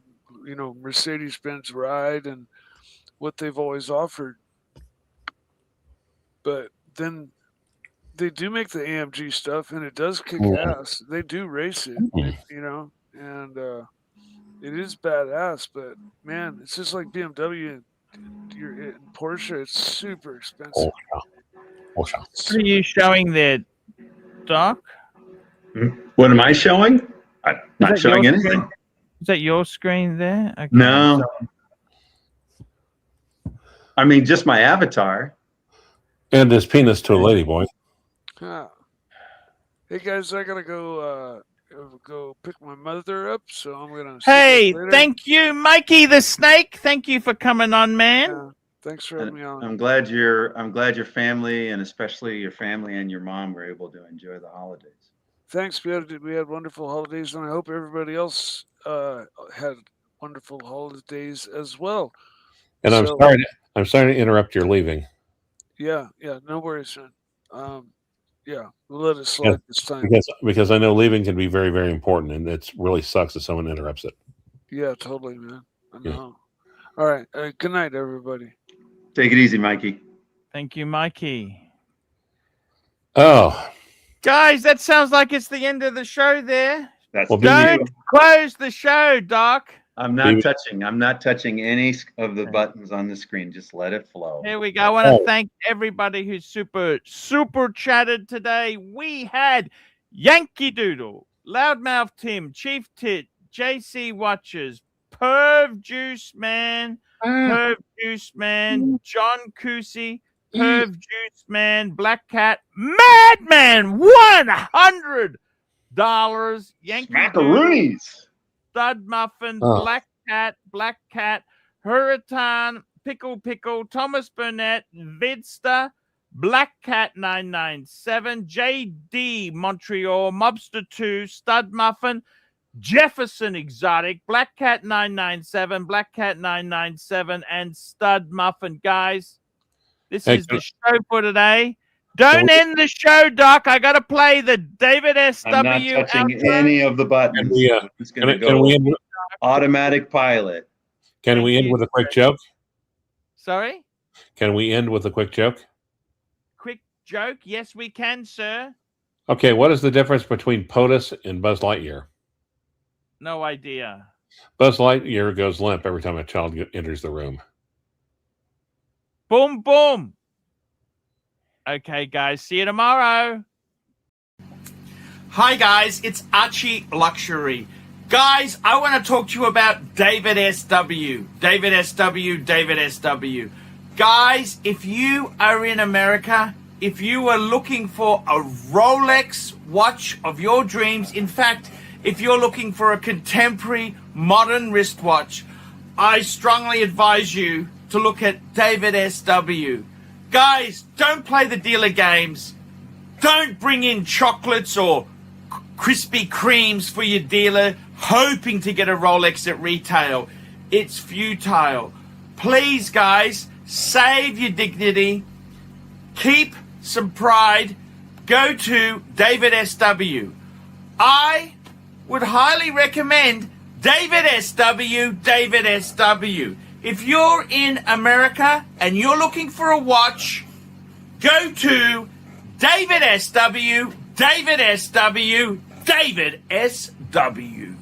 S9: you know, Mercedes-Benz ride and what they've always offered. But then they do make the AMG stuff, and it does kick ass. They do race it, you know, and it is badass. But man, it's just like BMW and Porsche. It's super expensive.
S1: What are you showing there, Doc?
S2: What am I showing? I'm not showing anything.
S1: Screen? Is that your screen there? Okay,
S2: no. I mean, just my avatar.
S10: And his penis to a lady boy.
S9: Hey guys, I gotta go pick my mother up, so I'm gonna.
S1: Hey, thank you, Mikey the Snake. Thank you for coming on, man.
S9: Thanks for having me on.
S2: I'm glad your family, and especially your family and your mom, were able to enjoy the holidays.
S9: Thanks. We had wonderful holidays, and I hope everybody else had wonderful holidays as well.
S10: And I'm sorry to interrupt your leaving.
S9: Yeah, no worries, man. Yeah, we'll let it slide this time.
S10: Because I know leaving can be very, very important, and it really sucks if someone interrupts it.
S9: Yeah, totally, man. I know. All right. Good night, everybody.
S2: Take it easy, Mikey.
S1: Thank you, Mikey.
S10: Oh.
S1: Guys, that sounds like it's the end of the show there.
S2: Don't
S1: close the show, Doc.
S2: I'm not touching any of the buttons on the screen. Just let it flow.
S1: Here we go. I want to thank everybody who's super chatted today. We had Yankee Doodle, Loudmouth Tim, Chief Tit, JC Watchers, Perv Juice Man, John Cousy, Perv Juice Man, Black Cat, Madman, $100, Yankee
S2: Macaroonies,
S1: Stud Muffin, Black Cat, Hurricane, Pickle, Thomas Burnett, Vidster, Black Cat 997, JD Montreal, Mobster 2, Stud Muffin, Jefferson Exotic, Black Cat 997, Black Cat 997, and Stud Muffin. Guys, this is the show for today. Don't end the show, Doc. I got to play the David SW.
S2: I'm not touching any of the buttons. It's going to go automatic pilot.
S10: Can we end with a quick joke?
S1: Sorry?
S10: Can we end with a quick joke?
S1: Quick joke? Yes, we can, sir.
S10: Okay, what is the difference between POTUS and Buzz Lightyear?
S1: No idea.
S10: Buzz Lightyear goes limp every time a child enters the room.
S1: Boom, boom. Okay, guys. See you tomorrow. Hi, guys. It's Archie Luxury. Guys, I want to talk to you about David SW. David SW. Guys, if you are in America, if you are looking for a Rolex watch of your dreams, in fact, if you're looking for a contemporary modern wristwatch, I strongly advise you to look at David SW. Guys, don't play the dealer games. Don't bring in chocolates or Krispy Kremes for your dealer hoping to get a Rolex at retail. It's futile. Please, guys, save your dignity. Keep some pride. Go to David SW. I would highly recommend David SW, David SW. If you're in America and you're looking for a watch, go to David SW, David SW, David SW.